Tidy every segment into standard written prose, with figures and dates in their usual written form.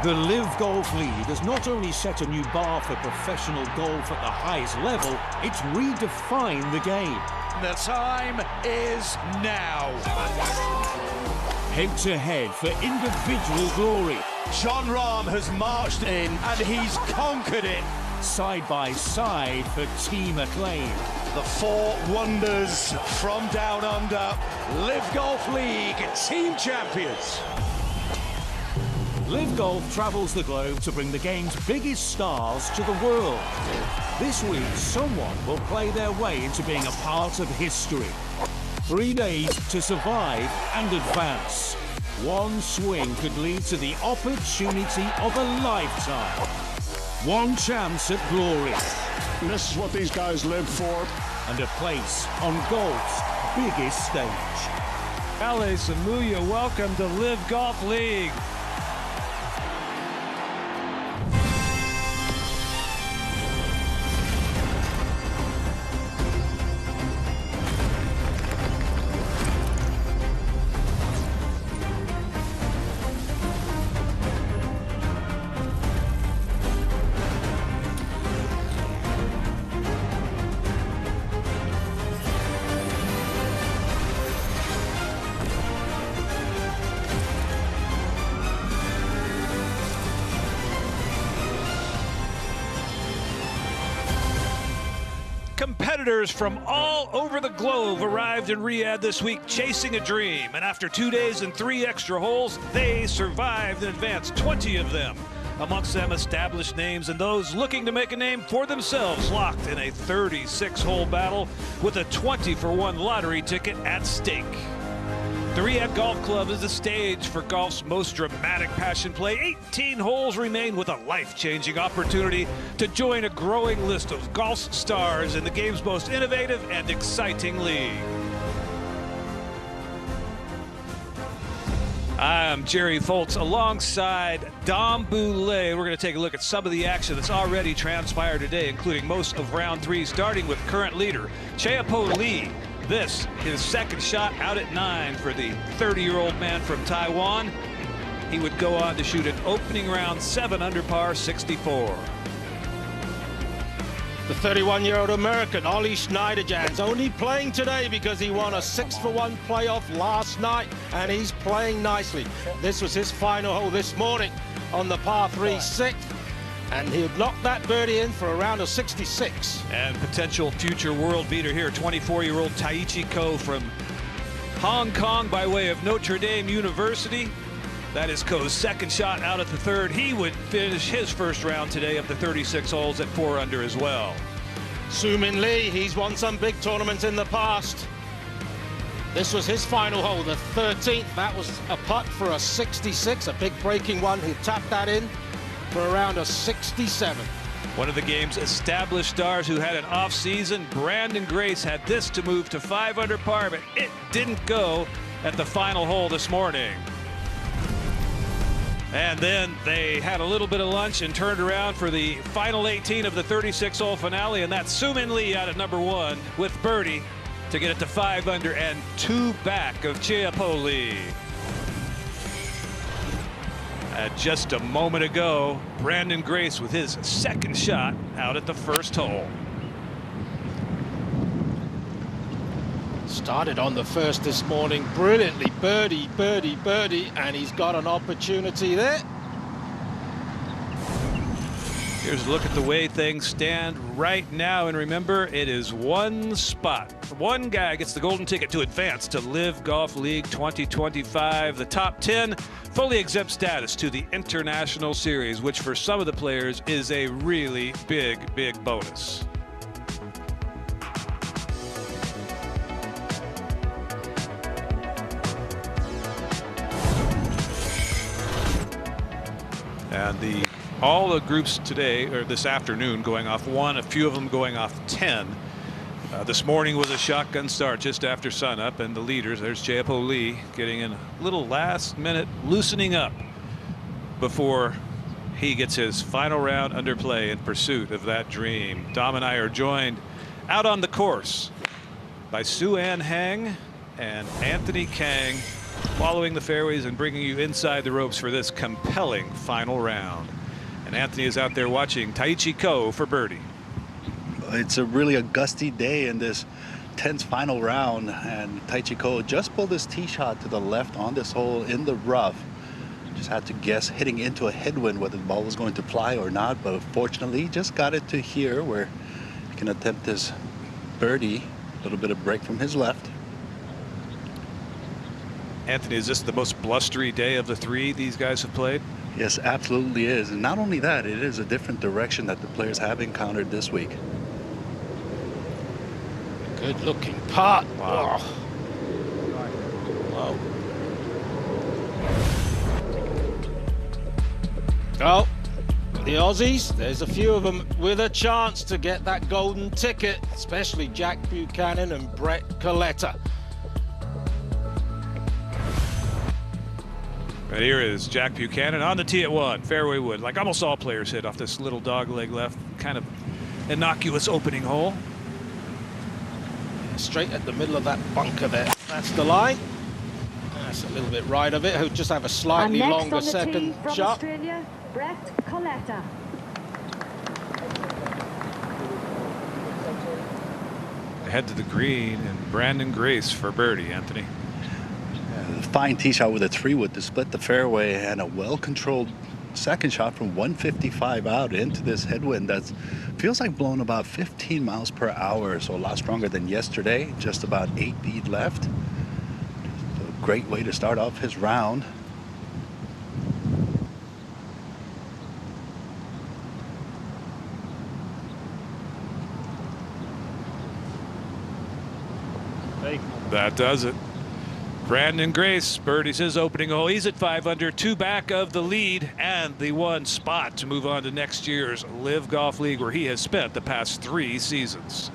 The LIV Golf League has not only set a new bar for professional golf at the highest level, it's redefined the game. The time is now. Head-to-head for individual glory. Jon Rahm has marched in and he's conquered it. Side by side for team acclaim. The four wonders from down under. LIV Golf League team champions. LIV Golf travels the globe to bring the game's biggest stars to the world. This week, someone will play their way into being a part of history. 3 days to survive and advance. One swing could lead to the opportunity of a lifetime. One chance at glory. And this is what these guys live for. And a place on golf's biggest stage. Ale Samuya, welcome to LIV Golf League. Competitors from all over the globe arrived in Riyadh this week chasing a dream, and after 2 days and 3 extra holes, they survived and advanced 20 of them. Amongst them, established names and those looking to make a name for themselves, locked in a 36-hole battle with a 20-for-1 lottery ticket at stake. The Riyadh Golf Club is the stage for golf's most dramatic passion play. 18 holes remain with a life-changing opportunity to join a growing list of golf stars in the game's most innovative and exciting league. I'm Jerry Foltz alongside Dom Boulay. We're going to take a look at some of the action that's already transpired today, including most of round 3, starting with current leader Cheapo Lee. This, his second shot out at 9 for the 30-year-old man from Taiwan. He would go on to shoot an opening round 7 under par 64. The 31-year-old American, Ollie Schneiderjan's only playing today because he won a 6-for-1 playoff last night, and he's playing nicely. This was his final hole this morning on the par 3 6th. And he'll knock that birdie in for a round of 66. And potential future world beater here, 24-year-old Taichi Ko from Hong Kong by way of Notre Dame University. That is Ko's second shot out at the 3rd. He would finish his first round today of the 36 holes at 4 under as well. Soo-Min Lee, he's won some big tournaments in the past. This was his final hole, the 13th. That was a putt for a 66, a big breaking one. He tapped that in for a round of 67. One of the game's established stars who had an off season, Brandon Grace, had this to move to 5 under par, but it didn't go at the final hole this morning. And then they had a little bit of lunch and turned around for the final 18 of the 36-hole finale, and that's Soo-Min Lee out at number 1 with birdie to get it to 5 under and 2 back of Cheapo Lee. Just a moment ago, Brandon Grace with his second shot out at the first hole. Started on the first this morning brilliantly, birdie, birdie, birdie, and he's got an opportunity there. Here's a look at the way things stand right now, and remember, it is one spot. One guy gets the golden ticket to advance to LIV Golf League 2025. The top 10 fully exempt status to the International Series, which for some of the players is a really big bonus. And all the groups today, or this afternoon, going off 1, a few of them going off 10. This morning was a shotgun start just after sunup, and the leaders, there's Cheapo Lee getting in a little last minute loosening up before he gets his final round under play in pursuit of that dream. Dom and I are joined out on the course by Sue Ann Hang and Anthony Kang following the fairways and bringing you inside the ropes for this compelling final round. And Anthony is out there watching Taichi Ko for birdie. It's a really gusty day in this tense final round, and Taichi Ko just pulled his tee shot to the left on this hole in the rough. Just had to guess hitting into a headwind whether the ball was going to fly or not, but fortunately he just got it to here where he can attempt this birdie. A little bit of break from his left. Anthony, is this the most blustery day of the three these guys have played? Yes, absolutely is. And not only that, it is a different direction that the players have encountered this week. Good looking putt. Wow. Oh, the Aussies, there's a few of them with a chance to get that golden ticket, especially Jack Buchanan and Brett Coletta. Right here is Jack Buchanan on the tee at one, fairway wood, like almost all players hit off this little dog leg left, kind of innocuous opening hole. Straight at the middle of that bunker there. That's the line. That's a little bit right of it. He'll just have a slightly longer second shot. Australia, Brett Coletta. Head to the green and Brandon Grace for birdie, Anthony. A fine tee shot with a 3-wood to split the fairway, and a well-controlled second shot from 155 out into this headwind that feels like blowing about 15 miles per hour, so a lot stronger than yesterday. Just about 8 feet left. So a great way to start off his round. That does it. Brandon Grace birdies his opening hole. He's at 5 under, 2 back of the lead and the 1 spot to move on to next year's LIV Golf League, where he has spent the past 3 seasons.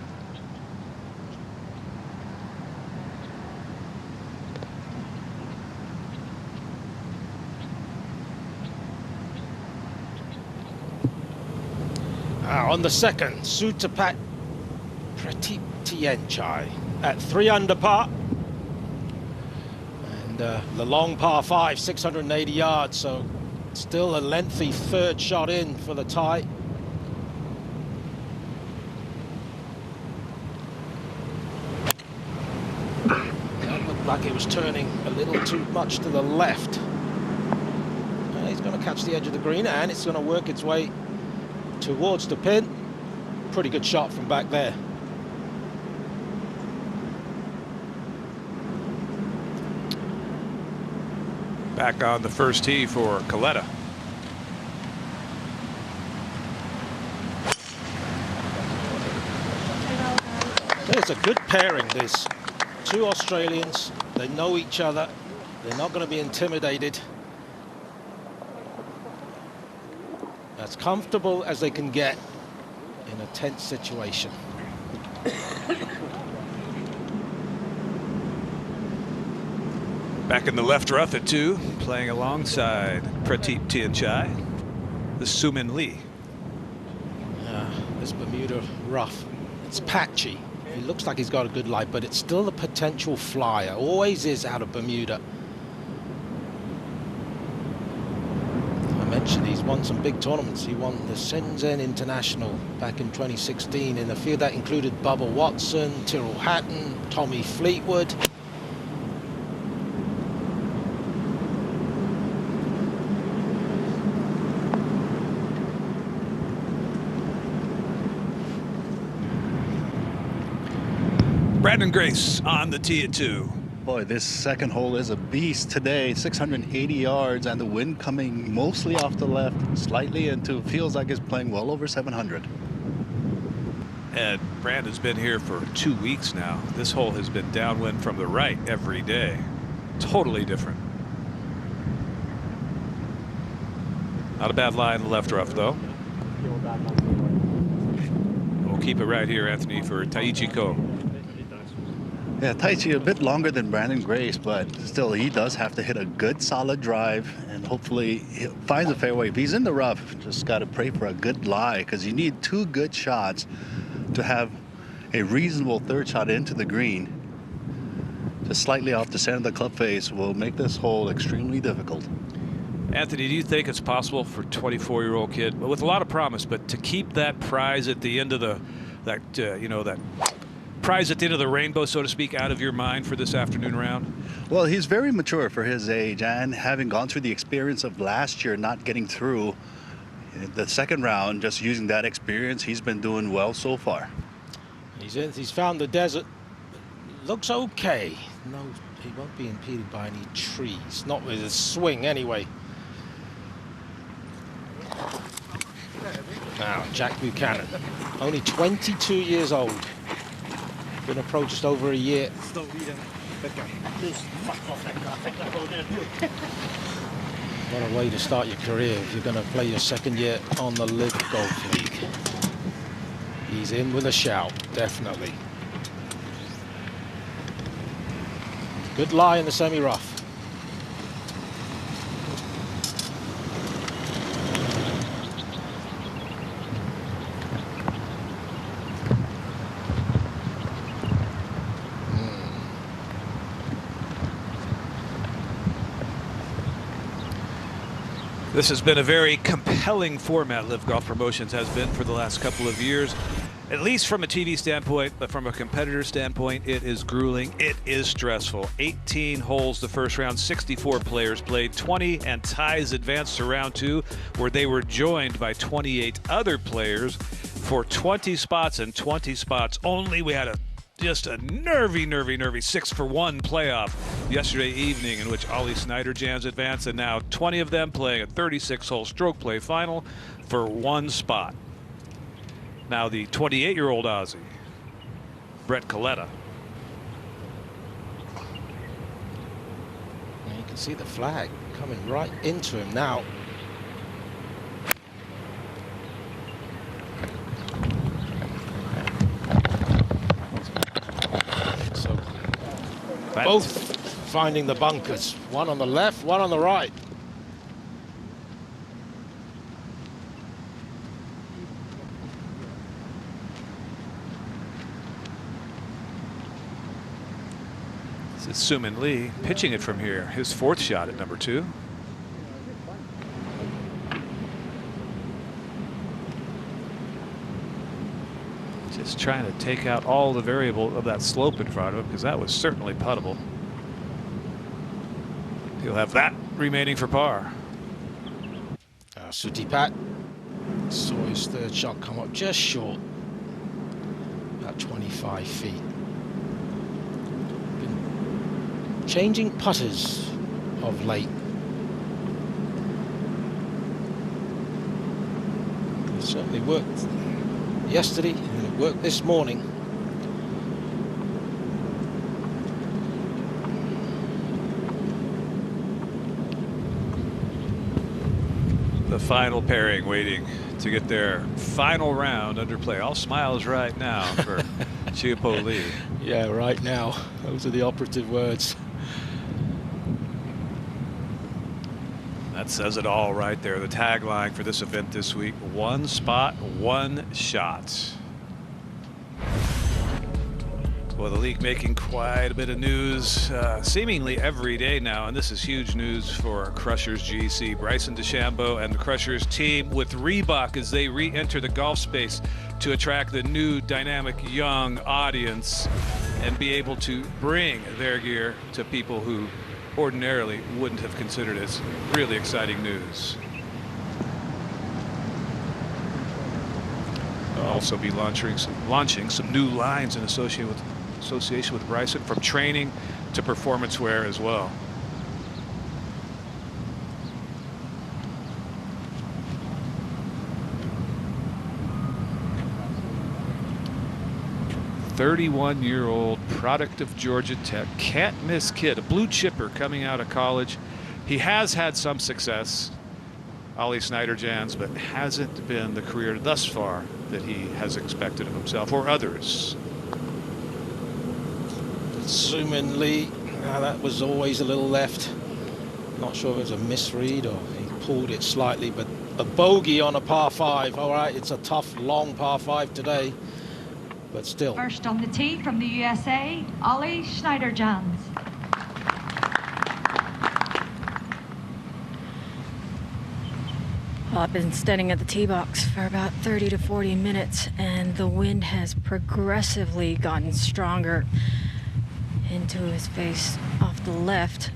On the second, Sutapat Pratiptienchai at 3 under par. And the long par 5, 680 yards, so still a lengthy third shot in for the tie. That looked like it was turning a little too much to the left. He's going to catch the edge of the green, and it's going to work its way towards the pin. Pretty good shot from back there. Back on the first tee for Coletta. It's a good pairing, this. 2 Australians, they know each other. They're not going to be intimidated. As comfortable as they can get in a tense situation. Back in the left rough at 2, playing alongside Prateep Tianchai, the Sumin Lee. This Bermuda rough, it's patchy. It looks like he's got a good lie, but it's still a potential flyer. Always is out of Bermuda. I mentioned he's won some big tournaments. He won the Shenzhen International back in 2016 in a field that included Bubba Watson, Tyrrell Hatton, Tommy Fleetwood. Brandon Grace on the tee at 2. Boy, this second hole is a beast today. 680 yards, and the wind coming mostly off the left, slightly into, feels like it's playing well over 700. And Brandon's been here for 2 weeks now. This hole has been downwind from the right every day. Totally different. Not a bad lie in the left rough, though. We'll keep it right here, Anthony, for Taichi Ko. Yeah, Taichi a bit longer than Brandon Grace, but still he does have to hit a good solid drive, and hopefully he finds a fairway. If he's in the rough, just got to pray for a good lie, because you need 2 good shots to have a reasonable third shot into the green. just slightly off the center of the club face will make this hole extremely difficult. Anthony, do you think it's possible for a 24-year-old kid with a lot of promise, but to keep that prize at the end of that prize at the end of the rainbow, so to speak, out of your mind for this afternoon round? Well, he's very mature for his age, and having gone through the experience of last year not getting through the second round, just using that experience, he's been doing well so far. He's found the desert. Looks okay. No, he won't be impeded by any trees. Not with his swing, anyway. Now, Jack Buchanan, only 22 years old. Been approached just over a year. What a way to start your career if you're going to play your second year on the LIV Golf League. He's in with a shout, definitely. Good lie in the semi-rough. This has been a very compelling format, LIV Golf Promotions has been for the last couple of years. At least from a TV standpoint, but from a competitor standpoint, it is grueling. It is stressful. 18 holes the first round, 64 players played, 20 and ties advanced to round 2, where they were joined by 28 other players for 20 spots and 20 spots only. We had just a nervy 6-for-1 playoff yesterday evening in which Ollie Snyder Jans advanced, and now 20 of them playing a 36-hole stroke play final for 1 spot. Now the 28-year-old Aussie, Brett Coletta. And you can see the flag coming right into him now. So both finding the bunkers, one on the left, one on the right. This is Suman Lee pitching it from here. His 4th shot at number 2. Just trying to take out all the variable of that slope in front of him, because that was certainly puttable. He'll have that remaining for par. Sutipat saw his 3rd shot come up just short, about 25 feet. Been changing putters of late. It certainly worked yesterday, and it worked this morning. The final pairing waiting to get their final round under play. All smiles right now for Chiapo Lee. Yeah, right now. Those are the operative words. That says it all right there. The tagline for this event this week: 1 spot, 1 shot. Well, the league making quite a bit of news seemingly every day now, and this is huge news for Crushers GC. Bryson DeChambeau and the Crushers team with Reebok as they re-enter the golf space to attract the new dynamic young audience and be able to bring their gear to people who ordinarily wouldn't have considered it. Really exciting news. They'll also be launching some new lines in association with Bryson, from training to performance wear as well. "31-year-old product of Georgia Tech, can't miss kid, a blue chipper coming out of college. He has had some success, Ollie Snyder Jans, but hasn't been the career thus far that he has expected of himself or others." Suman Lee, that was always a little left. Not sure if it was a misread or he pulled it slightly, but a bogey on a par 5. All right, it's a tough, long par 5 today. but still. First on the tee from the USA, Ollie Schneider-Jans. Well, I've been standing at the tee box for about 30 to 40 minutes, and the wind has progressively gotten stronger into his face off the left.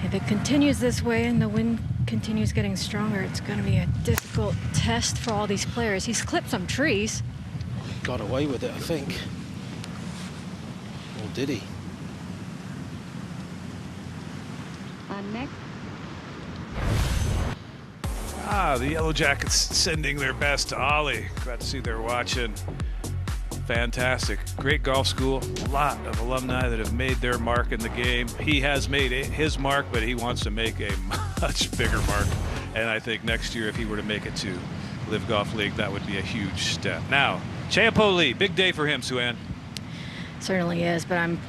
If it continues this way and the wind continues getting stronger, it's going to be a difficult test for all these players. He's clipped some trees. Got away with it, I think. Or did he? Next. The Yellow Jackets sending their best to Ollie. Glad to see they're watching. Fantastic. Great golf school. A lot of alumni that have made their mark in the game. He has made his mark, but he wants to make a much bigger mark. And I think next year, if he were to make it to LIV Golf League, that would be a huge step. Now, Champo Lee, big day for him, Sue-Ann. Certainly is, but I'm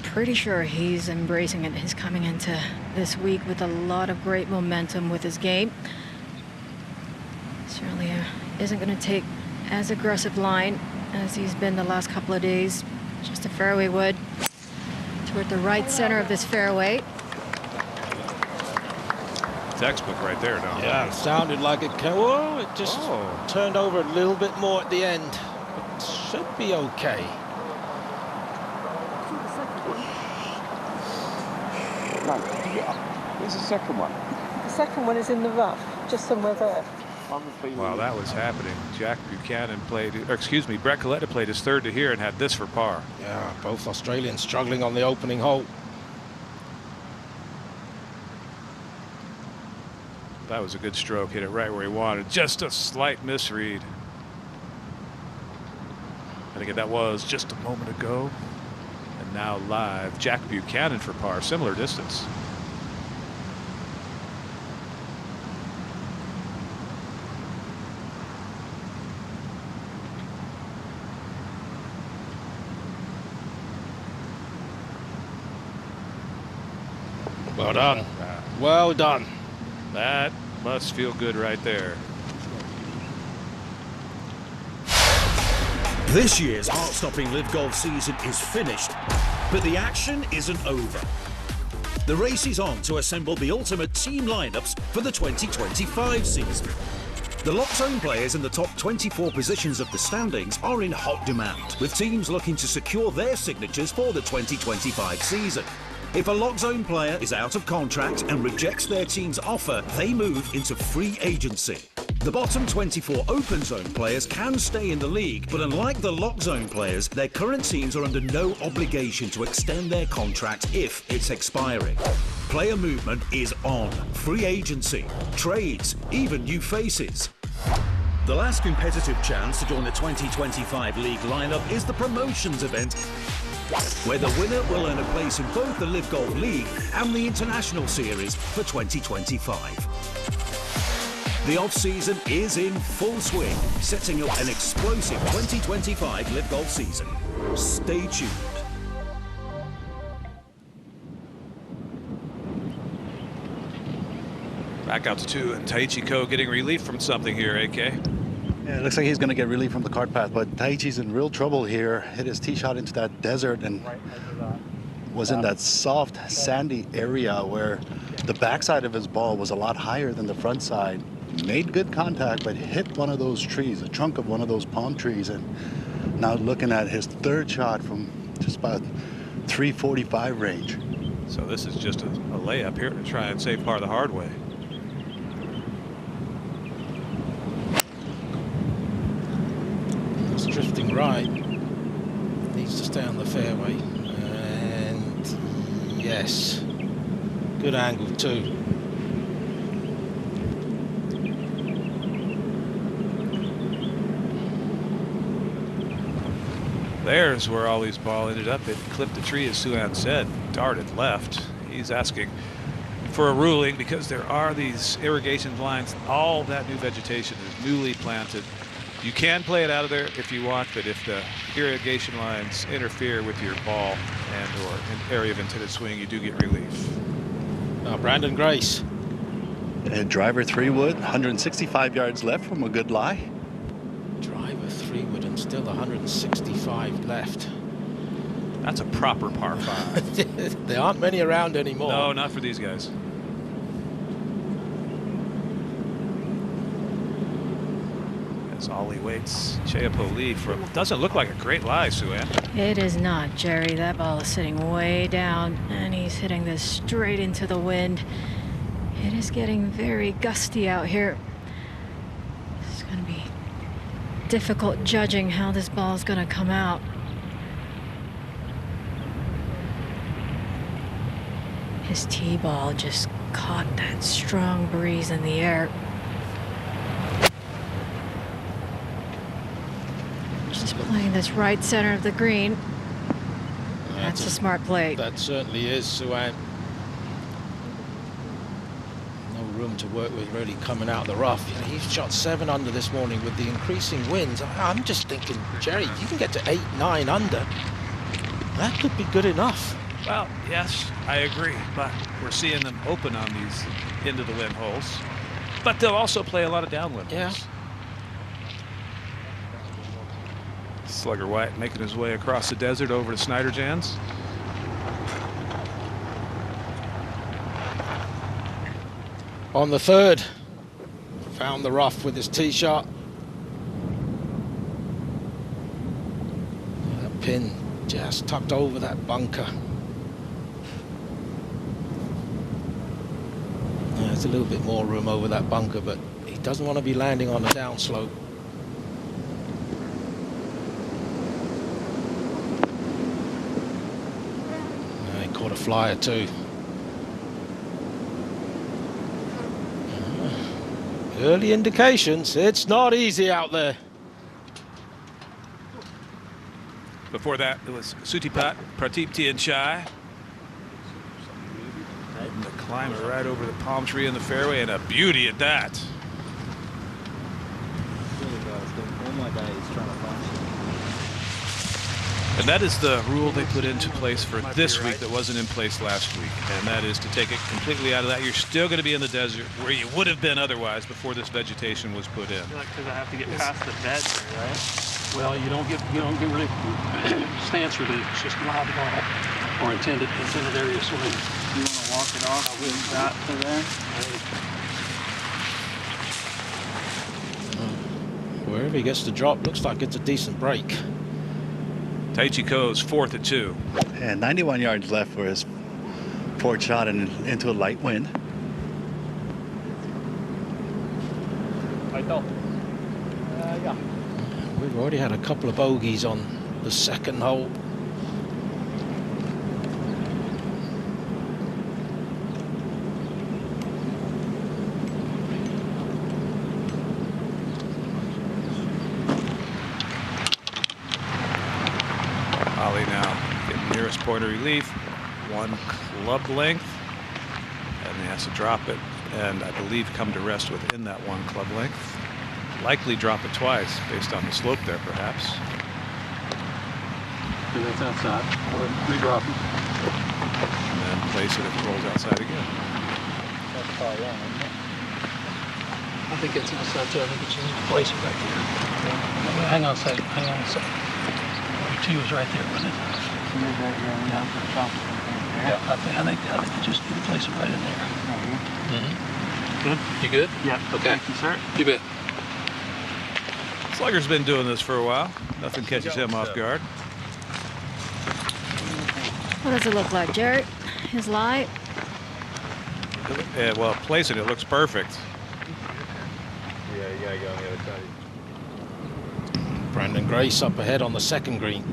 pretty sure he's embracing it. He's coming into this week with a lot of great momentum with his game. Certainly isn't going to take as aggressive line as he's been the last couple of days. Just a fairway wood toward the right center of this fairway. Textbook right there, no? Yeah, it sounded like it. Whoa, it just turned over a little bit more at the end. It should be okay. Where's the second one? The second one is in the rough, just somewhere there. While that was happening, Jack Buchanan played, or excuse me, Brett Coletta played his third to here and had this for par. Yeah, both Australians struggling on the opening hole. That was a good stroke, hit it right where he wanted. Just a slight misread. And again, that was just a moment ago. And now live, Jack Buchanan for par, similar distance. Well done. Well done. That must feel good right there. This year's heart-stopping LIV Golf season is finished, but the action isn't over. The race is on to assemble the ultimate team lineups for the 2025 season. The lock zone players in the top 24 positions of the standings are in hot demand, with teams looking to secure their signatures for the 2025 season. If a lock zone player is out of contract and rejects their team's offer, they move into free agency. The bottom 24 open zone players can stay in the league, but unlike the lock zone players, their current teams are under no obligation to extend their contract if it's expiring. Player movement is on. Free agency, trades, even new faces. The last competitive chance to join the 2025 league lineup is the promotions event, where the winner will earn a place in both the LIV Golf League and the International Series for 2025. The off-season is in full swing, setting up an explosive 2025 LIV Golf season. Stay tuned. Back out to two, and Taichi Ko getting relief from something here, AK. Yeah, it looks like he's going to get relief from the cart path, but Taichi's in real trouble here. Hit his tee shot into that desert and was in that soft, sandy area where the backside of his ball was a lot higher than the front side. Made good contact, but hit one of those trees, the trunk of one of those palm trees, and now looking at his third shot from just about 345 range. So this is just a layup here to try and save par the hard way. It's drifting right. Needs to stay on the fairway. And yes, good angle too. There's where Ollie's ball ended up. It clipped the tree, as Sue-Ann said, darted left. He's asking for a ruling because there are these irrigation lines. All that new vegetation is newly planted. You can play it out of there if you want, but if the irrigation lines interfere with your ball and or an area of intended swing, you do get relief. Now Brandon Grace. And driver 3 wood, 165 yards left from a good lie. Driver 3 wood. Still 165 left. That's a proper par 5. There aren't many around anymore. No, not for these guys. As Ollie waits, Cheapoli for doesn't look like a great lie, Sue-Ann. It is not, Jerry. That ball is sitting way down, and he's hitting this straight into the wind. It is getting very gusty out here. It's going to be difficult judging how this ball is going to come out. His tee ball just caught that strong breeze in the air. Just playing this right center of the green. That's a smart play. That certainly is, Sue-Ann. No room to work with really coming out of the rough. You know, he's shot 7 under this morning with the increasing winds. I'm just thinking, Jerry, you can get to 8, 9 under. That could be good enough. Well, yes, I agree, but we're seeing them open on these into the wind holes. But they'll also play a lot of downwind holes. Slugger White making his way across the desert over to Snyder-Jans. On the third, found the rough with his tee shot. That pin just tucked over that bunker. There's a little bit more room over that bunker, but he doesn't want to be landing on the downslope. He caught a flyer too. Early indications, it's not easy out there. Before that, it was Sutipat, Prateep Tianchai. The climber right over the palm tree in the fairway, and a beauty at that. And that is the rule they put into place for this week that wasn't in place last week. And that is to take it completely out of that. You're still going to be in the desert where you would have been otherwise before this vegetation was put in. I feel like because I have to get past the bed, right? Well, you don't get really stance release. It's just lob ball or intended area swing. You want to walk it off with that to there? Wherever he gets the drop, looks like it's a decent break. Taichi Ko's 4th at 2. And 91 yards left for his 4th shot and into a light wind. Yeah. We've already had a couple of bogeys on the second hole. Ollie now getting nearest point of relief, 1 club length, and he has to drop it, and I believe come to rest within that 1 club length. Likely drop it twice based on the slope there, perhaps. And that's outside. Re-drop it. And then place it if it rolls outside again. That's probably wrong, isn't it? I think it's outside too. I think it's just place it right there. Hang on a second. Hang on a second. Your tee was right there, wasn't it? Yeah, I think you just need to place it right in there. Good? You good? Yep. Okay. Thank you, sir. You bet. Slugger's been doing this for a while. Nothing catches him off guard. What does it look like, Jerry? His lie? Yeah, well, placing it looks perfect. Yeah, you gotta go on the other side. Brandon Grace up ahead on the second green.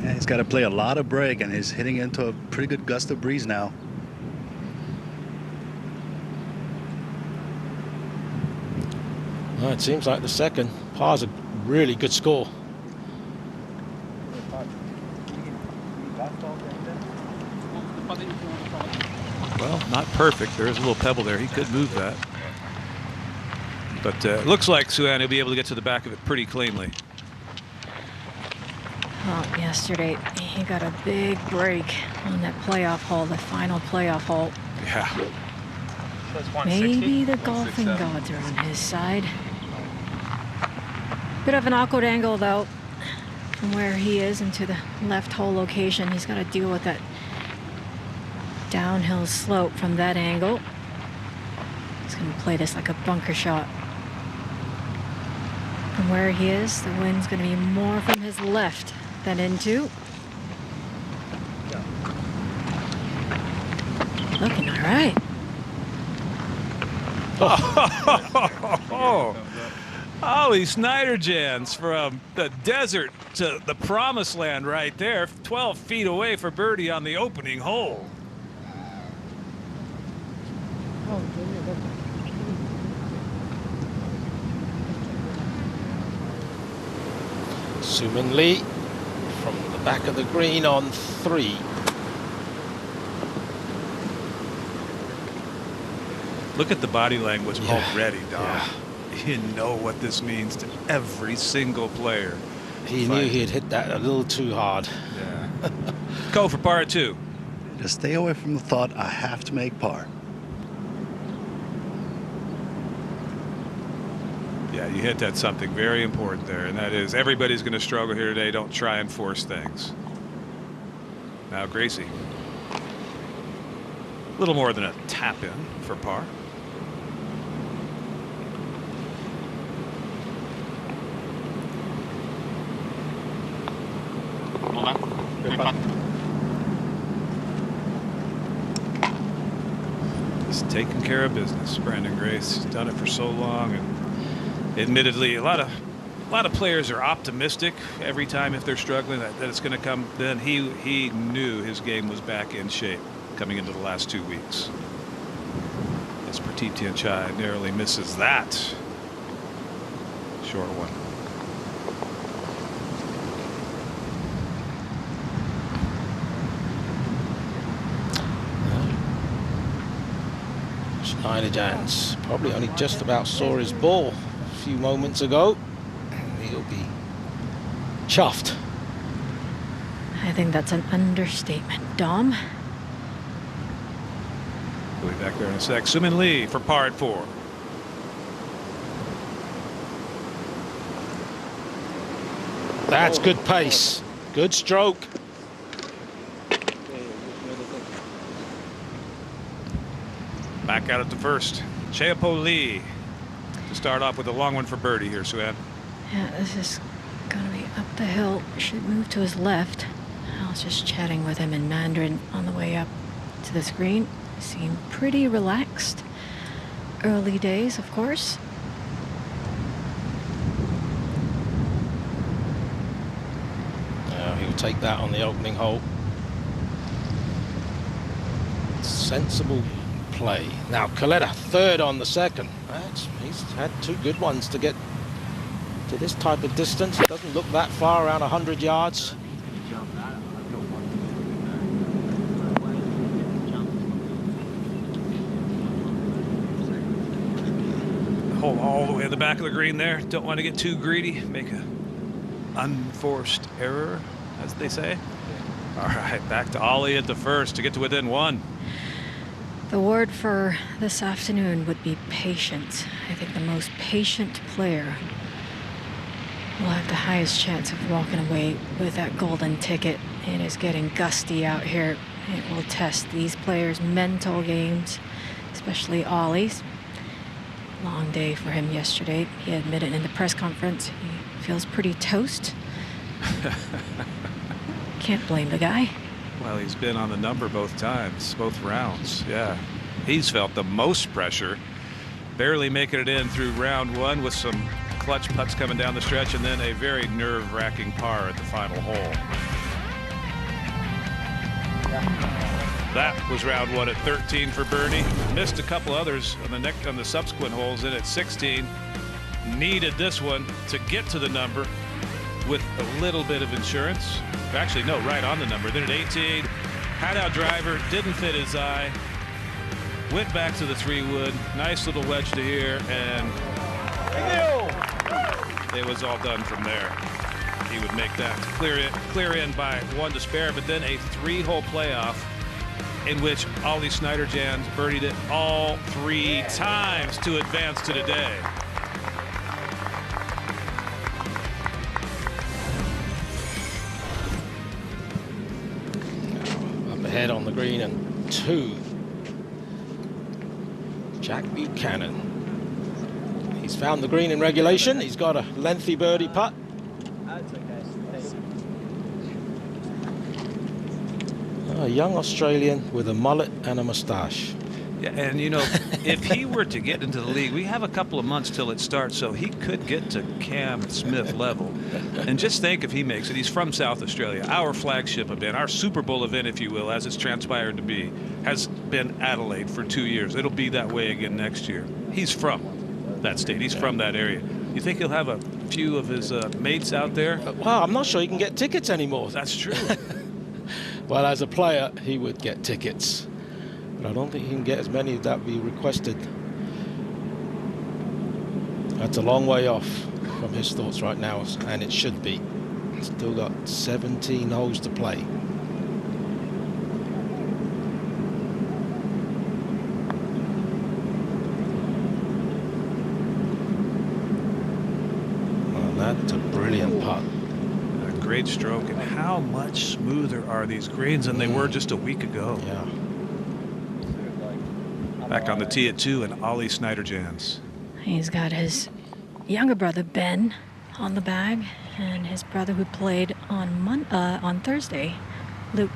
Yeah, he's got to play a lot of break, and he's hitting into a pretty good gust of breeze now. Well, it seems like the second par's a really good score. Well, not perfect. There is a little pebble there. He could move that. But it looks like Sue-Ann will be able to get to the back of it pretty cleanly. Well, yesterday he got a big break on that playoff hole, the final playoff hole. Yeah. Maybe the golfing gods are on his side. Bit of an awkward angle, though. from where he is into the left hole location. He's got to deal with that downhill slope from that angle. He's going to play this like a bunker shot. From where he is, the wind's going to be more from his left than into. Looking all right. Oh, Ollie Schneiderjans from the desert to the promised land right there. 12 feet away for birdie on the opening hole. Sumin Lee from the back of the green on 3. Look at the body language already, Dom. You know what this means to every single player. He knew he had hit that a little too hard. Yeah. Go for par 2. Just stay away from the thought, I have to make par. Yeah, you hit at something very important there, and that is everybody's going to struggle here today. Don't try and force things. Now Gracie. A little more than a tap in for par. Just taking care of business. Brandon Grace has done it for so long, and admittedly, a lot of players are optimistic every time if they're struggling that it's going to come. Then he knew his game was back in shape coming into the last 2 weeks. As Prateep Tianchai narrowly misses that short one. Schneiderjans probably only just about saw his ball a few moments ago. He'll be chuffed. I think that's an understatement, Dom. We'll be back there in a sec. Sumin Lee for par 4. That's good pace. Good stroke. Back out at the first. Cheapo Lee to start off with a long one for birdie here, Suan. Yeah, this is going to be up the hill. Should move to his left. I was just chatting with him in Mandarin on the way up to the screen. Seemed pretty relaxed. Early days, of course. He'll take that on the opening hole. Sensible play. Now Coletta third on the second. He's had 2 good ones to get to this type of distance. It doesn't look that far, around 100 yards. Hole all the way at the back of the green there. Don't want to get too greedy. Make a unforced error, as they say. All right, back to Ollie at the first to get to within 1. The word for this afternoon would be patience. I think the most patient player will have the highest chance of walking away with that golden ticket. It is getting gusty out here. It will test these players' mental games, especially Ollie's. Long day for him yesterday. He admitted in the press conference he feels pretty toast. Can't blame the guy. Well, he's been on the number both times, both rounds. Yeah, he's felt the most pressure. Barely making it in through round 1 with some clutch putts coming down the stretch, and then a very nerve-wracking par at the final hole. That was round 1 at 13 for birdie. Missed a couple others on the subsequent holes in at 16. Needed this one to get to the number with a little bit of insurance. Actually, no, right on the number. Then at 18, had out driver, didn't fit his eye. Went back to the 3-wood. Nice little wedge to here, and it was all done from there. He would make that clear in by 1 to spare, but then a 3-hole playoff in which Ollie Schneiderjans birdied it all 3 times to advance to today. ahead on the green and 2. Jack Buchanan. He's found the green in regulation. He's got a lengthy birdie putt. A young Australian with a mullet and a moustache. Yeah, and you know, if he were to get into the league, we have a couple of months till it starts, so he could get to Cam Smith level. And just think if he makes it. He's from South Australia. Our flagship event, our Super Bowl event, if you will, as it's transpired to be, has been Adelaide for 2 years. It'll be that way again next year. He's from that state. He's from that area. You think he'll have a few of his mates out there? Well, I'm not sure he can get tickets anymore. That's true. Well, as a player, he would get tickets. But I don't think he can get as many that would be requested. That's a long way off from his thoughts right now, and it should be. Still got 17 holes to play. Well, that's a brilliant putt. Great stroke, and how much smoother are these greens than they were just a week ago. Yeah. Back on the tee at 2, and Ollie Snyder-Jans. He's got his younger brother Ben on the bag, and his brother who played on Thursday, Luke,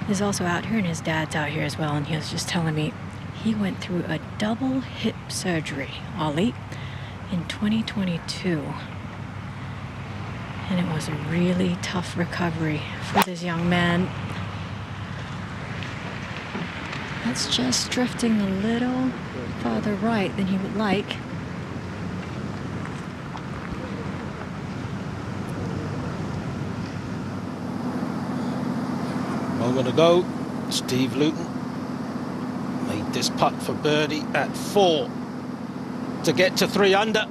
is also out here, and his dad's out here as well. And he was just telling me he went through a double hip surgery, Ollie, in 2022. And it was a really tough recovery for this young man. That's just drifting a little farther right than he would like. Moment ago, Steve Luton made this putt for birdie at 4 to get to 3 under.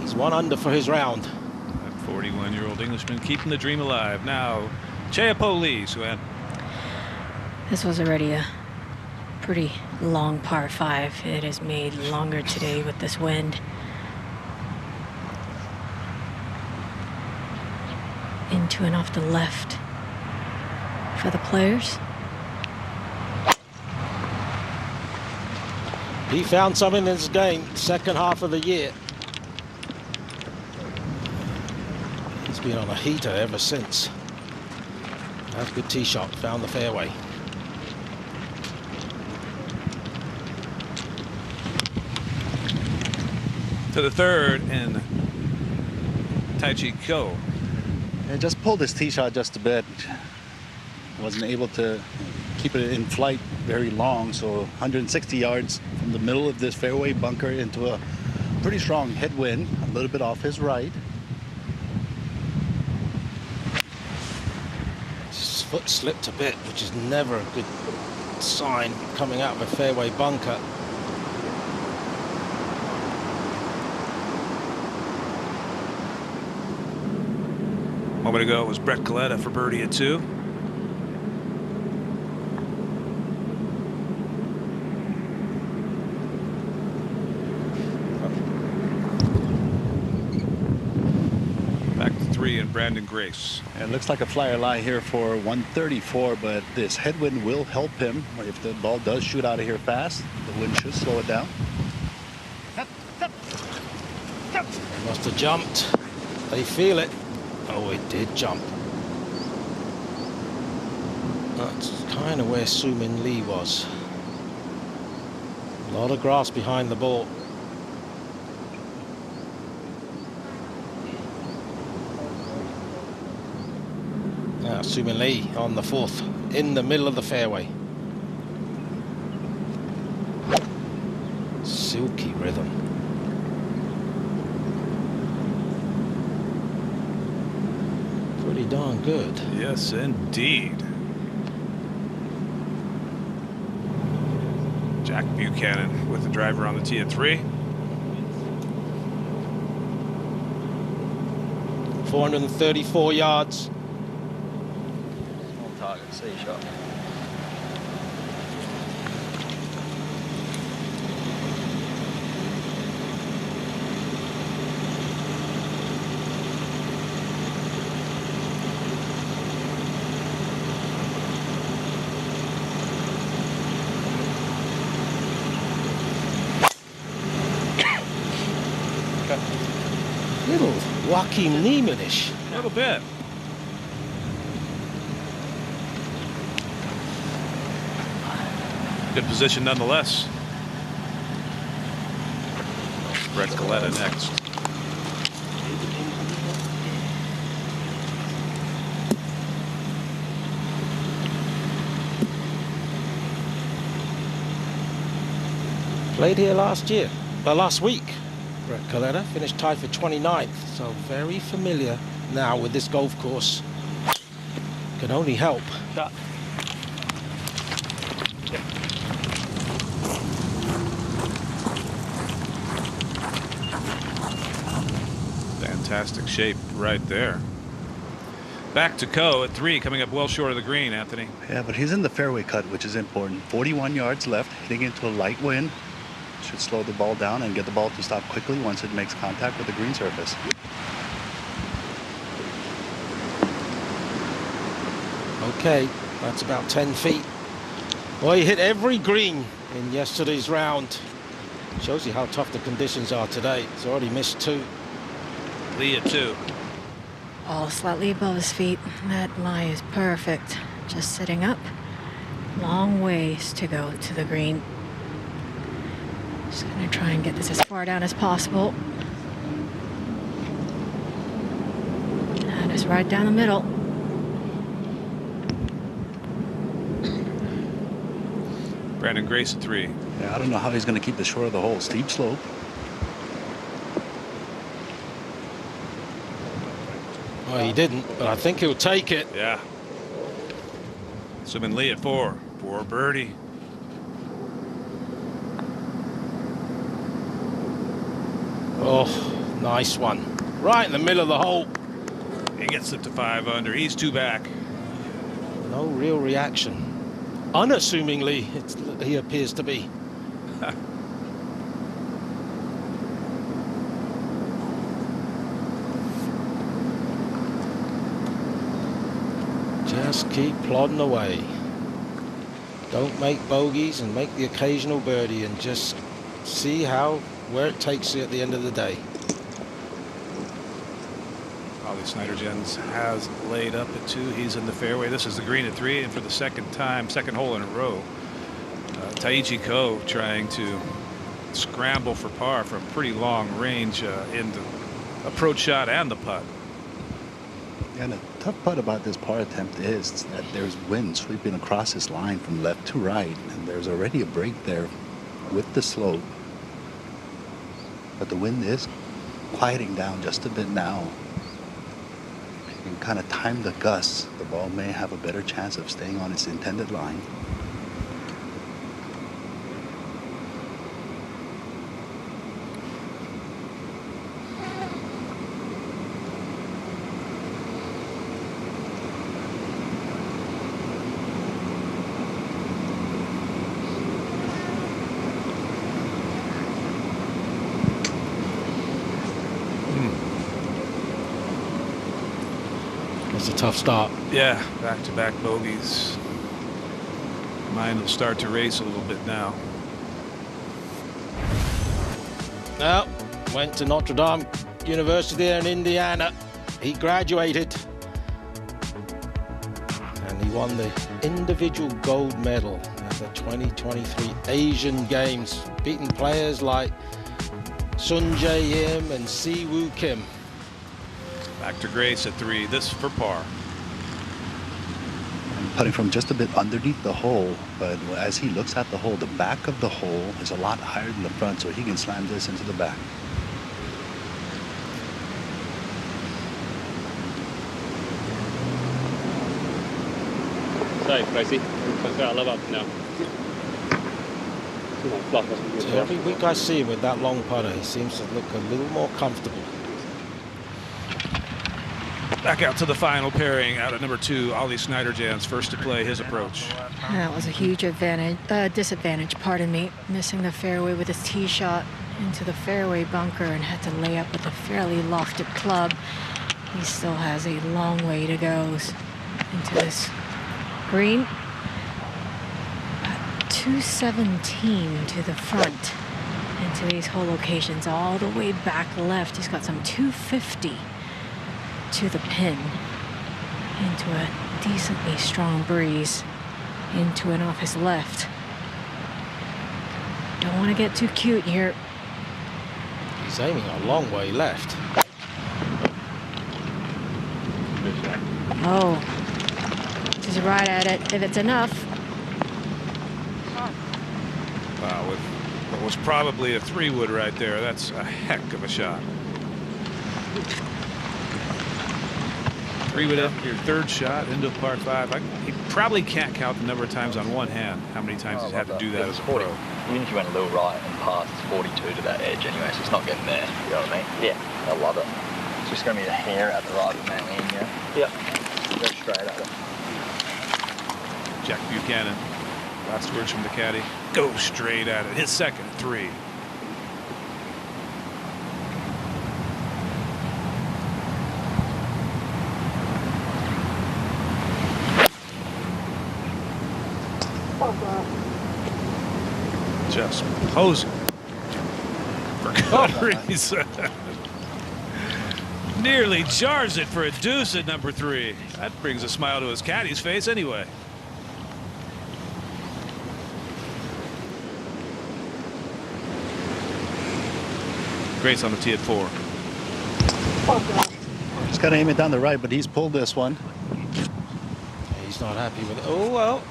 He's 1 under for his round. That 41-year-old Englishman keeping the dream alive. Now, Cheapo Lee, Suen. This was already a pretty long par 5. It is made longer today with this wind. Into and off the left for the players. He found something in this game, second half of the year. He's been on a heater ever since. That's a good tee shot, found the fairway. To the 3rd, and Taichi Ko. And just pulled his tee shot just a bit. Wasn't able to keep it in flight very long, so 160 yards from the middle of this fairway bunker into a pretty strong headwind, a little bit off his right. His foot slipped a bit, which is never a good sign coming out of a fairway bunker. A moment ago, it was Brett Coletta for birdie at 2. Back to 3 and Brandon Grace. And it looks like a flyer lie here for 134, but this headwind will help him. If the ball does shoot out of here fast, the wind should slow it down. Must have jumped. They feel it. Oh, it did jump. That's kind of where Soo-Min Lee was. A lot of grass behind the ball. Now Soo-Min Lee on the 4th, in the middle of the fairway. Silky rhythm. Pretty darn good. Yes, indeed. Jack Buchanan with the driver on the tee at 3. 434 yards. On target, see shot. Joachim Neiman-ish. A little bit. Good position nonetheless. Brett Coletta next. Played here last week. Brett Coletta finished tied for 29th, so very familiar now with this golf course. Can only help. Shot. Fantastic shape right there. Back to Coe at 3, coming up well short of the green, Anthony. Yeah, but he's in the fairway cut, which is important. 41 yards left, hitting into a light wind. Should slow the ball down and get the ball to stop quickly once it makes contact with the green surface. Okay, that's about 10 feet. Well, he hit every green in yesterday's round. Shows you how tough the conditions are today. He's already missed 2. Lee at 2. All slightly above his feet. That lie is perfect. Just sitting up. Long ways to go to the green. Just gonna try and get this as far down as possible. And it's right down the middle. Brandon Grace at 3. Yeah, I don't know how he's going to keep the short of the hole. Steep slope. Well, he didn't, but I think he'll take it. Yeah. Simon Lee at 4. For birdie. Oh, nice one. Right in the middle of the hole. He gets it to 5 under. He's 2 back. No real reaction. Unassumingly, he appears to be. Just keep plodding away. Don't make bogeys and make the occasional birdie, and just see where it takes you at the end of the day. Ollie Snyder-Jens has laid up at 2. He's in the fairway. This is the green at 3, and for the second hole in a row, Taichi Ko trying to scramble for par from pretty long range in the approach shot and the putt. And the tough part about this par attempt is that there's wind sweeping across this line from left to right, and there's already a break there with the slope. But the wind is quieting down just a bit now. If you can kind of time the gusts, the ball may have a better chance of staying on its intended line. It's a tough start. Yeah, back-to-back bogeys. Mine will start to race a little bit now. Well, went to Notre Dame University there in Indiana. He graduated. And he won the individual gold medal at the 2023 Asian Games, beating players like Sun Jae Im and Si Woo Kim. Back to Grace at 3. This for par. Putting from just a bit underneath the hole, but as he looks at the hole, the back of the hole is a lot higher than the front, so he can slam this into the back. Sorry, Pricey. I love up now. So every week I see him with that long putter, he seems to look a little more comfortable. Back out to the final pairing out at number 2, Ollie Snyder-Jens, first to play his approach. That was a huge disadvantage, pardon me, missing the fairway with his tee shot into the fairway bunker and had to lay up with a fairly lofted club. He still has a long way to go into this green. About 217 to the front into these hole locations, all the way back left. He's got some 250 to the pin, into a decently strong breeze, into and off his left. Don't want to get too cute here. He's aiming a long way left. Oh, just right at it, if it's enough. Wow, with what was probably a 3-wood right there, that's a heck of a shot. 3-wood, your third shot into par 5. He probably can't count the number of times on one hand how many times he's had to do that as a pro. Even if you went a little right and past, it's 42 to that edge anyway, so it's not getting there. You know what I mean? Yeah, I love it. It's just going to be the hair out the right of man in, yeah? Yep. Go straight at it. Jack Buchanan, last words from the caddy. Go straight at it. His second 3. Just posing for good reason. Nearly jars it for a deuce at number 3. That brings a smile to his caddy's face anyway. Grace on the tee at 4. Just got to aim it down the right, but he's pulled this one. He's not happy with it. Oh, well.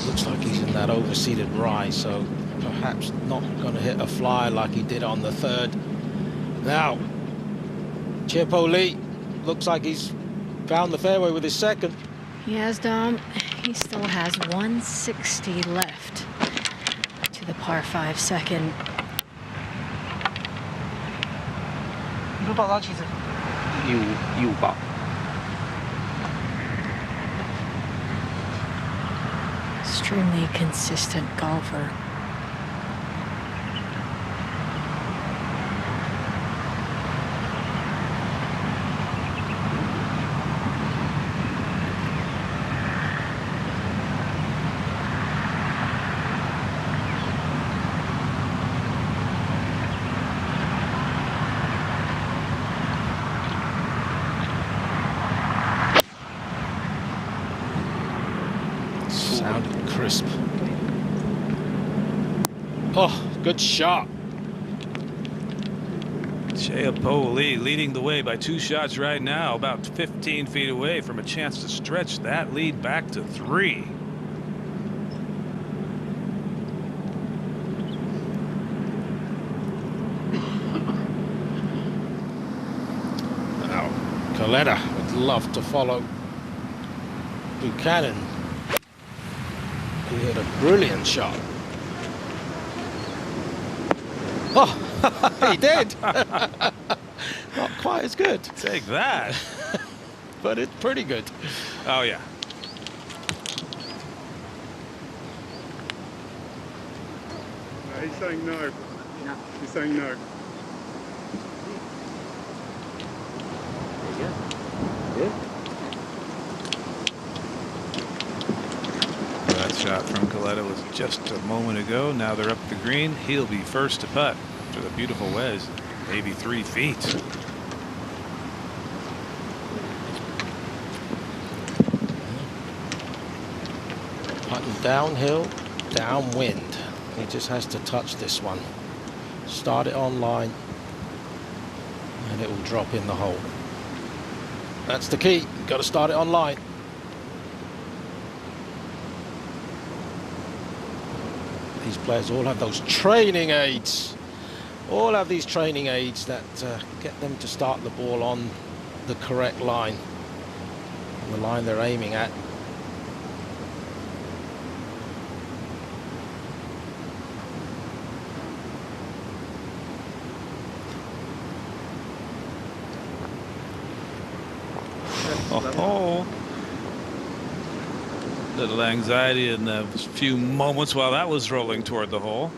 Looks like he's in that overseated rise, so perhaps not going to hit a fly like he did on the 3rd. Now, Chepo Lee looks like he's found the fairway with his 2nd. He has, Dom. He still has 160 left to the par 5 2nd. Extremely consistent golfer. Sounded crisp. Oh, good shot. Chepo Lee leading the way by 2 shots right now, about 15 feet away from a chance to stretch that lead back to 3. Now, Coletta would love to follow Buchanan. He hit a brilliant shot. Oh, he did. Not quite as good. Take that. But it's pretty good. Oh, yeah. He's saying no. No. He's saying no. Good. Good. That shot from Coletta was just a moment ago. Now they're up the green. He'll be first to putt for the beautiful wedge, maybe 3 feet. Putting downhill, downwind. He just has to touch this one. Start it on line, and it will drop in the hole. That's the key. Got to start it on line. These players all have those training aids. All have these training aids that get them to start the ball on the correct line, the line they're aiming at. Oh, little anxiety in a few moments while that was rolling toward the hole.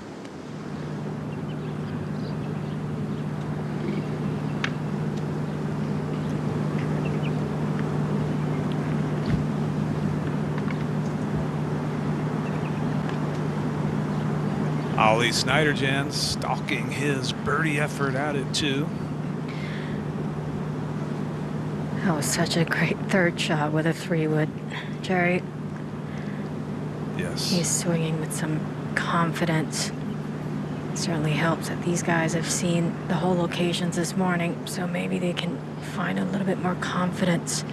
Ollie Snyderjan stalking his birdie effort out at 2. That was such a great third shot with a 3-wood, Jerry. Yes. He's swinging with some confidence. It certainly helps that these guys have seen the whole locations this morning, so maybe they can find a little bit more confidence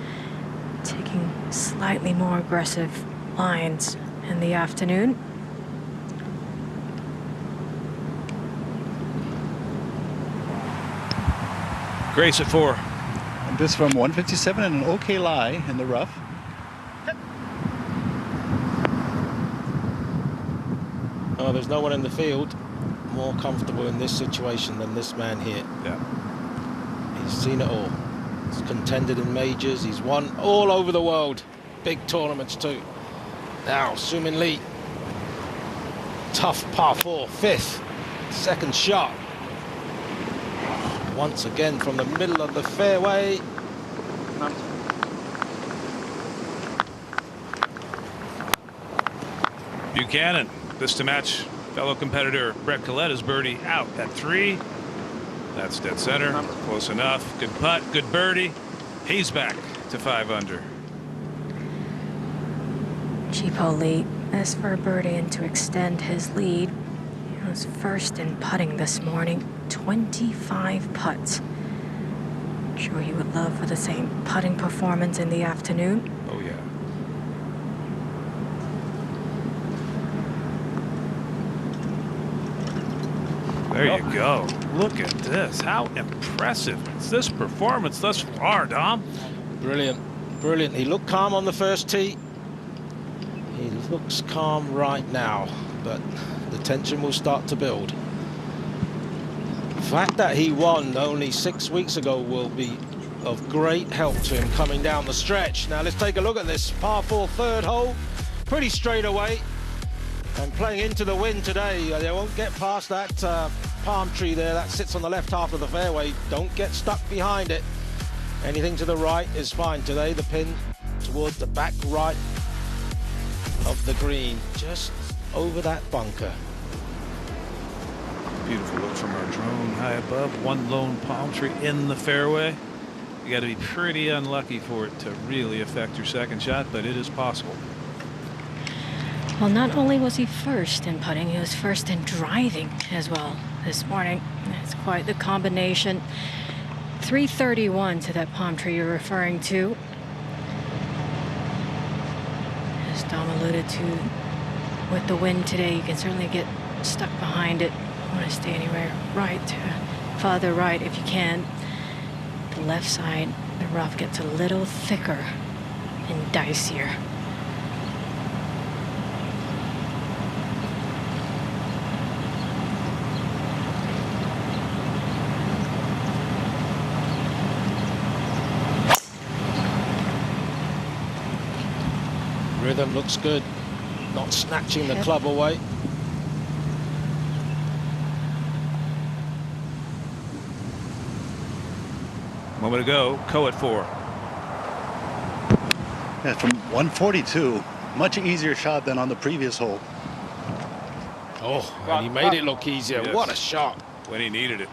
taking slightly more aggressive lines in the afternoon. Grace at 4. And this from 157 and an okay lie in the rough. Oh, there's no one in the field more comfortable in this situation than this man here. Yeah. He's seen it all. He's contended in majors. He's won all over the world. Big tournaments too. Now, Soo-Min Lee. Tough par 4, 5th. Second shot. Once again from the middle of the fairway. Buchanan, this to match fellow competitor Brett Coletta's birdie out at 3. That's dead center. Close enough. Good putt, good birdie. He's back to 5 under. Chipo Lee is for a birdie and to extend his lead. He was first in putting this morning, 25 putts. I'm sure he would love for the same putting performance in the afternoon. Oh yeah. There you go. Look at this. How impressive is this performance thus far, Dom? Brilliant. Brilliant. He looked calm on the first tee. He looks calm right now, but the tension will start to build. The fact that he won only 6 weeks ago will be of great help to him coming down the stretch. Now let's take a look at this par 4 third hole. Pretty straight away and playing into the wind today. They won't get past that palm tree there that sits on the left half of the fairway. Don't get stuck behind it. Anything to the right is fine today. The pin towards the back right of the green, just over that bunker. Beautiful look from our drone high above. One lone palm tree in the fairway. You got to be pretty unlucky for it to really affect your second shot, but it is possible. Well, not only was he first in putting, he was first in driving as well this morning. It's quite the combination. 331 to that palm tree you're referring to. As Dom alluded to, with the wind today, you can certainly get stuck behind it. You want to stay anywhere right, farther right if you can. The left side, the rough gets a little thicker and dicier. Rhythm looks good, not snatching the club away. Moment ago, Coe at 4. Yeah, from 142, much easier shot than on the previous hole. Oh, and he made it look easier. Yes. What a shot. When he needed it.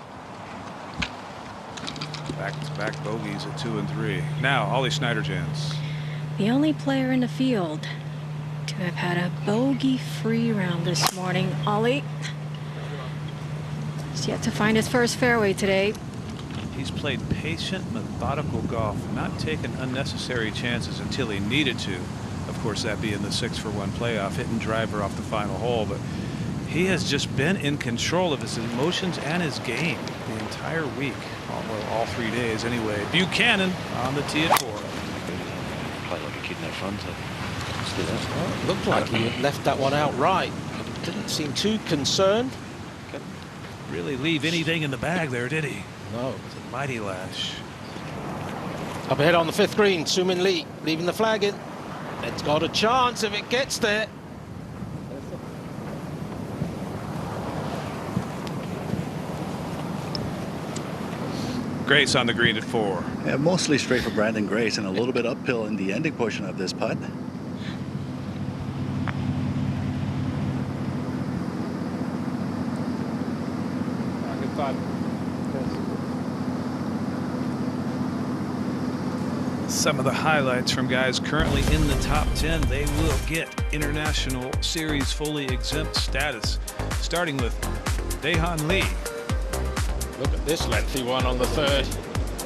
Back-to-back bogeys at 2 and 3. Now, Ollie Snyderjans. The only player in the field to have had a bogey-free round this morning, Ollie. He's yet to find his first fairway today. He's played patient, methodical golf, not taken unnecessary chances until he needed to. Of course, that being the 6-for-1 playoff, hitting driver off the final hole. But he has just been in control of his emotions and his game the entire week. All 3 days anyway. Buchanan on the tee at 4. Play like a kid, no fun. So well, it looked like he had left that one out right. Didn't seem too concerned. Couldn't really leave anything in the bag there, did he? No. It was a mighty lash. Up ahead on the 5th green, Soo-Min Lee leaving the flag in. It's got a chance if it gets there. Grace on the green at 4. Yeah, mostly straight for Brandon Grace and a little bit uphill in the ending portion of this putt. Some of the highlights from guys currently in the top 10. They will get International Series fully exempt status, starting with Daehan Lee. Look at this lengthy one on the third.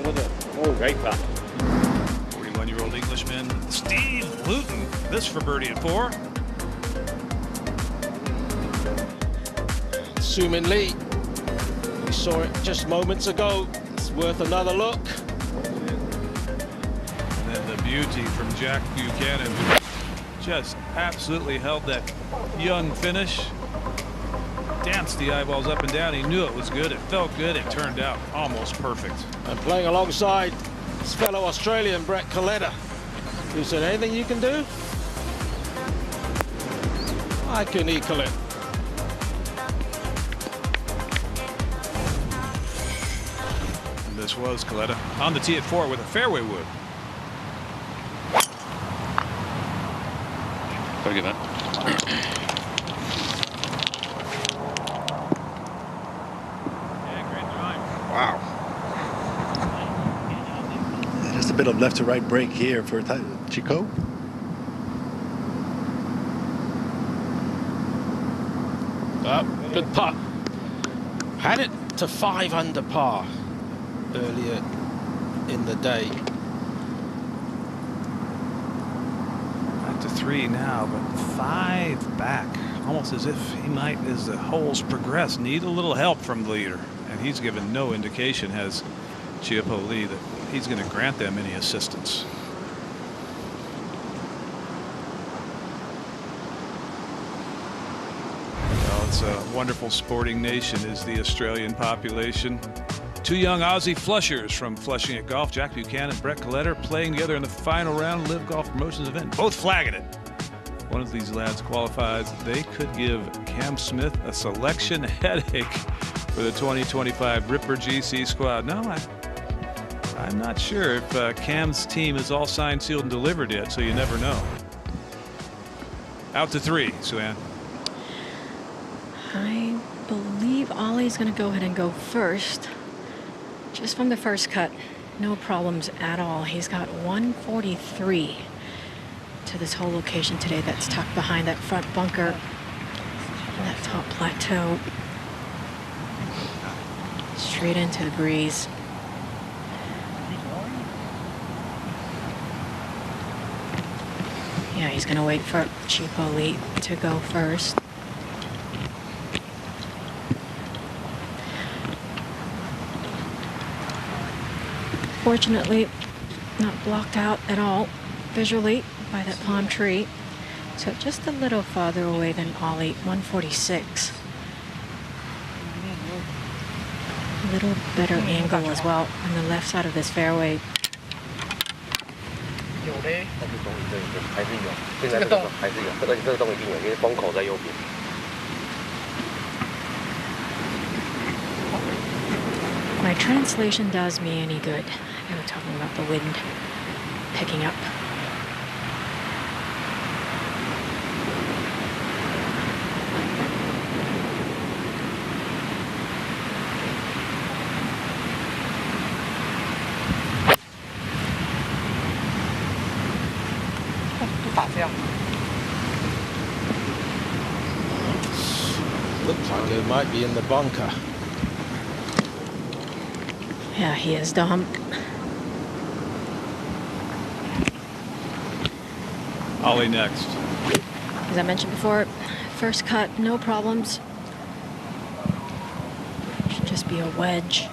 Oh, great putt. 41-year-old Englishman Steve Luton. This for birdie at 4. Sumin Lee. We saw it just moments ago. It's worth another look. And then the beauty from Jack Buchanan, who just absolutely held that young finish. Danced the eyeballs up and down. He knew it was good. It felt good. It turned out almost perfect. And playing alongside his fellow Australian Brett Coletta, who said, anything you can do, I can equal it. And this was Coletta on the tee at 4 with a fairway wood. Gotta get that. Wow. Just a bit of left to right break here for Chico. Good putt. Had it to 5 under par earlier in the day. Back to 3 now, but 5 back. Almost as if he might, as the holes progress, need a little help from the leader. And he's given no indication, has Chiapo Lee, that he's going to grant them any assistance. Well, it's a wonderful sporting nation, is the Australian population. 2 young Aussie flushers from Flushing at Golf, Jack Buchanan and Brett Coletta, playing together in the final round LIV Golf Promotions event, both flagging it. One of these lads qualifies. They could give Cam Smith a selection headache for the 2025 Ripper GC squad. No, I'm not sure if Cam's team is all signed, sealed, and delivered yet, so you never know. Out to 3, Sue-Ann. I believe Ollie's going to go ahead and go first. Just from the first cut, no problems at all. He's got 143 to this whole location today. That's tucked behind that front bunker and that top plateau. Straight into the breeze. Yeah, he's going to wait for Chiapo Lee to go first. Fortunately, not blocked out at all visually by that palm tree. So just a little farther away than Ollie, 146. A little better angle as well on the left side of this fairway. My translation does me any good. They were talking about the wind picking up. Looks like it might be in the bunker. Yeah, he is, Dom. Ollie next. As I mentioned before, first cut, no problems. Should just be a wedge.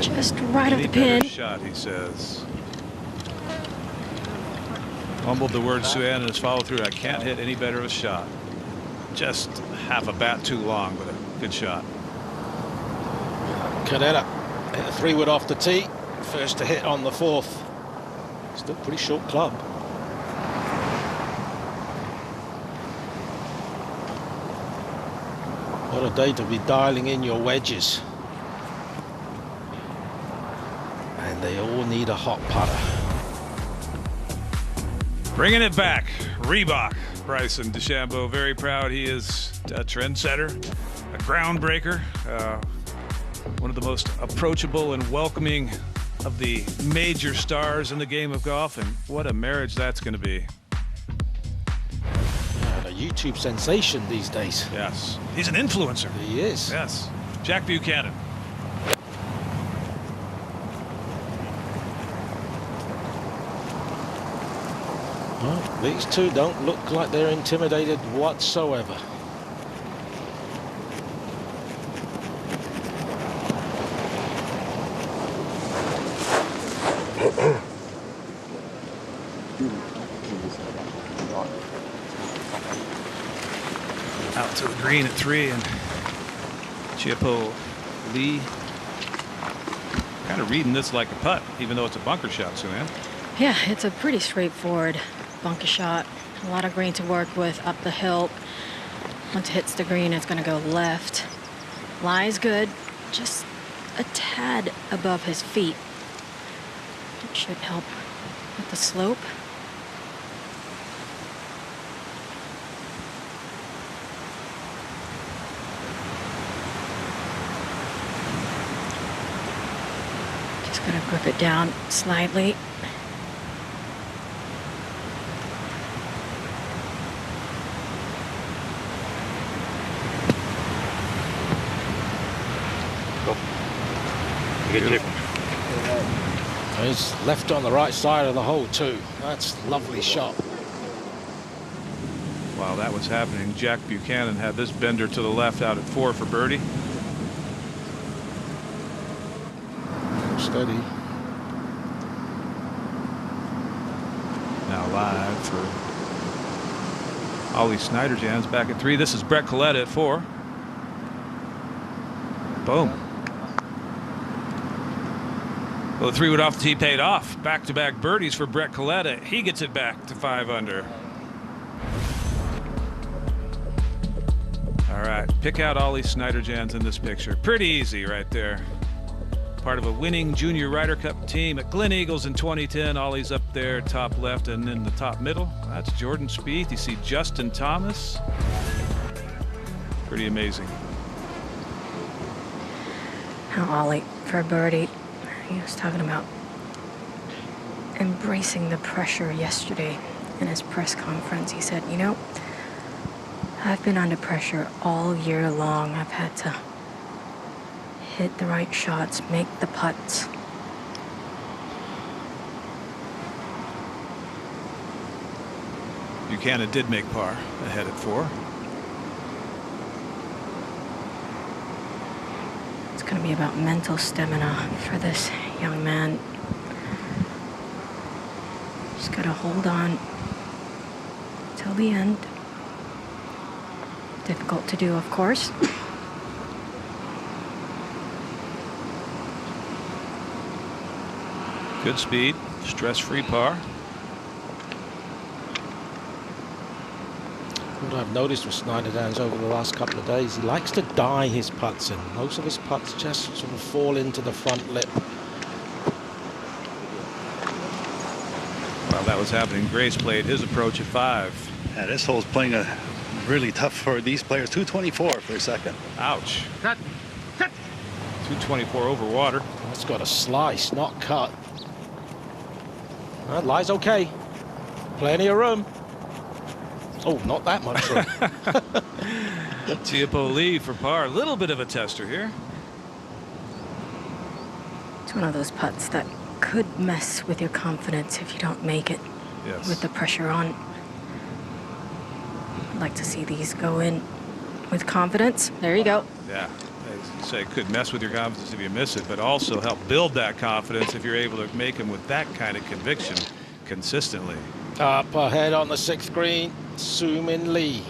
Just right at the pin. Shot, he says. Mumbled the word Sue-Ann and his follow through. I can't hit any better of a shot. Just half a bat too long, but a good shot. Coletta hit a 3-wood off the tee. First to hit on the 4th. Still pretty short club. What a day to be dialing in your wedges. And they all need a hot putter. Bringing it back, Reebok. Bryson DeChambeau, very proud. He is a trendsetter, a groundbreaker, one of the most approachable and welcoming of the major stars in the game of golf, and what a marriage that's going to be. And a YouTube sensation these days. Yes, he's an influencer. He is. Yes. Jack Buchanan. Well, these two don't look like they're intimidated whatsoever. Out to the green at 3, and Chippo Lee kind of reading this like a putt, even though it's a bunker shot, Sue-Ann. Yeah, it's a pretty straightforward bunker shot. A lot of green to work with up the hill. Once it hits the green, it's going to go left. Lie's good, just a tad above his feet. It should help with the slope. Just going to grip it down slightly. Good chip. He's left on the right side of the hole too. That's a lovely shot. While that was happening, Jack Buchanan had this bender to the left out at 4 for birdie. Steady. Now live for Ollie Snyderjan's back at 3. This is Brett Collette at 4. Boom. Well, the 3-wood off the tee paid off. Back-to-back birdies for Brett Collette. He gets it back to 5 under. All right, pick out Ollie Snyderjan's in this picture. Pretty easy right there. Part of a winning junior Ryder Cup team at Glen Eagles in 2010. Ollie's up there, top left, and in the top middle. That's Jordan Spieth. You see Justin Thomas. Pretty amazing. Now Ollie for a birdie. He was talking about embracing the pressure yesterday in his press conference. He said, you know, I've been under pressure all year long. I've had to hit the right shots, make the putts. Buchanan did make par ahead at 4. It's going to be about mental stamina for this young man. Just got to hold on till the end. Difficult to do, of course. Good speed, stress-free par. What I've noticed with Snyderjan's over the last couple of days, he likes to die his putts in. Most of his putts just sort of fall into the front lip. While that was happening, Grace played his approach at 5. Yeah, this hole's playing a really tough for these players. 224 for a second. Ouch. Cut. 224 over water. That's got a slice, not cut. That lies okay. Plenty of room. Oh, not that much room. Chippo Lee for par. A little bit of a tester here. It's one of those putts that could mess with your confidence if you don't make it. Yes. With the pressure on. I'd like to see these go in with confidence. There you go. Yeah. I say it could mess with your confidence if you miss it, but also help build that confidence if you're able to make them with that kind of conviction consistently. Up ahead on the 6th green, Soo-Min Lee.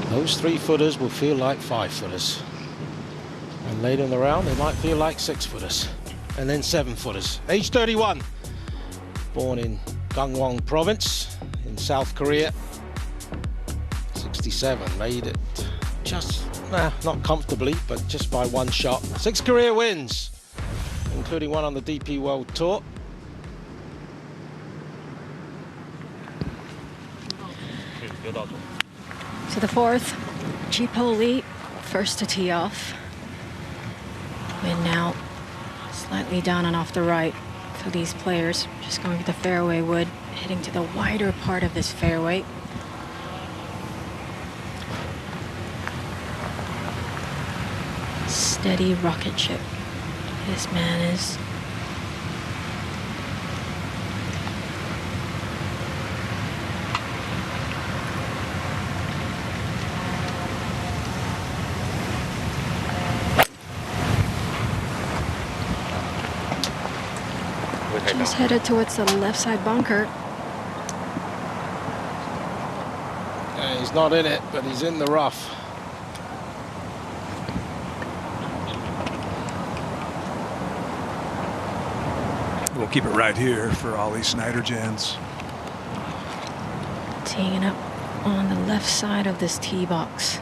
Those 3-footers will feel like 5-footers. And later in the round, they might feel like 6-footers. And then 7-footers. Age 31, born in Gangwon province in South Korea. 67, made it just, not comfortably, but just by one shot. 6 career wins, including one on the DP World Tour. To the fourth, Chipo Lee, first to tee off. Wind now slightly down and off the right for these players. Just going with the fairway wood, heading to the wider part of this fairway. Steady rocket ship, this man is. Just headed towards the left side bunker. He's not in it, but he's in the rough. We'll keep it right here for Ollie Schneiderjans. Teeing it up on the left side of this tee box.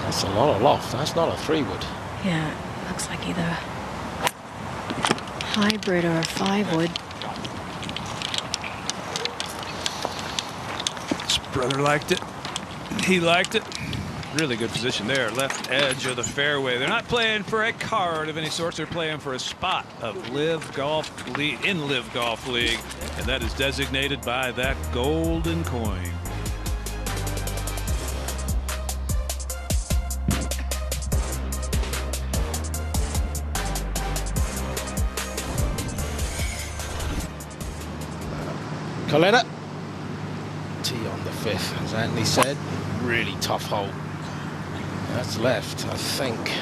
That's a lot of loft. That's not a 3-wood. Yeah, looks like either hybrid or a 5-wood. His brother liked it. He liked it. Really good position there, left edge of the fairway. They're not playing for a card of any sort. They're playing for a spot of LIV Golf League in LIV Golf League, and that is designated by that golden coin. Coletta. Tee on the 5th, as Anthony said. Really tough hole. That's left, I think.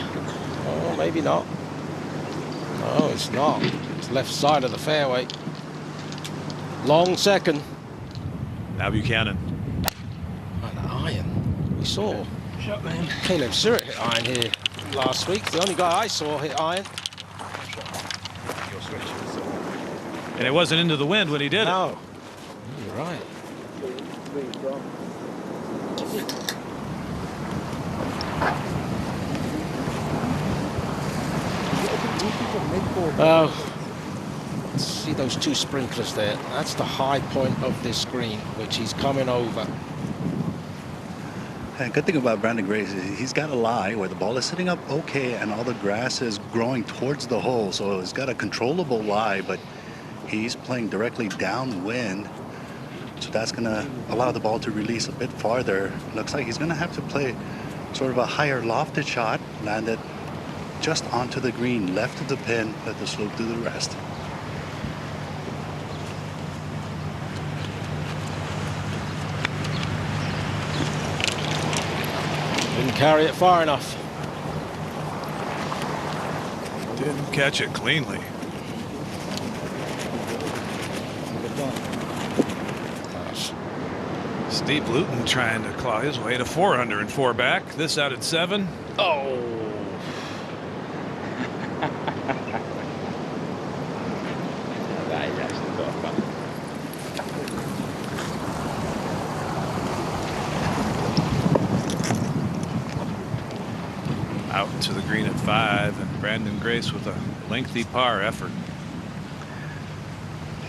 Oh, maybe not. No, it's not. It's left side of the fairway. Long second. Now Buchanan. And iron. We saw Caleb Surratt hit iron here last week. The only guy I saw hit iron. And it wasn't into the wind when he did it. No. You're right. Oh, see those 2 sprinklers there? That's the high point of this green, which he's coming over. And good thing about Brandon Grace is he's got a lie where the ball is sitting up okay and all the grass is growing towards the hole, so he's got a controllable lie, but he's playing directly downwind, so that's going to allow the ball to release a bit farther. Looks like he's going to have to play sort of a higher lofted shot, land it just onto the green, left of the pin, let the slope do the rest. Didn't carry it far enough. Didn't catch it cleanly. Steve Luton trying to claw his way to 4 under and 4 back. This out at 7. Oh. Out to the green at 5, and Brandon Grace with a lengthy par effort.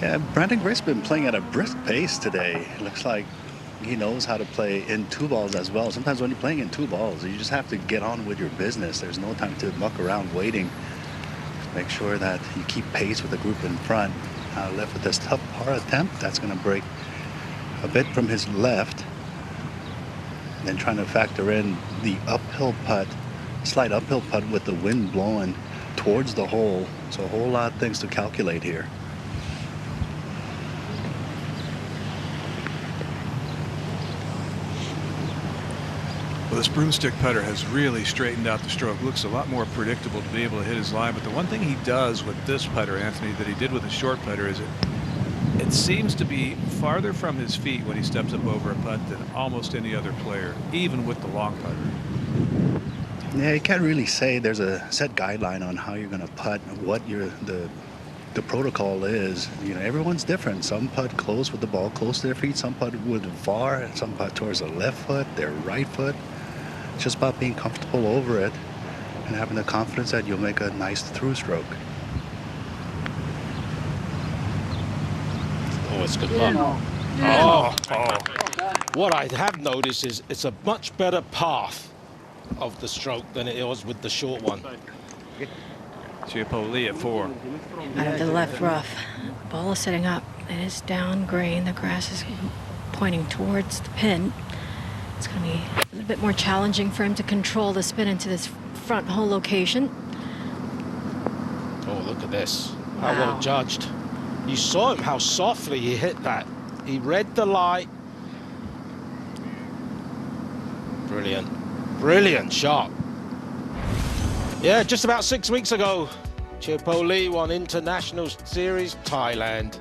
Yeah, Brandon Grace has been playing at a brisk pace today. It looks like he knows how to play in 2 balls as well. Sometimes when you're playing in 2 balls, you just have to get on with your business. There's no time to muck around waiting. Make sure that you keep pace with the group in front. Left with this tough par attempt. That's going to break a bit from his left. And then trying to factor in the uphill putt, slight uphill putt with the wind blowing towards the hole. So a whole lot of things to calculate here. Well, this broomstick putter has really straightened out the stroke. Looks a lot more predictable to be able to hit his line. But the one thing he does with this putter, Anthony, that he did with his short putter is it seems to be farther from his feet when he steps up over a putt than almost any other player, even with the long putter. Yeah, you can't really say there's a set guideline on how you're going to putt, what the protocol is. You know, everyone's different. Some putt close with the ball close to their feet, some putt with far, some putt towards the left foot, their right foot. It's just about being comfortable over it and having the confidence that you'll make a nice through stroke. Oh, it's good luck. Oh. What I have noticed is it's a much better path of the stroke than it was with the short one. Chiapoli at 4. Out of the left rough. Ball is setting up. It is down green. The grass is pointing towards the pin. It's going to be a little bit more challenging for him to control the spin into this front hole location. Oh, look at this. How well judged. You saw him, how softly he hit that. He read the light. Brilliant. Brilliant shot. Yeah, just about 6 weeks ago, Chiapoli won International Series Thailand.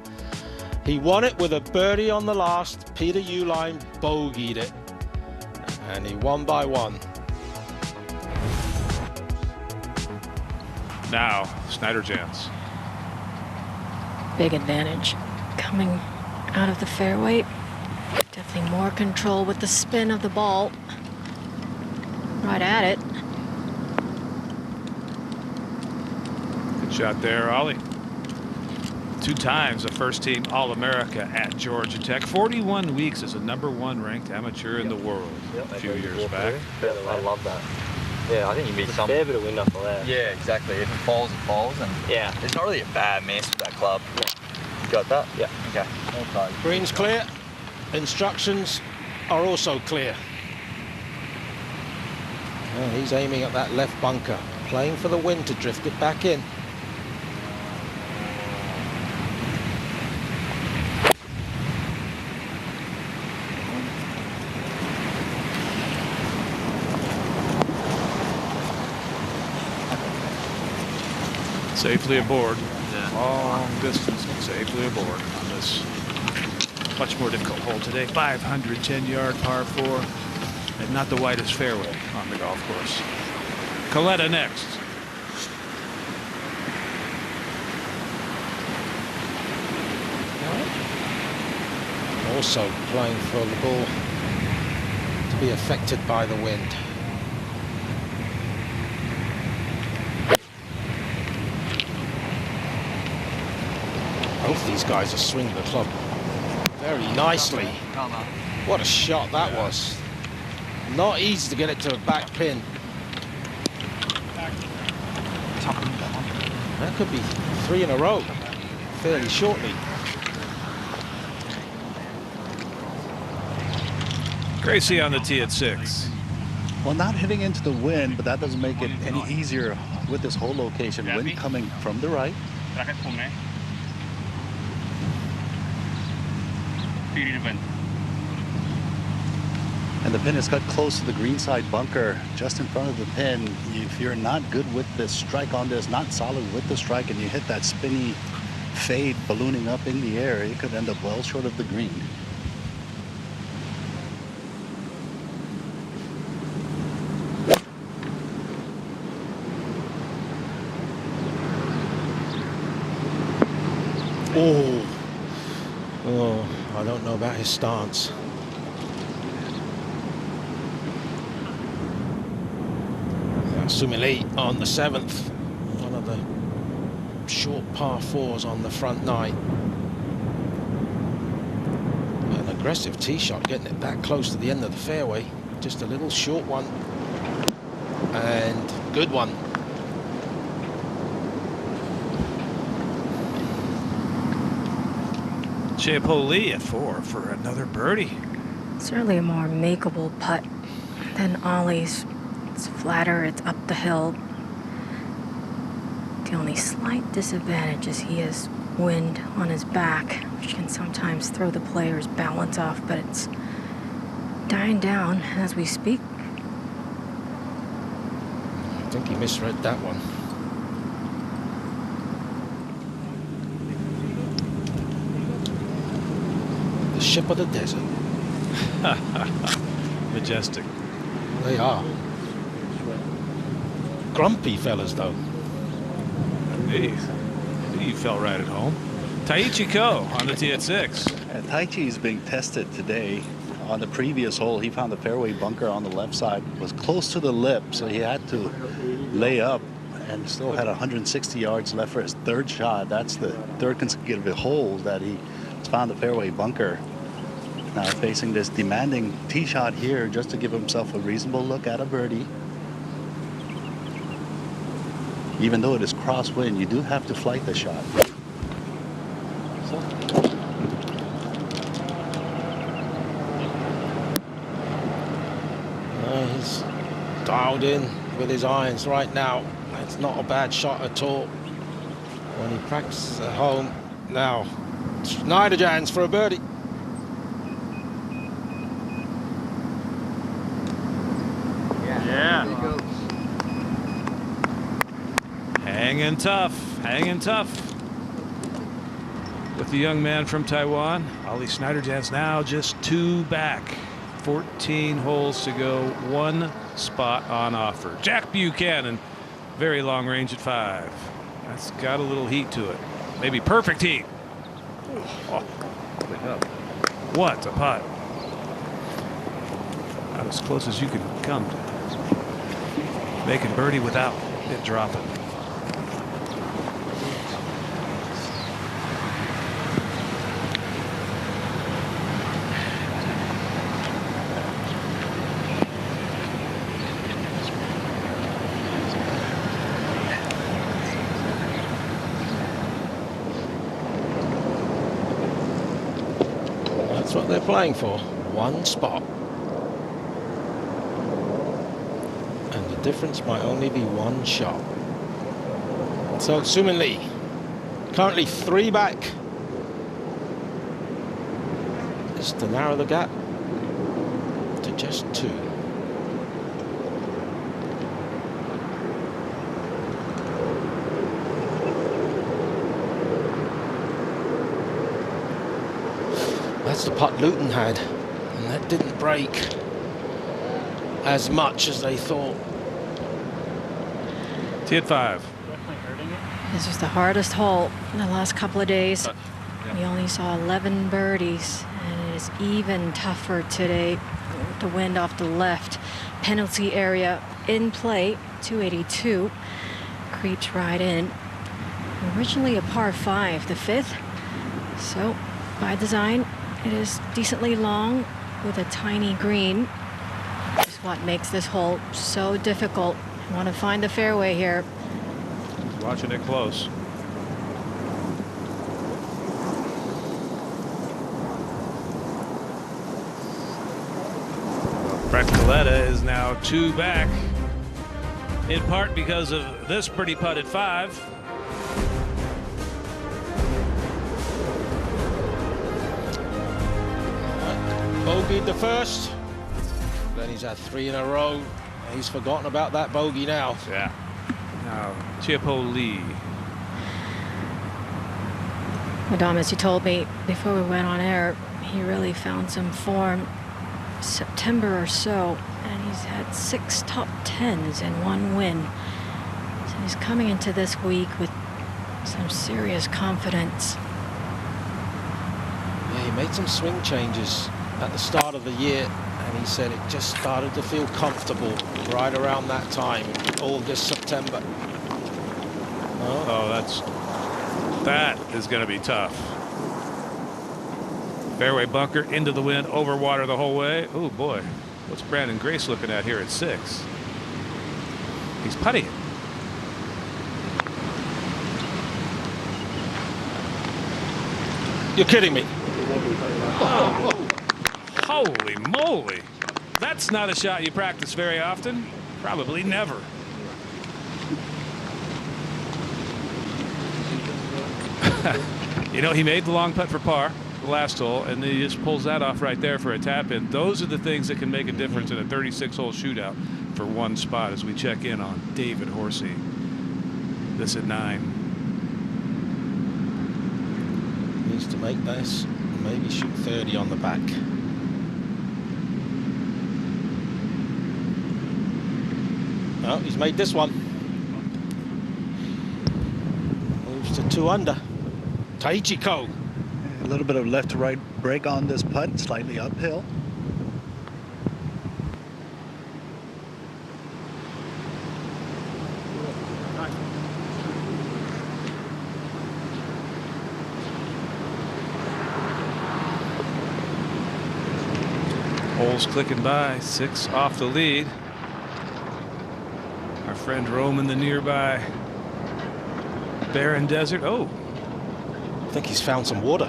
He won it with a birdie on the last. Peter Uihlein bogeyed it. And he won by 1. Now, Schneiderjans. Big advantage coming out of the fairway. Definitely more control with the spin of the ball. Right at it. Good shot there, Ollie. 2 times a first-team All-America at Georgia Tech. 41 weeks as a #1 ranked amateur in the world a few years back. I love that. Yeah, I think you need some. Fair bit of wind off the left. Yeah, exactly. If it falls, it falls. And yeah, it's not really a bad miss with that club. Yeah. You got that? Yeah. Okay. Green's clear. Instructions are also clear. Well, he's aiming at that left bunker, playing for the wind to drift it back in. Safely aboard. Long distance, but safely aboard on this much more difficult hole today. 510-yard par 4, and not the widest fairway on the golf course. Coletta next. Also playing for the ball to be affected by the wind. Both these guys are swinging the club very nicely. What a shot that was. Not easy to get it to a back pin. That could be 3 in a row fairly shortly. Gracie on the tee at 6. Well, not hitting into the wind, but that doesn't make it any easier with this whole location. Wind coming from the right. And the pin is cut close to the greenside bunker, just in front of the pin. If you're not good with the strike on this, not solid with the strike, and you hit that spinny fade ballooning up in the air, it could end up well short of the green. Oh, I don't know about his stance. Sumili on the 7th, one of the short par 4s on the front 9. An aggressive tee shot, getting it that close to the end of the fairway. Just a little short one, and good one. Chiapoli at 4 for another birdie. Certainly a more makeable putt than Ollie's. It's flatter, it's up the hill. The only slight disadvantage is he has wind on his back, which can sometimes throw the player's balance off, but it's dying down as we speak. I think he misread that one. The ship of the desert. Majestic. They are. grumpy fellas, though. He felt right at home. Taichi Ko on the tee at 6. Taichi is being tested today. On the previous hole, he found the fairway bunker on the left side. It was close to the lip, so he had to lay up and still had 160 yards left for his third shot. That's the third consecutive hole that he found the fairway bunker. Now facing this demanding tee shot here just to give himself a reasonable look at a birdie. Even though it is crosswind, you do have to flight the shot. He's dialed in with his irons right now. It's not a bad shot at all when he practices at home. Now, Schneiderjans for a birdie. Yeah. Hanging tough with the young man from Taiwan. Ollie Schneiderjan's now just 2 back. 14 holes to go, 1 spot on offer. Jack Buchanan, very long range at 5. That's got a little heat to it. Maybe perfect heat. Oh, what a putt. About as close as you can come to making birdie without it dropping. That's what they're playing for. 1 spot. And the difference might only be 1 shot. So Sumin Lee, currently 3 back. Just to narrow the gap to just 2. That's the putt Luton had, and that didn't break as much as they thought. Tee at 5. This was the hardest hole in the last couple of days. We only saw 11 birdies, and it is even tougher today with the wind off the left. Penalty area in play, 282, creeps right in. Originally a par 5, the 5th. So by design, it is decently long with a tiny green. That's what makes this hole so difficult. You want to find the fairway here. Watching it close. Brett Coletta is now 2 back, in part because of this birdie putt at 5. Bogeyed the first, then he's had 3 in a row. He's forgotten about that bogey now. Yeah. Now, Chiapo Lee. Adamas, you told me before we went on air, he really found some form September or so, and he's had 6 top 10s and 1 win. So he's coming into this week with some serious confidence. Yeah, he made some swing changes at the start of the year, and he said it just started to feel comfortable right around that time, August, September. Oh, that is going to be tough. Fairway bunker into the wind, over water the whole way. Oh boy, what's Brandon Grace looking at here at 6? He's putting it. You're kidding me. Oh, holy moly. That's not a shot you practice very often. Probably never. You know, he made the long putt for par the last hole, and then he just pulls that off right there for a tap in. Those are the things that can make a difference in a 36-hole shootout for 1 spot as we check in on David Horsey. This at 9. Needs to make this, maybe shoot 30 on the back. Oh, he's made this one. 2 under. Taichiko. A little bit of left to right break on this putt, slightly uphill. Holes clicking by, 6 off the lead. Our friend Rome in the nearby barren desert. Oh, I think he's found some water.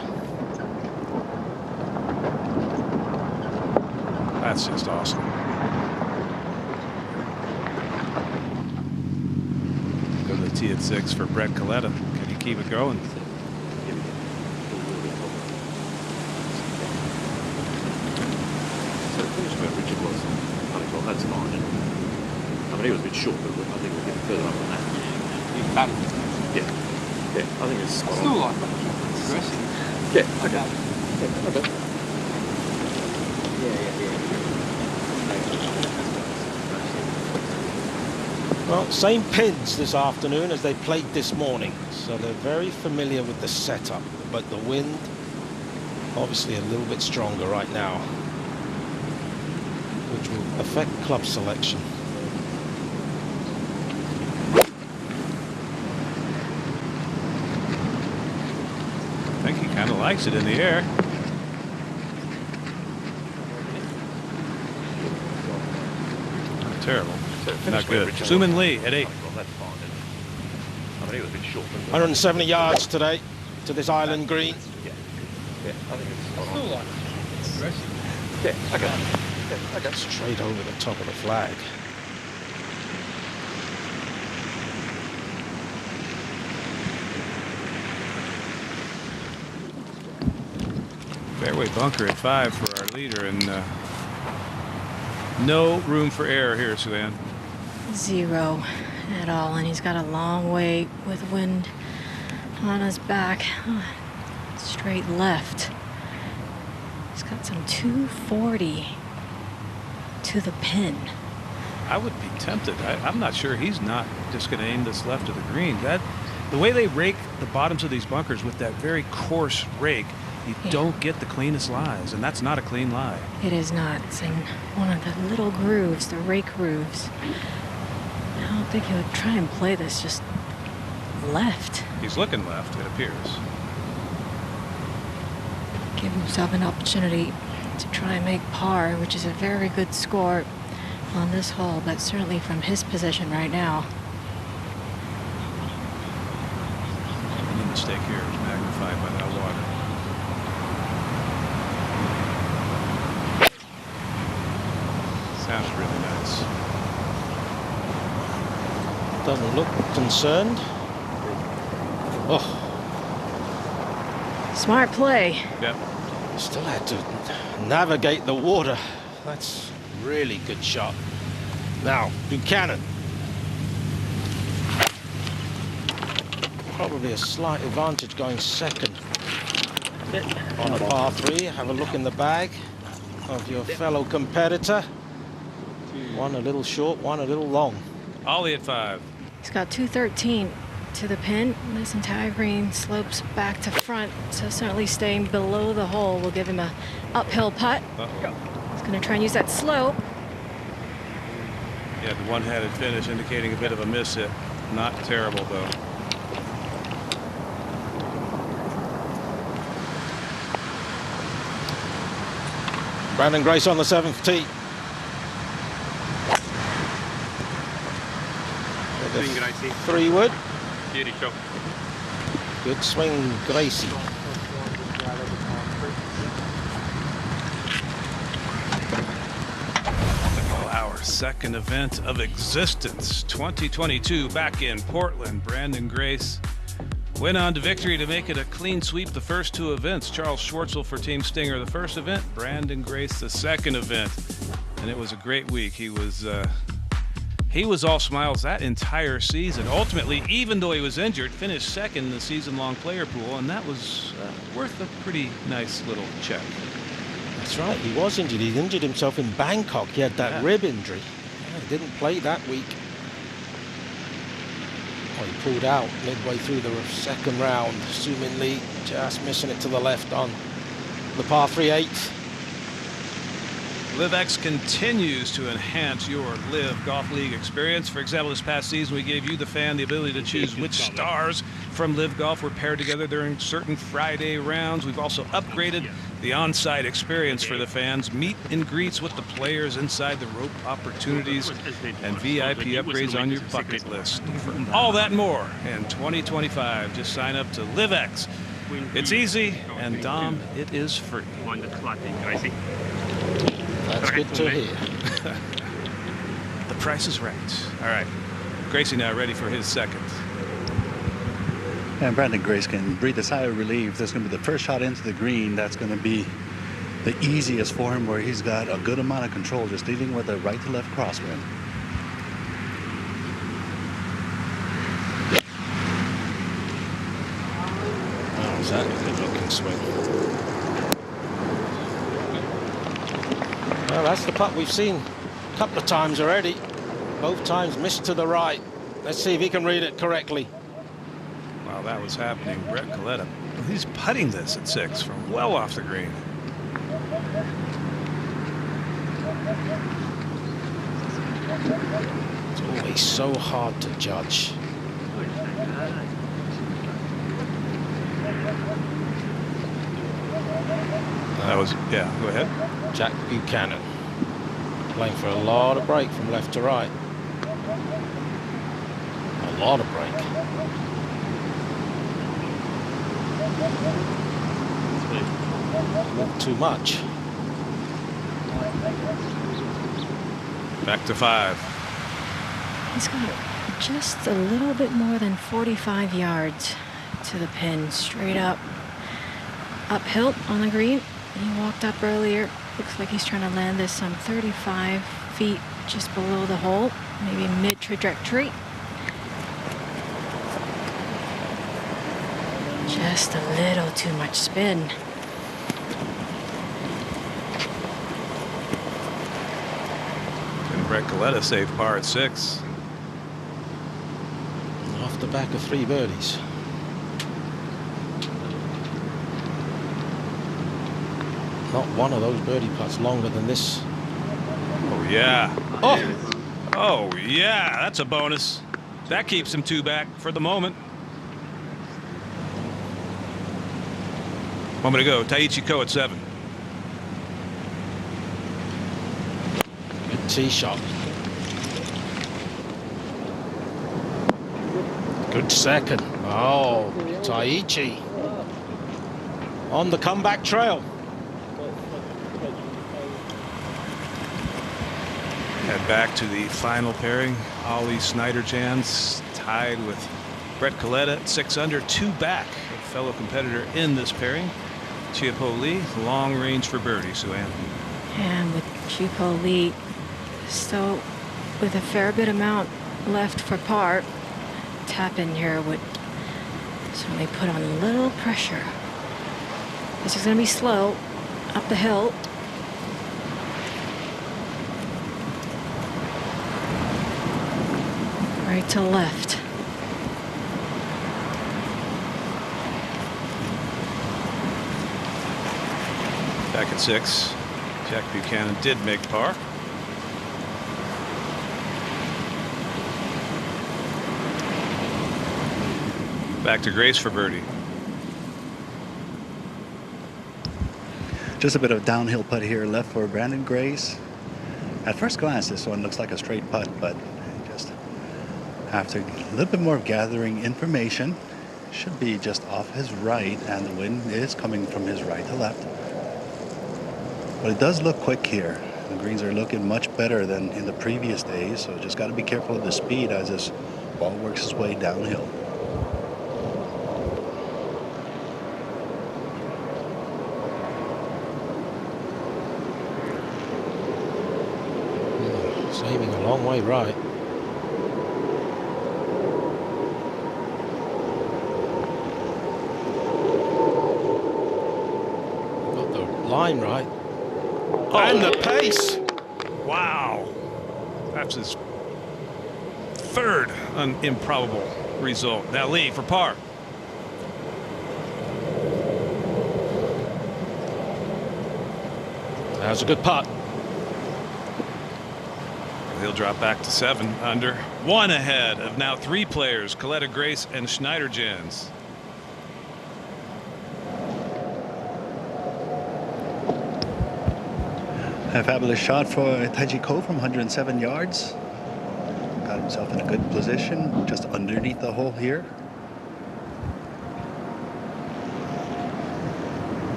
that's just awesome. Go to the tee at 6 for Brett Coletta. Can he keep it going? Richard was. I thought that's fine. I mean, he was a bit short, but I think we'll get further up than that. Yeah. Yeah, I think it's spot on. Still like aggressive. Yeah, okay. Yeah, okay. Well, same pins this afternoon as they played this morning, so they're very familiar with the setup, but the wind obviously a little bit stronger right now, which will affect club selection. I think he kind of likes it in the air. Not terrible. Not good. Suman Lee at 8. 170 yards today to this island green. Yeah, I think it's spot Still on. like aggressive. Yeah, okay. Yeah, okay. Straight over the top of the flag. Fairway bunker at 5 for our leader, and no room for error here, Suzanne. 0 at all, and he's got a long way with wind on his back. Straight left. He's got some 240 to the pin. I would be tempted. I'm not sure he's not just going to aim this left of the green. The way they rake the bottoms of these bunkers with that very coarse rake, you don't get the cleanest lies, and that's not a clean lie. It is not. It's in one of the little grooves, the rake grooves. I don't think he would try and play this just left. He's looking left, it appears. Give himself an opportunity to try and make par, which is a very good score on this hole, but certainly from his position right now. Any mistake here is magnified by that water. Sounds really nice. Doesn't look concerned. Oh. Smart play. Yep. Still had to navigate the water. That's really good shot. Now, Buchanan. Probably a slight advantage going second on a par 3. Have a look in the bag of your fellow competitor. One a little short, one a little long. Ollie at 5. He's got 213 to the pin. This entire green slopes back to front, so certainly staying below the hole will give him a uphill putt. He's going to try and use that slope. Yeah, the one-handed finish indicating a bit of a miss hit. Not terrible, though. Brandon Grace on the 7th tee. Swing, Gracie. 3-wood. Beauty shot. Good swing, Gracie. Our second event of existence, 2022, back in Portland. Brandon Grace went on to victory to make it a clean sweep the first 2 events. Charles Schwartzel for Team Stinger the first event, Brandon Grace the second event, and it was a great week. He was all smiles that entire season. Ultimately, even though he was injured, finished second in the season-long player pool, and that was worth a pretty nice little check. That's right, he was injured. He injured himself in Bangkok. He had that rib injury. Yeah, he didn't play that week. Oh, he pulled out midway through the second round, assumingly just missing it to the left on the par 3/8. LIVX continues to enhance your LIV Golf League experience. For example, this past season, we gave you, the fan, the ability to choose which stars from LIV Golf were paired together during certain Friday rounds. We've also upgraded the on-site experience for the fans. Meet and greets with the players inside the rope, opportunities, and VIP upgrades on your bucket list. For all that and more in 2025, just sign up to LIVX. It's easy, and Dom, it is free. That's good to hear. The price is right. All right. Gracie now ready for his second. And Brandon Grace can breathe a sigh of relief. That's going to be the first shot into the green. That's going to be the easiest for him, where he's got a good amount of control, just dealing with a right to left crosswind. Oh, is that a good looking swing? Well, that's the putt we've seen a couple of times already. Both times missed to the right. Let's see if he can read it correctly. While that was happening, Brett Coletta, he's putting this at 6 from well off the green. It's always so hard to judge. That was, yeah, go ahead. Jack Buchanan playing for a lot of break from left to right. A lot of break. Not too much. Back to 5. He's got just a little bit more than 45 yards to the pin, straight up. Uphill on the green. He walked up earlier. Looks like he's trying to land this some 35 feet just below the hole, maybe mid-trajectory. Just a little too much spin. And Brett Coletta saved par at 6. Off the back of 3 birdies. Not one of those birdie putts longer than this. Oh, yeah. Oh! Oh, yeah, that's a bonus. That keeps him 2 back for the moment. Moment to go. Taichi Ko at 7. Good tee shot. Good second. Oh, Taichi on the comeback trail. Head back to the final pairing. Ollie Snyder-Jans tied with Brett Coletta at 6 under, 2 back. A fellow competitor in this pairing, Chiapo Lee, long range for birdie, Sue-Ann. And with Chiapo Lee still with a fair bit amount left for par, tap in here would certainly put on a little pressure. This is going to be slow up the hill. Right to left. Back at 6. Jack Buchanan did make par. Back to Grace for birdie. Just a bit of downhill putt here left for Brandon Grace. At first glance, this one looks like a straight putt, but just after a little bit more gathering information, should be just off his right, and the wind is coming from his right to left. But it does look quick here. The greens are looking much better than in the previous days, so just got to be careful of the speed as this ball works its way downhill. Aiming a long way right. Got the line right. Oh. And the pace. Wow. That's his third improbable result. Now Lee for par. That was a good putt. He'll drop back to 7 under. 1 ahead of now 3 players, Coletta, Grace, and Schneider-Jans. A fabulous shot for Taichi Ko from 107 yards. Got himself in a good position just underneath the hole here.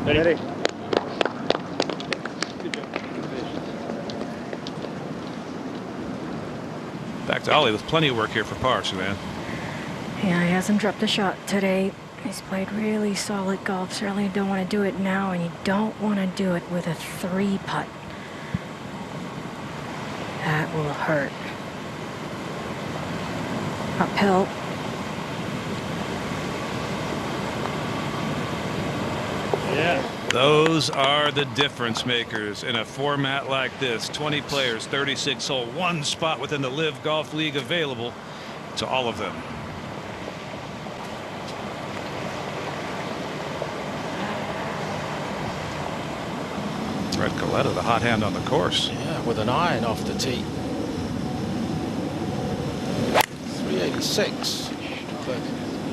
Ready? Back to Ollie with plenty of work here for par, Suzanne. Yeah, he hasn't dropped a shot today. He's played really solid golf. Certainly don't want to do it now, and you don't want to do it with a 3 putt. That will hurt. Uphill. Yeah. Those are the difference makers in a format like this. 20 players, 36 hole, 1 spot within the LIV Golf League available to all of them. Red Coletta, the hot hand on the course. Yeah, with an iron off the tee. 386. But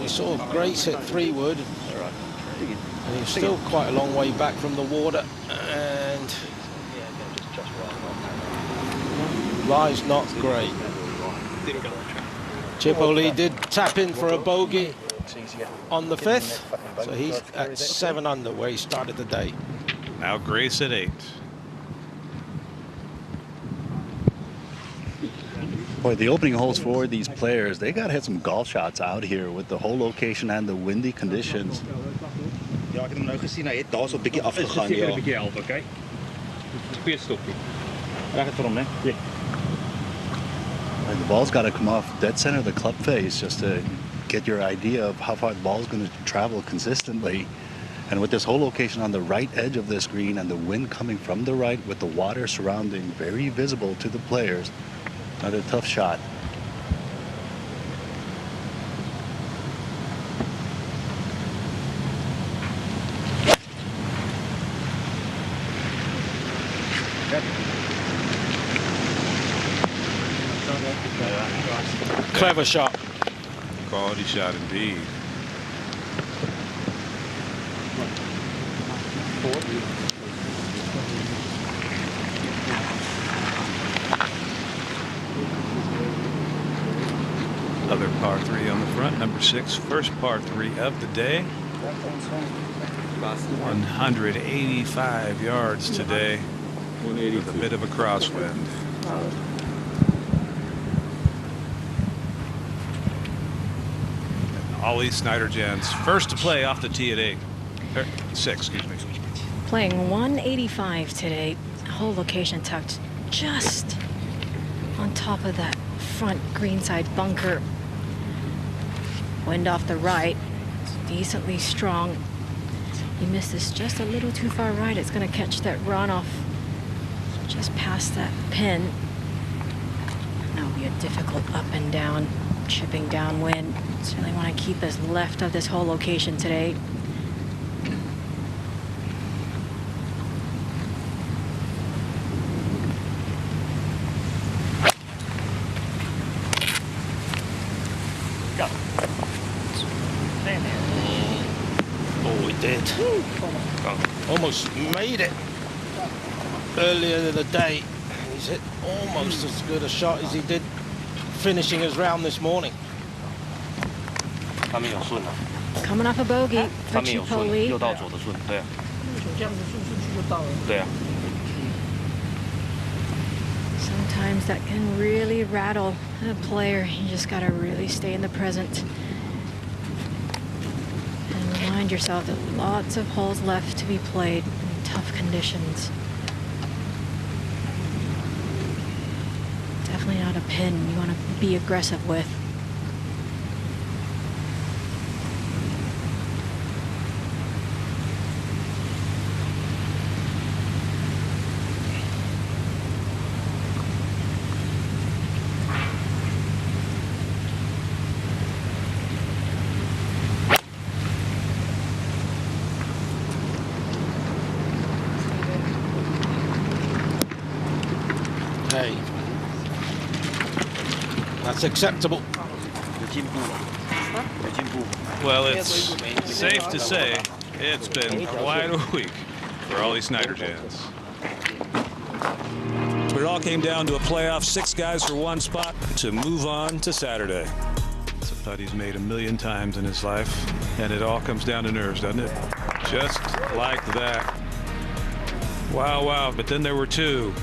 we saw Grace hit 3-wood. And he's still quite a long way back from the water. And lie's not great. Chip O'Lee did tap in for a bogey on the 5th. So he's at 7 under where he started the day. Now Grace at 8. Boy, the opening holes for these players, they got to hit some golf shots out here with the hole location and the windy conditions. Ja, ek het hom nou gesien, hy het daar so 'n bietjie afgegaan, ja. 'n bietjie help, okay? 2 stoppie. Reg het vir hom, né? Ja. And the ball's got to come off dead center of the club face just to get your idea of how far the ball's going to travel consistently. And with this whole location on the right edge of this green and the wind coming from the right with the water surrounding very visible to the players, another tough shot. Clever shot. Quality shot indeed. Another par 3 on the front, number 6, first par 3 of the day. 185 yards today with a bit of a crosswind. Ollie Schneider-Jans first to play off the tee at 6, excuse me. Playing 185 today. Whole location tucked just on top of that front greenside bunker. Wind off the right. It's decently strong. You missed this just a little too far right. It's going to catch that runoff just past that pin. That'll be a difficult up and down, chipping downwind. Certainly want to keep us left of this whole location today. Oh, he did. Almost made it earlier in the day. He's hit almost as good a shot as he did finishing his round this morning. Coming off a bogey for Chip O'Lee. Sometimes that can really rattle a player. You just got to really stay in the present. And remind yourself that lots of holes left to be played in tough conditions. Definitely not a pin you want to be aggressive with. That's acceptable. Well, it's safe to say it's been quite a week for Ollie Snyderjans. But it all came down to a playoff, 6 guys for 1 spot to move on to Saturday. It's a putt he's made 1,000,000 times in his life, and it all comes down to nerves, doesn't it? Just like that. Wow, wow. But then there were 2.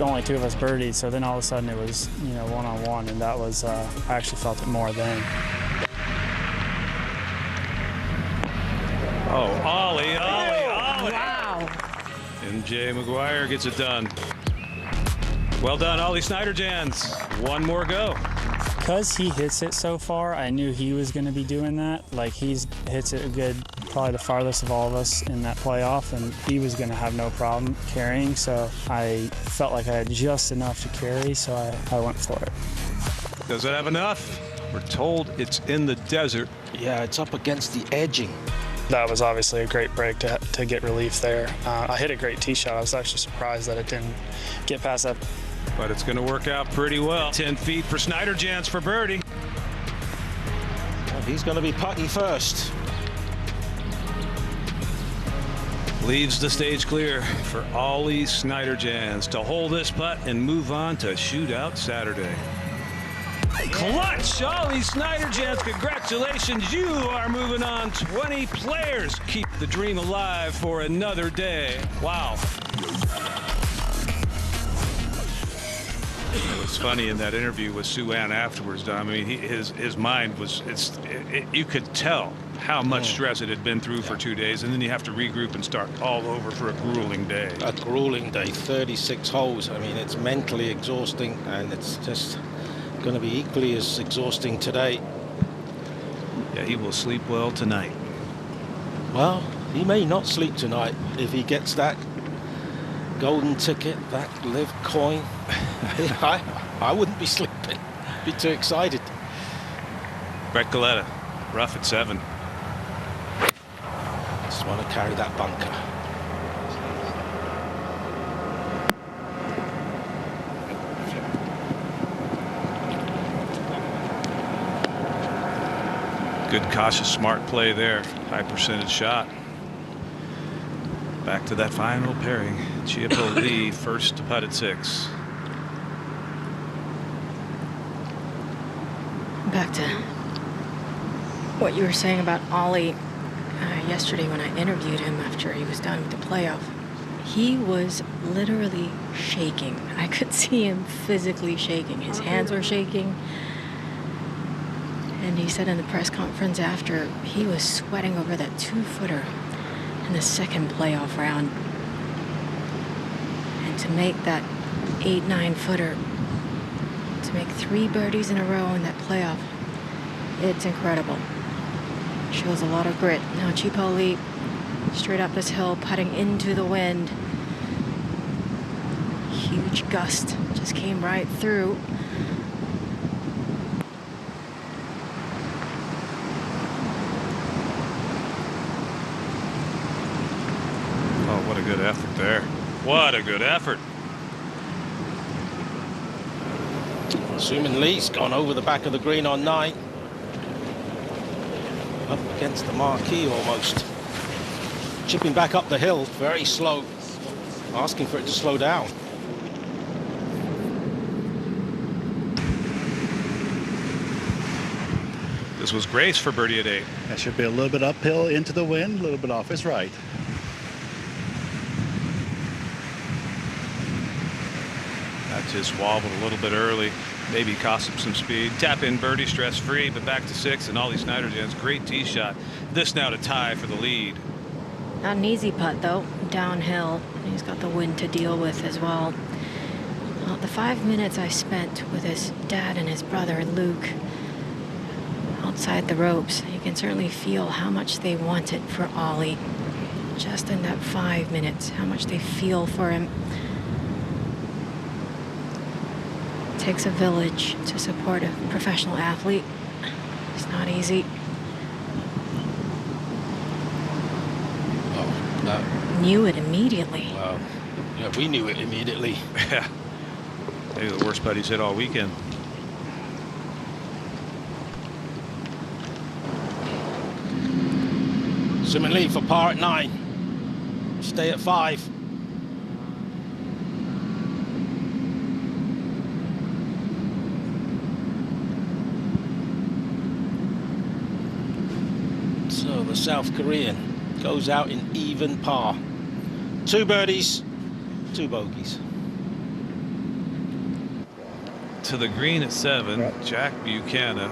Only 2 of us birdied, so then all of a sudden it was, you know, 1-on-1, and that was, I actually felt it more then. Oh, Ollie. Wow. And Jay McGuire gets it done. Well done, Ollie Snyderjans. 1 more go. Because he hits it so far, I knew he was going to be doing that. Like, hits it a good, probably the farthest of all of us in that playoff, and he was going to have no problem carrying, so I felt like I had just enough to carry, so I went for it. Does it have enough? We're told it's in the desert. Yeah, it's up against the edging. That was obviously a great break to get relief there. I hit a great tee shot. I was actually surprised that it didn't get past that. But it's going to work out pretty well. 10 feet for Snyderjans for birdie. Well, he's going to be putting first. Leaves the stage clear for Ollie Snyderjans to hold this putt and move on to Shootout Saturday. Clutch! Ollie Snyderjans, congratulations. You are moving on 20 players. Keep the dream alive for another day. Wow. It was funny in that interview with Sue Ann afterwards, Don. I mean, his mind was, you could tell how much stress it had been through for 2 days, and then you have to regroup and start all over for a grueling day. A grueling day, 36 holes. I mean, it's mentally exhausting, and it's just going to be equally as exhausting today. Yeah, he will sleep well tonight. Well, he may not sleep tonight if he gets that golden ticket, that LIV coin. I wouldn't be sleeping. Be too excited. Brett Galetta, rough at 7. Just want to carry that bunker. Good, cautious, smart play there. High percentage shot. Back to that final pairing. Chiappo Lee first to putt at 6. Back to what you were saying about Ollie yesterday when I interviewed him after he was done with the playoff. He was literally shaking. I could see him physically shaking. His hands were shaking. And he said in the press conference after, he was sweating over that 2-footer in the second playoff round. And to make that 8-9-footer, to make 3 birdies in a row in that playoff, it's incredible. Shows a lot of grit. Now Chiappo Lee straight up this hill, putting into the wind. Huge gust just came right through. Oh, what a good effort there. What a good effort. Assuming Lee's gone over the back of the green on 9. Up against the marquee almost. Chipping back up the hill, very slow. Asking for it to slow down. This was Grace for birdie at 8. That should be a little bit uphill into the wind, a little bit off his right. That just wobbled a little bit early. Maybe cost him some speed. Tap in birdie, stress free, but back to 6. And Ollie Snyderjans, great tee shot. This now to tie for the lead. Not an easy putt though, downhill. And he's got the wind to deal with as well. Well, the 5 minutes I spent with his dad and his brother Luke outside the ropes, you can certainly feel how much they want it for Ollie. Just in that 5 minutes, how much they feel for him. It takes a village to support a professional athlete. It's not easy. Knew it immediately. Well, yeah, we knew it immediately. Yeah. Maybe the worst putt he's hit all weekend. Similarly for par at 9. Stay at 5. So the South Korean goes out in even par. 2 birdies, 2 bogeys. To the green at 7, Jack Buchanan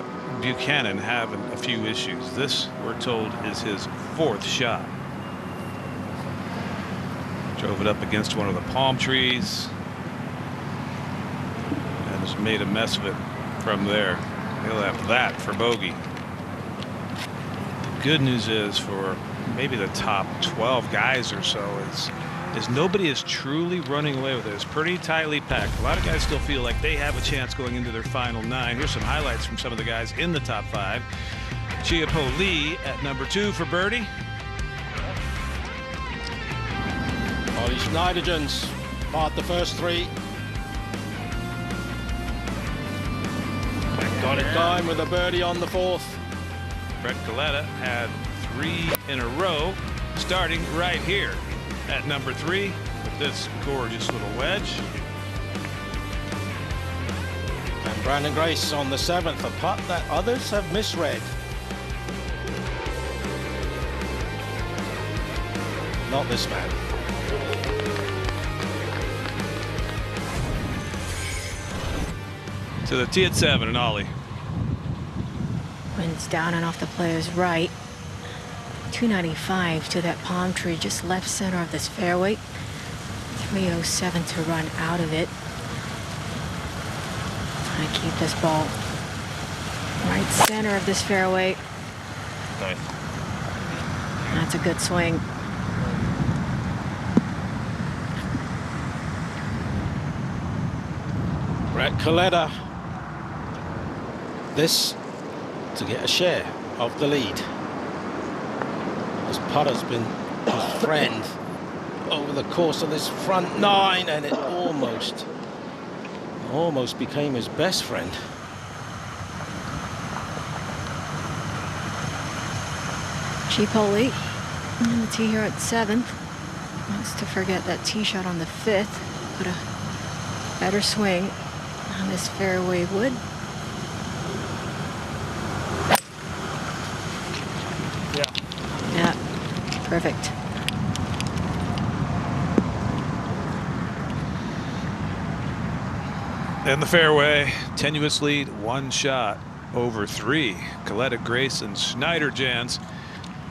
having a few issues. This, we're told, is his 4th shot. Drove it up against one of the palm trees and has made a mess of it from there. He'll have that for bogey. The good news is for maybe the top 12 guys or so is nobody is truly running away with it. It's pretty tightly packed. A lot of guys still feel like they have a chance going into their final 9. Here's some highlights from some of the guys in the top 5. Chia-Po Lee at number 2 for birdie. Ollie Schneiderjans part the first 3. Got it going with a birdie on the 4th. Brett Coletta had 3 in a row, starting right here at number 3 with this gorgeous little wedge. And Brandon Grace on the 7th, a putt that others have misread. Not this man. To the tee at 7 and Ollie. Wind's down and off the player's right. 295 to that palm tree just left center of this fairway. 307 to run out of it. Trying to keep this ball right center of this fairway. Nice. That's a good swing. Brett Coletta. This to get a share of the lead. This putter's been his friend over the course of this front 9, and it almost became his best friend. Chia-Po Lee on the tee here at 7th. Wants to forget that tee shot on the 5th. Put a better swing on this fairway wood. Yeah, perfect. In the fairway, tenuous lead, 1 shot over 3. Coletta, Grace, and Schneiderjans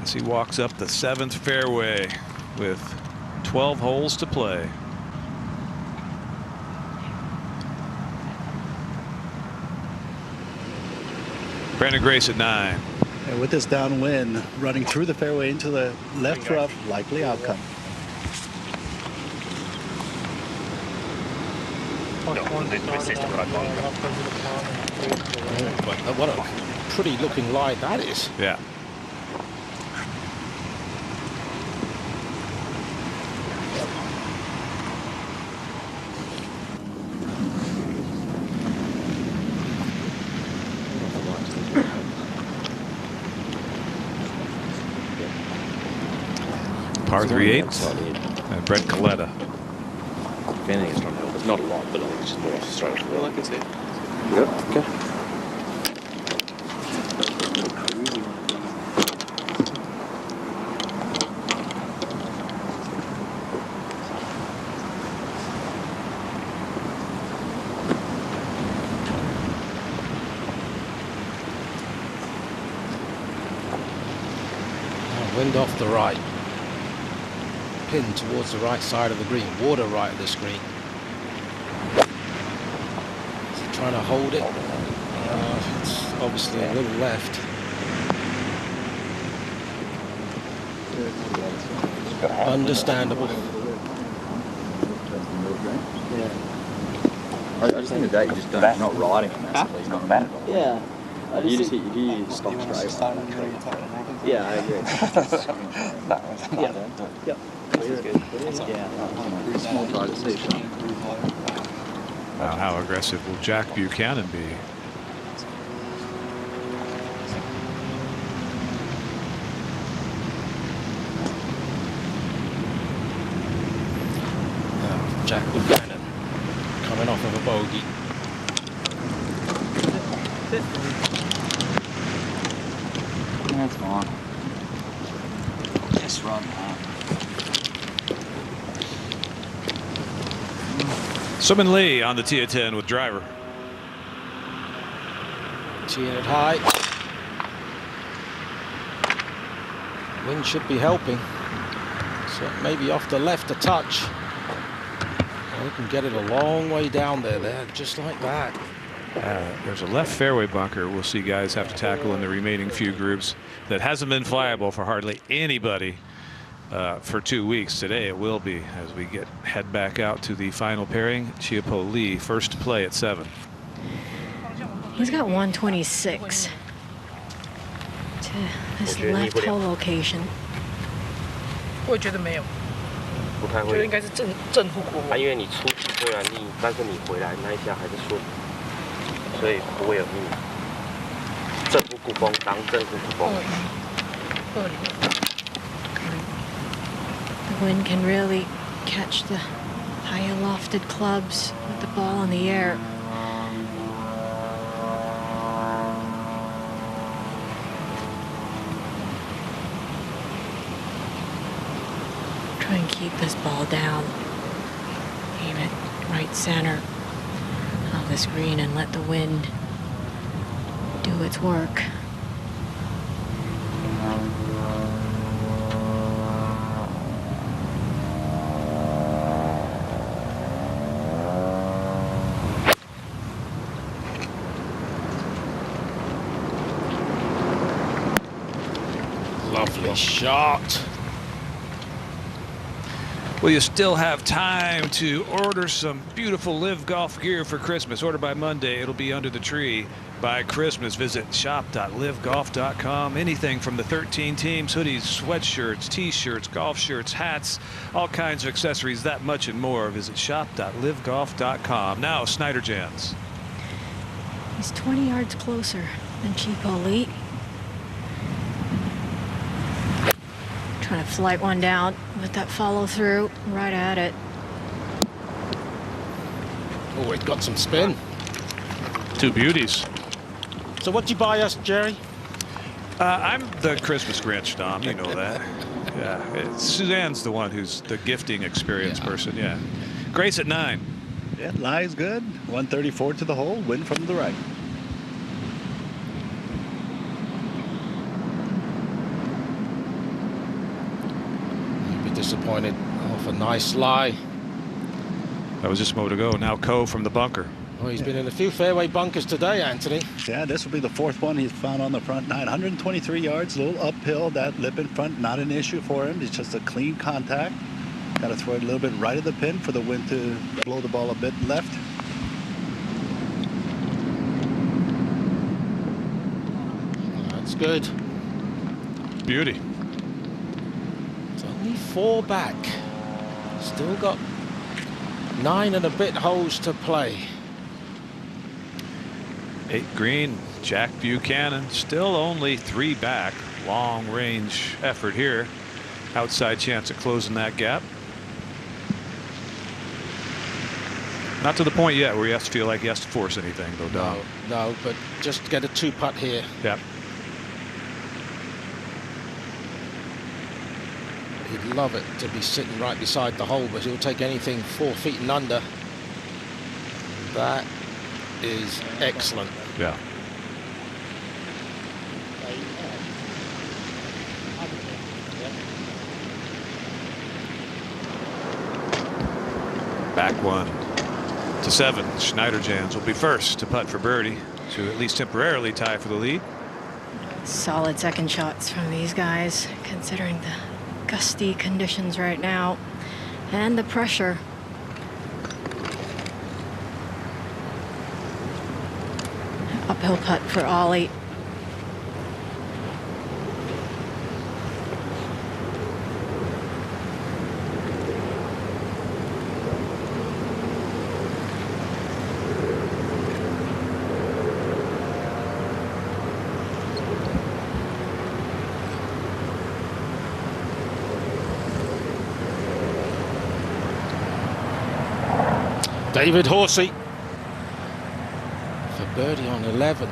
as he walks up the 7th fairway with 12 holes to play. Brandon Grace at 9. And with this downwind running through the fairway into the left rough, likely outcome. What a pretty looking lie that is. Yeah. Par 3/8. And Brett Coletta. If anything, it's trying to help. It's not a lot, but it's just more off the straight. Well, I can see it. Good. Okay. Wind off the right. Pin towards the right side of the green. Water right of this green. So trying to hold it. It's obviously a little left. Understandable. I just think that you just don't, not riding him massively, he's not bad at all. Yeah. You just hit, you stop straight. Yeah, I agree. Yep. This is good. Yeah. Small try to see. Now, how aggressive will Jack Buchanan be? off of a bogey. That's fine. Just run hard. Suman Lee on the tee at 10 with driver. Teeing it high. Wind should be helping. So maybe off the left a touch. And we can get it a long way down there, just like that. There's a left fairway bunker we'll see guys have to tackle in the remaining few groups that hasn't been flyable for hardly anybody for 2 weeks. Today it will be as we head back out to the final pairing. Chiapo Lee first to play at 7. He's got 126 to this left hole location. 我觉得没有，不太会。觉得应该是正负锅。因为你出去虽然逆，但是你回来那一下还是顺，所以不会有逆。正负鼓风当正负鼓风。The wind can really catch the higher lofted clubs with the ball in the air. Try and keep this ball down. Aim it right center of this green and let the wind do its work. Lovely shot. Well, you still have time to order some beautiful LIV golf gear for Christmas. Order by Monday. It'll be under the tree by Christmas. Visit shop.livgolf.com. Anything from the 13 teams, hoodies, sweatshirts, t-shirts, golf shirts, hats, all kinds of accessories, that much and more. Visit shop.livgolf.com. Now, Snyder Jans. He's 20 yards closer than Chiapo Lee. Trying to flight one down with that follow through right at it. Oh, it got some spin. 2 beauties. So what'd you buy us, Jerry? I'm the Christmas Grinch, Dom. You know that. Yeah. Suzanne's the one who's the gifting experience person. Yeah. Grace at 9. Yeah, lie's good. 134 to the hole. Wind from the right. Disappointed off a nice lie. That was just a moment ago. Now Ko from the bunker. Well, he's been in a few fairway bunkers today, Anthony. Yeah, this will be the 4th one he's found on the front 9. 123 yards, a little uphill. That lip in front, not an issue for him. It's just a clean contact. Got to throw it a little bit right of the pin for the wind to blow the ball a bit left. That's good. Beauty. 4 back. Still got 9 and a bit holes to play. 8 green. Jack Buchanan still only 3 back. Long range effort here. Outside chance of closing that gap. Not to the point yet where he has to feel like he has to force anything, though, Dom. No, but just get a 2-putt here. Yep. He'd love it to be sitting right beside the hole, but he'll take anything 4 feet and under. That is excellent. Yeah. Back 1 to 7. Snyder Jans will be first to putt for birdie to at least temporarily tie for the lead. Solid second shots from these guys, considering the gusty conditions right now and the pressure. Uphill putt for Ollie. David Horsey for birdie on 11.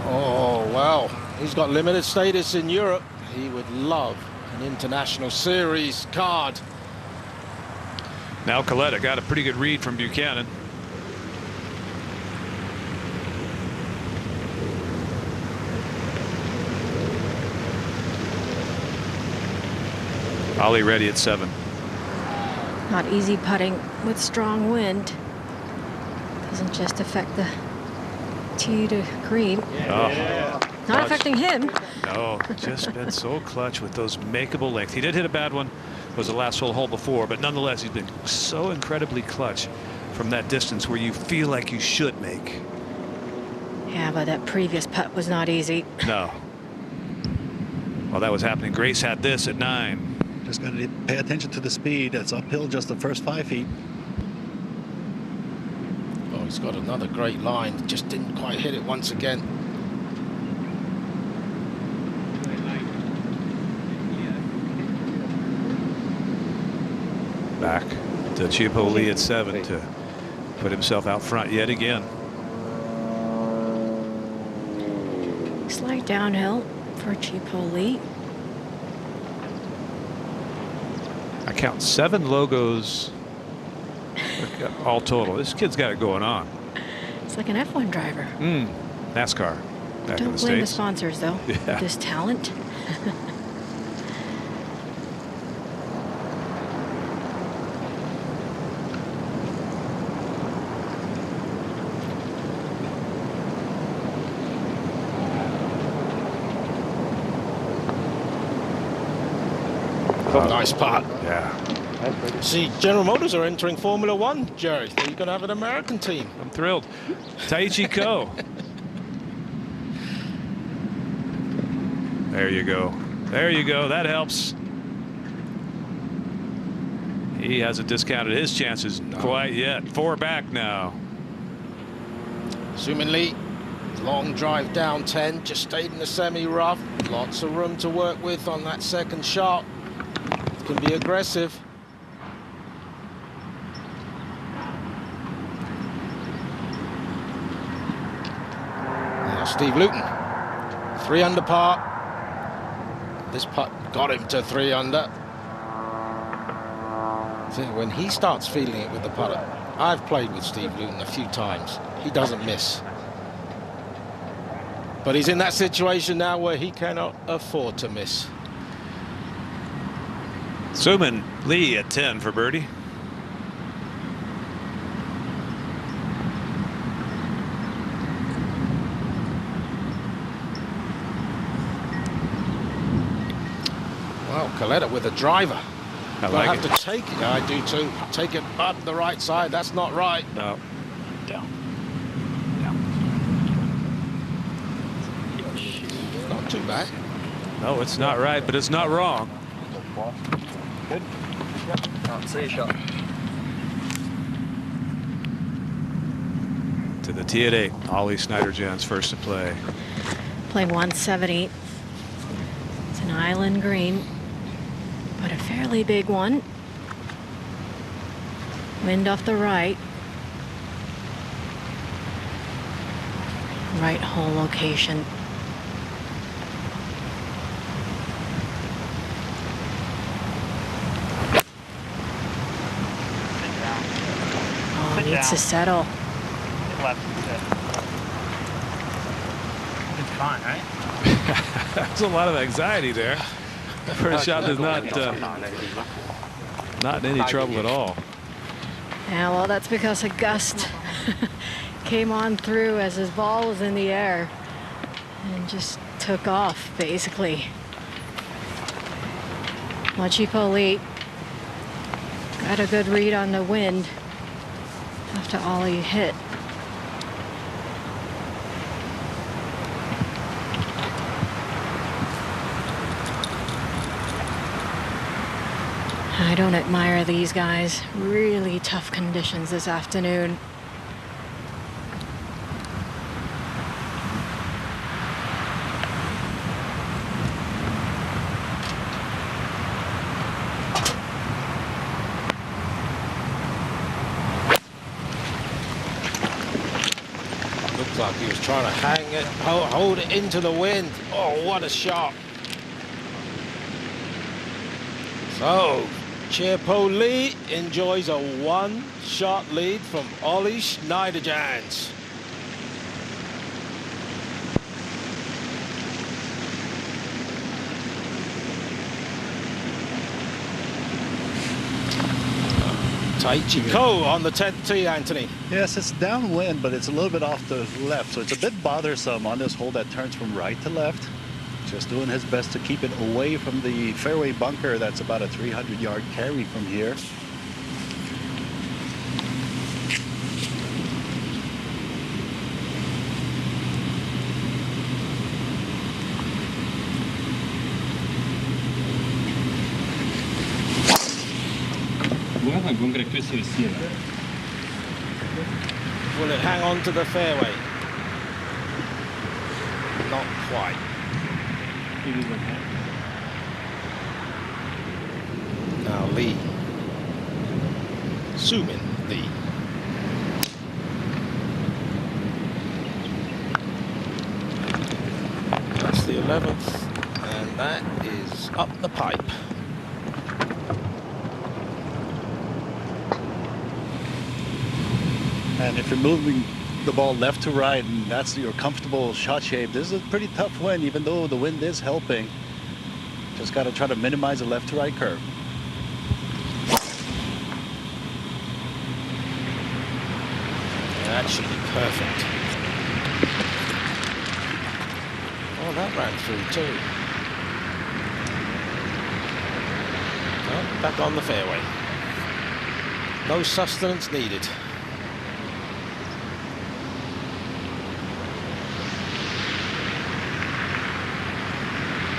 Oh, well, he's got limited status in Europe. He would love an international series card. Now Coletta got a pretty good read from Buchanan. Ollie ready at 7. Not easy putting with strong wind. Doesn't just affect the tee to green. Oh. Not affecting him. No, just been so clutch with those makeable lengths. He did hit a bad one. Was the last hole before, but nonetheless, he's been so incredibly clutch from that distance where you feel like you should make. Yeah, but that previous putt was not easy. No. While that was happening, Grace had this at 9. Just got to pay attention to the speed. It's uphill just the first 5 feet. Oh, he's got another great line. Just didn't quite hit it once again. Back to Chiapoli at 7 to put himself out front yet again. Slight downhill for Chiapoli. I count 7 logos all total. This kid's got it going on. It's like an F1 driver. NASCAR. Back in Don't the blame the States. sponsors, though. Yeah. This talent. Nice putt. Yeah. See, General Motors are entering Formula One, Jerry. They're going to have an American team. I'm thrilled. Taichi Ko. There you go. There you go. That helps. He hasn't discounted his chances quite yet. 4 back now. Sumin Lee, long drive down 10, just stayed in the semi-rough. Lots of room to work with on that second shot. Can be aggressive. Now Steve Luton, 3 under par. This putt got him to 3 under. So when he starts feeling it with the putter, I've played with Steve Luton a few times. He doesn't miss. But he's in that situation now where he cannot afford to miss. Sumin Lee at 10 for birdie. Well, Coletta with a driver. I like have to take it. I do too. Take it up the right side. That's not right. No. Down. Not too bad. No, it's not right, but it's not wrong. Good. Can't see a shot. To the tee at 8. Ollie Snyder-Jans first to play. Playing 170. It's an island green, but a fairly big one. Wind off the right. Right hole location. Oh, needs to settle. It's fine, right? That's a lot of anxiety there. First shot is not in any trouble at all. Yeah, well, that's because a gust came on through as his ball was in the air and just took off, basically. Chiapoli got a good read on the wind after Ollie hit. I don't admire these guys. Really tough conditions this afternoon. like he was trying to hang it, hold it into the wind. Oh, what a shot. So, Chepo Lee enjoys a one-shot lead from Ollie Schneiderjans. Taichi Ko on the 10th tee, Anthony. Yes, it's downwind, but it's a little bit off the left, so it's a bit bothersome on this hole that turns from right to left. Just doing his best to keep it away from the fairway bunker. That's about a 300-yard carry from here. Will it hang on to the fairway? Not quite. Now Lee. Sumin Lee. That's the 11th, and that is up the pipe. And if you're moving the ball left to right and that's your comfortable shot shape, this is a pretty tough wind, even though the wind is helping. Just got to try to minimize the left to right curve. That should be perfect. Oh, that ran through too. Oh, back on the fairway. No sustenance needed.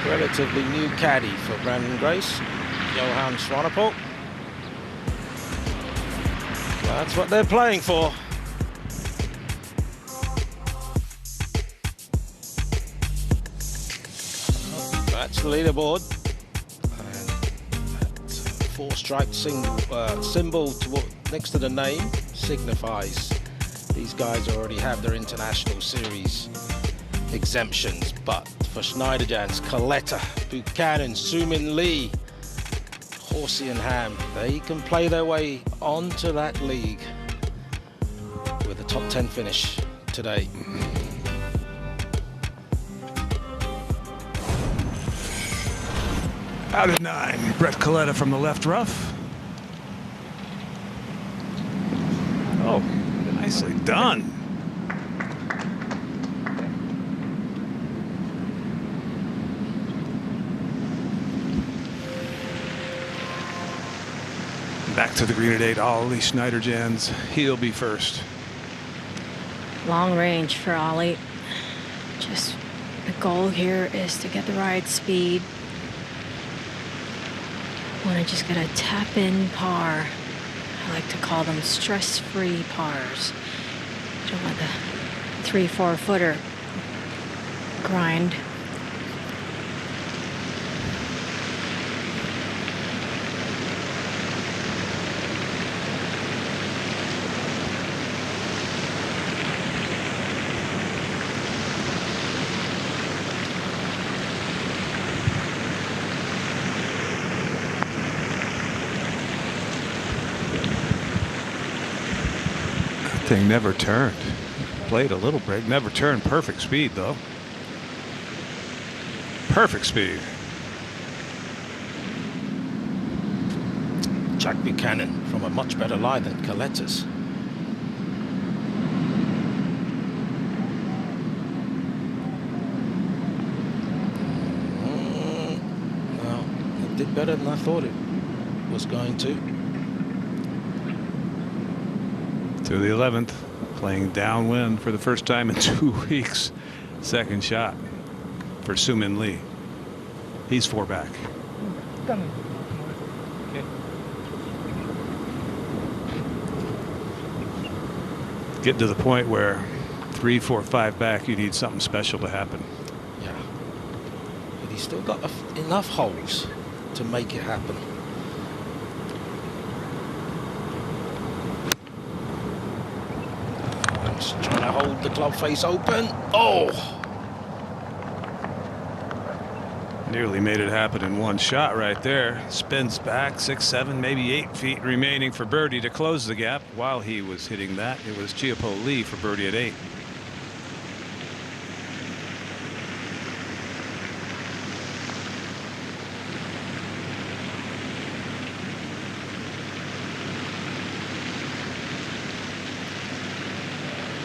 Relatively new caddy for Brandon Grace, Johan Swanepoel. That's what they're playing for. That's the leaderboard. And that four-striped symbol next to the name signifies these guys already have their international series exemptions, but for Schneiderjans, Coletta, Buchanan, Sumin Lee, Horsey and Ham, they can play their way onto that league with a top 10 finish today. Out at 9, Brett Coletta from the left rough. Oh, nicely done. Back to the green at 8, Ollie Schneiderjans. He'll be first. Long range for Ollie. Just the goal here is to get the right speed. Want to just get a tap in par. I like to call them stress-free pars. You don't want the 3-4 footer grind. Thing never turned. Played a little break, never turned. Perfect speed though. Perfect speed. Jack Buchanan from a much better lie than Coletta's. Well, it did better than I thought it was going to. To the 11th, playing downwind for the first time in 2 weeks. Second shot for Sumin Lee. He's 4 back. Getting to the point where 3, 4, 5 back, you need something special to happen. Yeah, but he's still got enough holes to make it happen. Just trying to hold the club face open. Oh! Nearly made it happen in one shot right there. Spins back 6, 7, maybe 8 feet remaining for birdie to close the gap. While he was hitting that, it was Chiappo Lee for birdie at 8.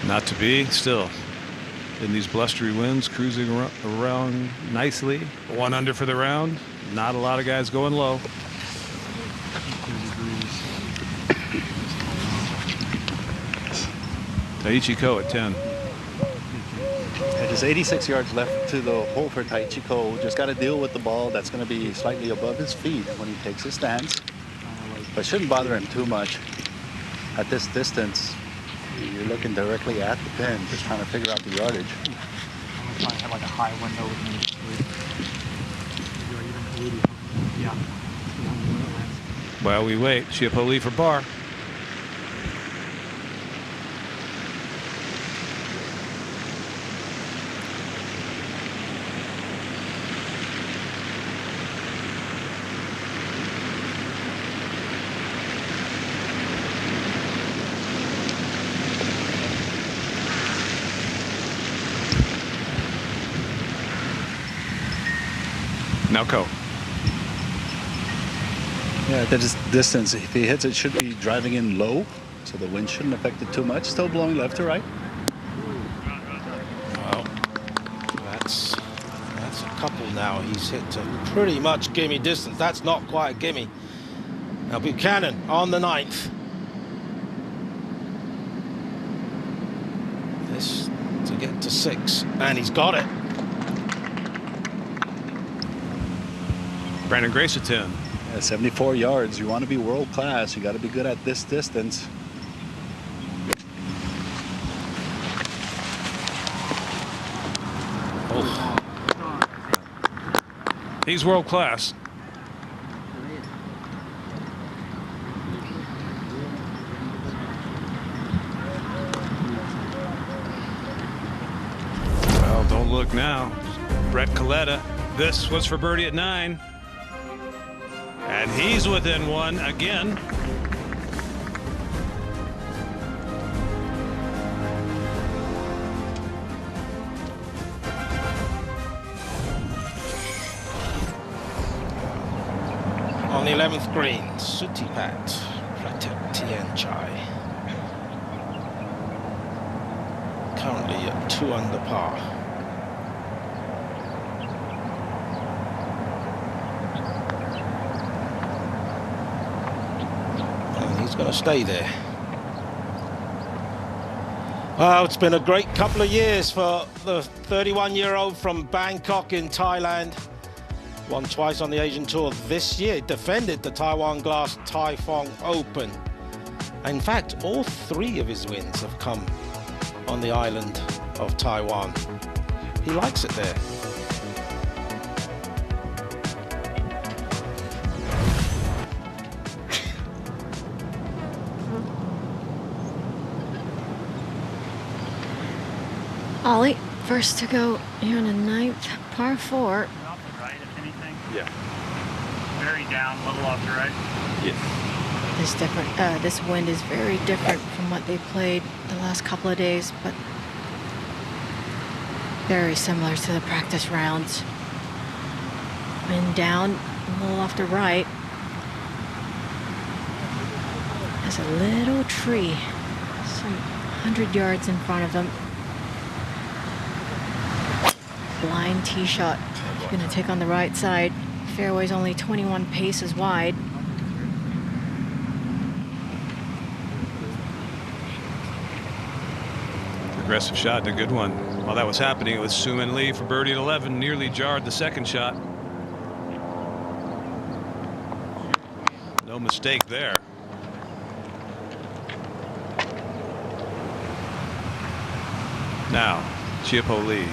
Not to be, still in these blustery winds, cruising around nicely. 1 under for the round. Not a lot of guys going low. Taichi Ko at 10. There's 86 yards left to the hole for Taichi Ko. Just got to deal with the ball that's going to be slightly above his feet when he takes his stance. But shouldn't bother him too much. At this distance, you're looking directly at the pin, just trying to figure out the yardage. I'm trying to have like a high window with me. Yeah. While we wait, Chiappo Lee for par. Now Ko. Yeah, at this distance, if he hits it, should be driving in low, so the wind shouldn't affect it too much. Still blowing left to right. Well, that's a couple now. He's hit to pretty much gimme distance. That's not quite a gimme. Now Buchanan on the 9th. This to get to 6, and he's got it. Brandon Grace at 10. Yeah, 74 yards. You want to be world class. You got to be good at this distance. Oh. He's world class. Well, don't look now. Brett Coletta. This was for birdie at 9. And he's within 1 again. On the 11th green, Sutipat Pratep-Tianchai. Currently at 2 under par. Going to stay there. Well, it's been a great couple of years for the 31-year-old from Bangkok in Thailand. Won twice on the Asian Tour this year. Defended the Taiwan Glass Taifong Open. In fact, all 3 of his wins have come on the island of Taiwan. He likes it there. Ollie, first to go here on the 9th, par 4. Off the right, if anything. Yeah. Very down, a little off the right. Yes. This wind is very different from what they played the last couple of days, but very similar to the practice rounds. Wind down, a little off the right. There's a little tree, some 100 yards in front of them. Blind tee shot. Going to take on the right side. Fairway's only 21 paces wide. Aggressive shot and a good one. While that was happening, it was Suman Lee for birdie at 11. Nearly jarred the second shot. No mistake there. Now, Chiappo Lee.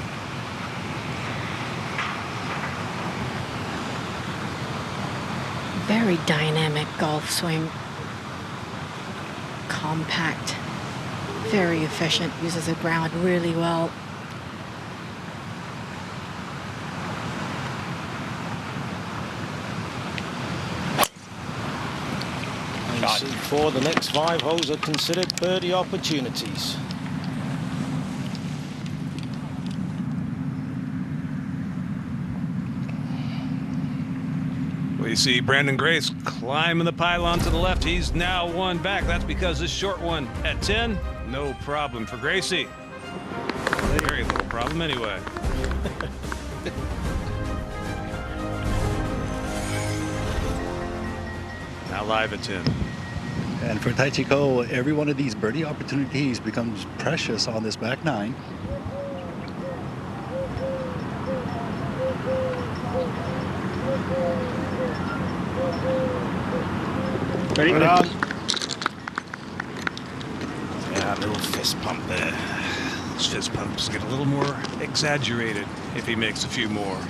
Very dynamic golf swing. Compact. very efficient, uses the ground really well. For the next 5 holes are considered birdie opportunities. Well, you see Brandon Grace climbing the pylon to the left. He's now one back. That's because this short one at 10, no problem for Gracie. Very little problem anyway. Now live at 10. And for Tai Chi Ko, every one of these birdie opportunities becomes precious on this back nine. Ready? Yeah, a little fist pump there. His fist pumps get a little more exaggerated if he makes a few more.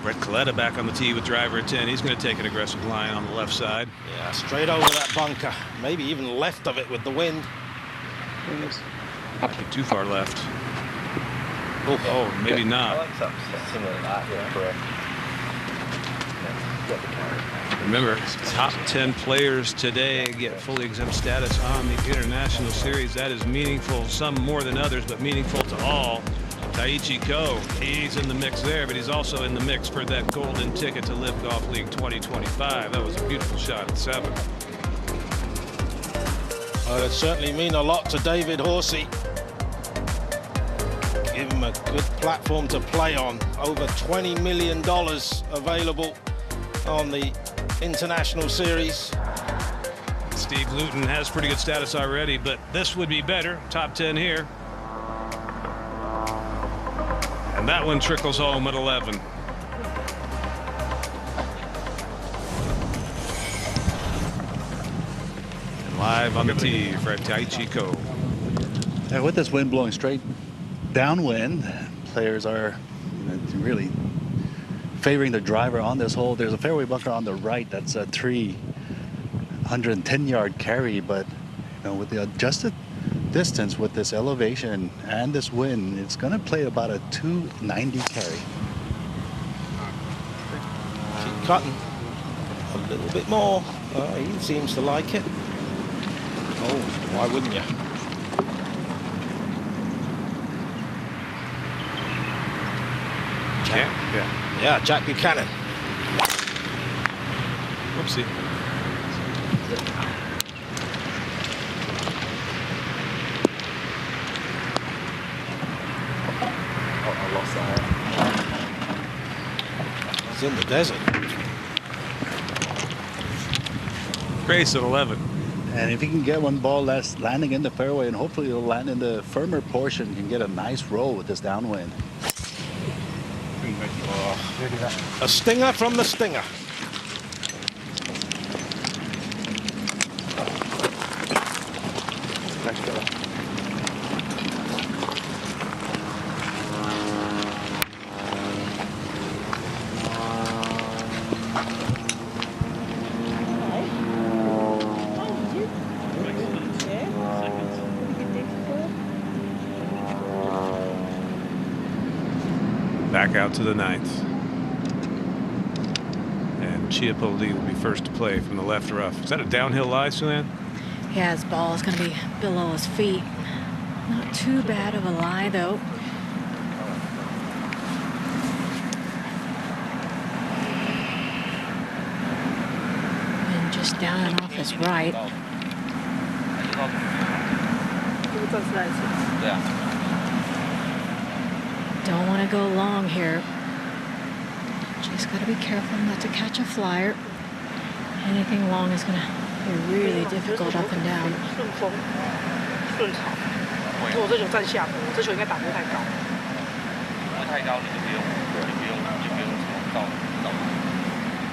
Brett Coletta back on the tee with driver at 10. He's going to take an aggressive line on the left side. Yeah, straight over that bunker. Maybe even left of it with the wind. Might be too far left. Oh, maybe not. I like something similar to that, yeah, correct. Remember, top 10 players today get fully exempt status on the International Series. That is meaningful, some more than others, but meaningful to all. Taichi Ko, he's in the mix there, but he's also in the mix for that golden ticket to LIV Golf League 2025. That was a beautiful shot at 7. Well, it certainly mean a lot to David Horsey. Give him a good platform to play on. Over $20 million available on the International Series. Steve Luton has pretty good status already, but this would be better. Top 10 here. And that one trickles home at 11. And live on the tee for Taichi Ko. And with this wind blowing straight downwind, players are really favoring the driver on this hole. There's a fairway bunker on the right that's a 310-yard carry, but with the adjusted distance with this elevation and this wind, it's going to play about a 290 carry. Keep cutting a little bit more. He seems to like it. Oh, why wouldn't you? Yeah, Jack Buchanan. Whoopsie. I lost that. It's in the desert. Grace at 11. And if he can get one ball that's landing in the fairway, and hopefully it'll land in the firmer portion, can get a nice roll with this downwind. A stinger from the stinger. Back out to the 9th. And Chiapoli will be first to play from the left rough. Is that a downhill lie, Suzanne? Yeah, his ball is going to be below his feet. Not too bad of a lie, though. And just down and off his right. Yeah. Don't want to go long here. Just got to be careful not to catch a flyer. Anything long is going to be really difficult up and down.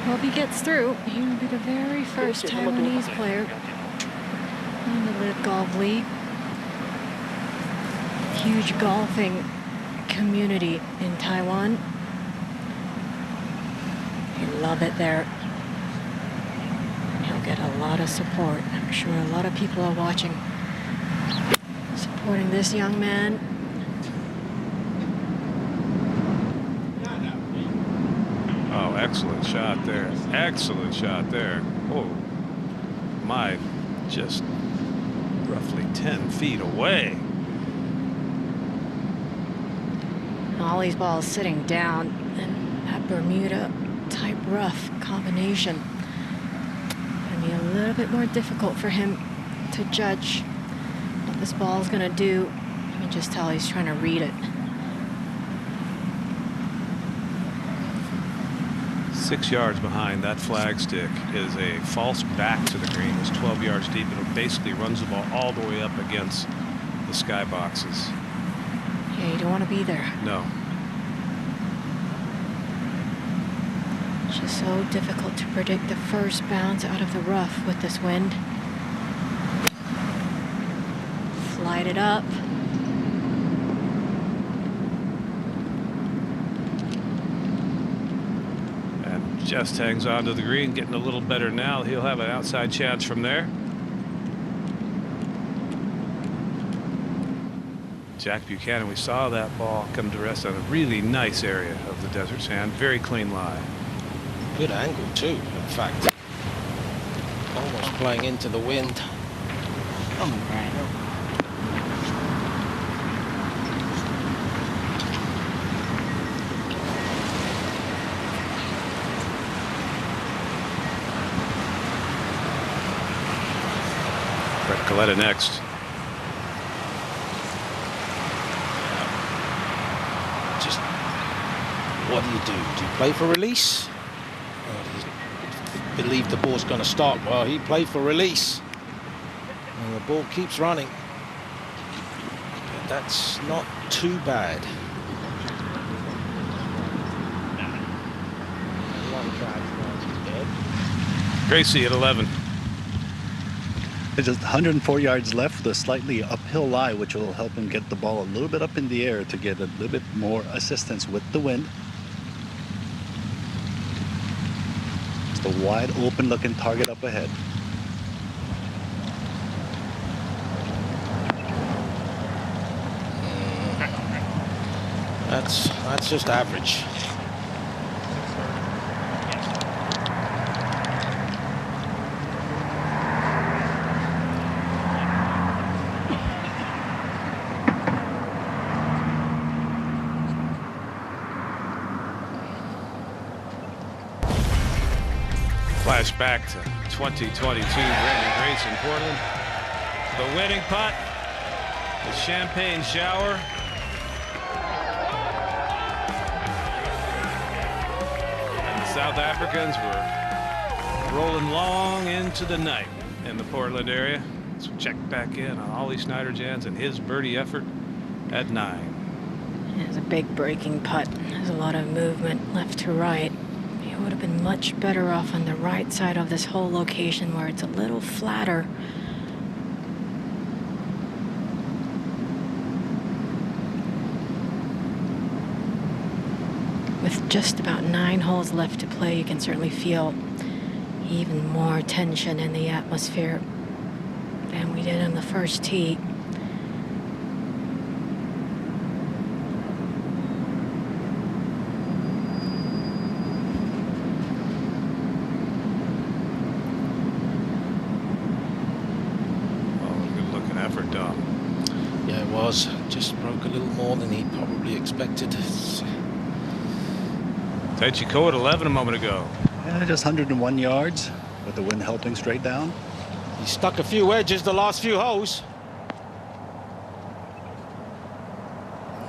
Well, if he gets through, he will be the very first Taiwanese player in the LIV Golf League. Huge golfing community in Taiwan. They love it there. He'll get a lot of support. I'm sure a lot of people are watching. supporting this young man. Oh, excellent shot there. Excellent shot there. Oh, my, just roughly 10 feet away. Ollie's ball is sitting down, and that Bermuda type rough combination going to be a little bit more difficult for him to judge what this ball is going to do. You can just tell he's trying to read it. 6 yards behind that flagstick is a false back to the green. It's 12 yards deep, and it basically runs the ball all the way up against the sky boxes. Yeah, you don't want to be there. No. It's just so difficult to predict the first bounce out of the rough with this wind. Slide it up. And just hangs on to the green, getting a little better now. He'll have an outside chance from there. Jack Buchanan, we saw that ball come to rest on a really nice area of the desert sand. Very clean lie. Good angle too, in fact. Almost playing into the wind. Brett Coletta next. Just what do? Do you play for release? Or do you believe the ball's going to stop? Well, he played for release. And the ball keeps running. But that's not too bad. Gracie at 11. There's just 104 yards left with a slightly uphill lie, which will help him get the ball a little bit up in the air to get a little bit more assistance with the wind. Just a wide open looking target up ahead. That's just average. Flashback to 2022 Brandon Grace in Portland. The winning putt, the champagne shower. And the South Africans were rolling long into the night in the Portland area. So check back in on Ollie Schneiderjans and his birdie effort at 9. It was a big breaking putt. There's a lot of movement left to right. It would have been much better off on the right side of this whole location where it's a little flatter. With just about 9 holes left to play, you can certainly feel even more tension in the atmosphere than we did on the first tee. Just broke a little more than he probably expected. Taichi Ko at 11 a moment ago. Yeah, just 101 yards with the wind helping straight down. He stuck a few edges the last few holes.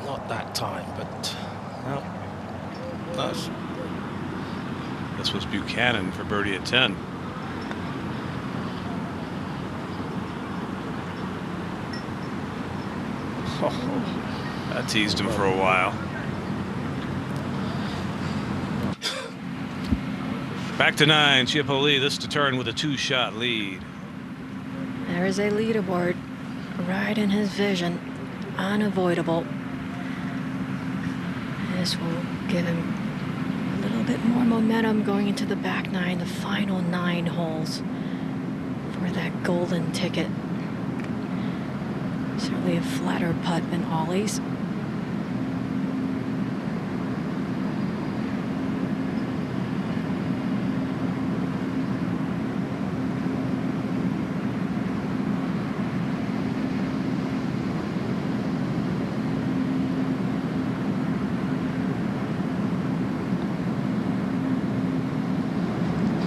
Not that time, but no. Nice. This was Buchanan for birdie at 10. Oh, that teased him for a while. Back to 9, Chip Lee, this to turn with a 2-shot lead. There is a leaderboard right in his vision, unavoidable. This will give him a little bit more momentum going into the back 9, the final 9 holes for that golden ticket. Certainly a flatter putt than Ollie's.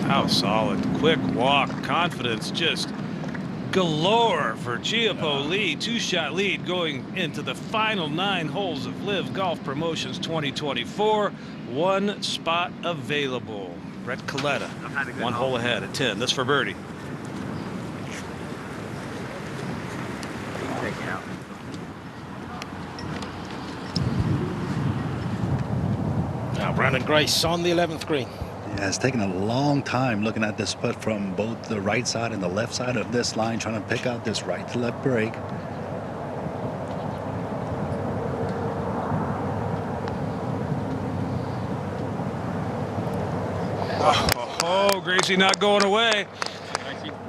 How solid. Quick walk. Confidence just galore for Giapo Lee. 2-shot lead going into the final 9 holes of LIV Golf Promotions 2024. 1 spot available. Brett Coletta, 1 hole ahead at 10. This for birdie. Now Brandon Grace on the 11th green. Yeah, it's taken a long time looking at this putt from both the right side and the left side of this line, trying to pick out this right to left break. Oh, Gracie not going away.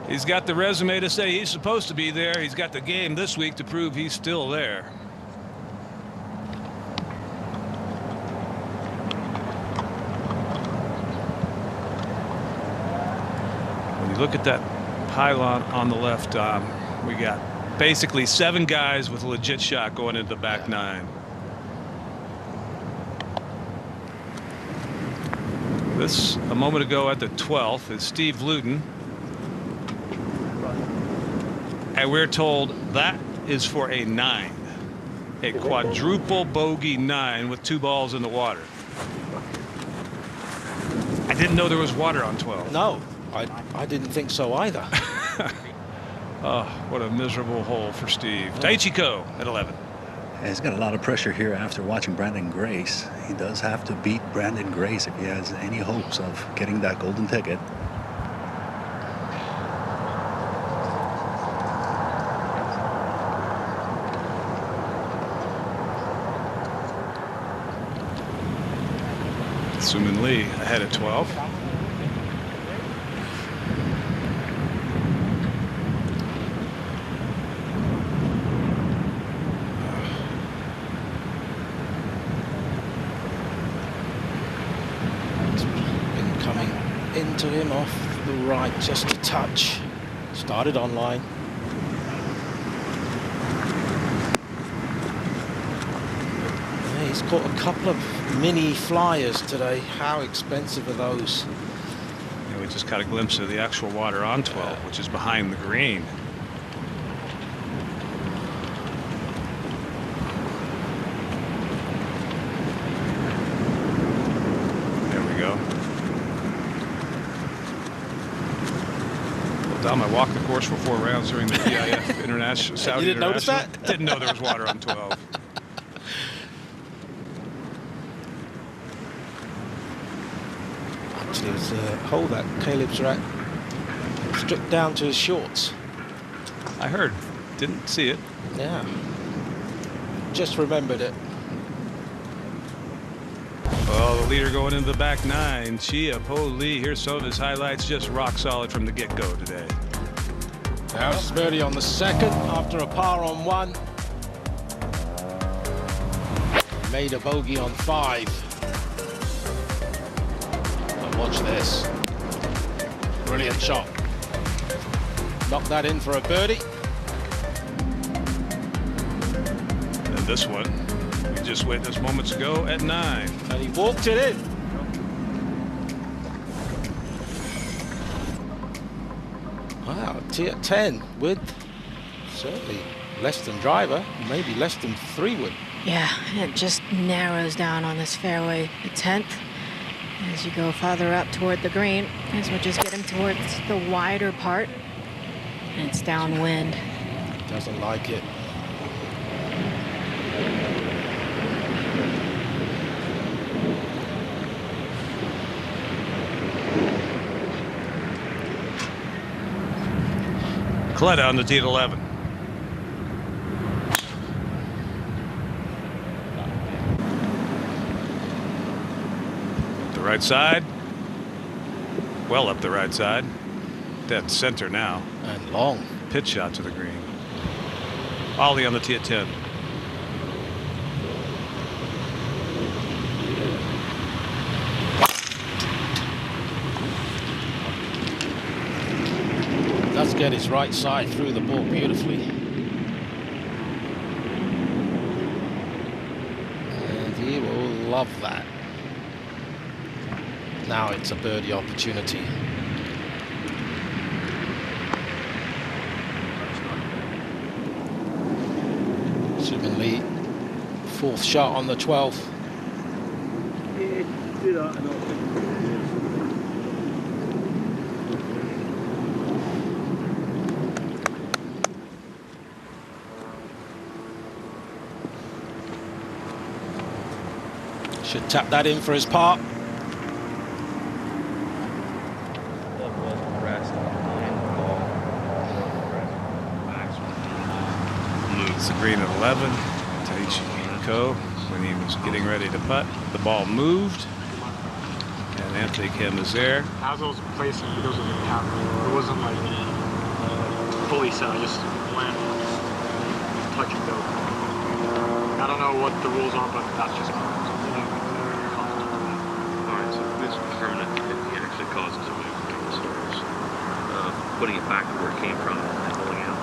He's got the resume to say he's supposed to be there. He's got the game this week to prove he's still there. When you look at that pylon on the left, we got basically 7 guys with a legit shot going into the back 9. This a moment ago at the 12th is Steve Luton. And we're told that is for a 9. A quadruple bogey 9 with 2 balls in the water. I didn't know there was water on 12. No, I didn't think so either. Oh, what a miserable hole for Steve. Taichi Ko at 11. Yeah, he's got a lot of pressure here after watching Brandon Grace. He does have to beat Brandon Grace if he has any hopes of getting that golden ticket. Suman Lee ahead at 12. Into him off the right, just a touch. Started online. Yeah, he's caught a couple of mini flyers today. How expensive are those? Yeah, we just got a glimpse of the actual water on 12, which is behind the green. I walked the course for 4 rounds during the PIF International Saudi. You didn't notice that? Didn't know there was water on 12. Actually, it was a hole that Caleb's stripped down to his shorts. I heard. Didn't see it. Yeah. Just remembered it. Oh, the leader going into the back 9. Giapo Lee. Here's some of his highlights. Just rock solid from the get-go today. House birdie on the 2nd after a par on 1. Made a bogey on 5. And watch this. Brilliant shot. Knocked that in for a birdie. And this one we just witnessed moments ago at 9. And he walked it in. Wow, tee at 10 with certainly less than driver, maybe less than 3-wood. Yeah, it just narrows down on this fairway at 10th. As you go farther up toward the green, as we're just getting towards the wider part, and it's downwind. Doesn't like it. Coletta on the tee at 11. The right side. Well up the right side. Dead center now. And long. Pitch shot to the green. Ollie on the tee at 10. Does get his right side through the ball beautifully. And he will love that. Now it's a birdie opportunity. Lee, fourth shot on the 12th. Should tap that in for his par. Moves the green at 11. Taichi when he was getting ready to putt, the ball moved, and Anthony Kim is there. As I was placing, because of the cap, it wasn't like fully set. I just went touch and go. I don't know what the rules are, but that's just me. Alright, so this permanent, it actually causes a movement. So putting it back where it came from and pulling out.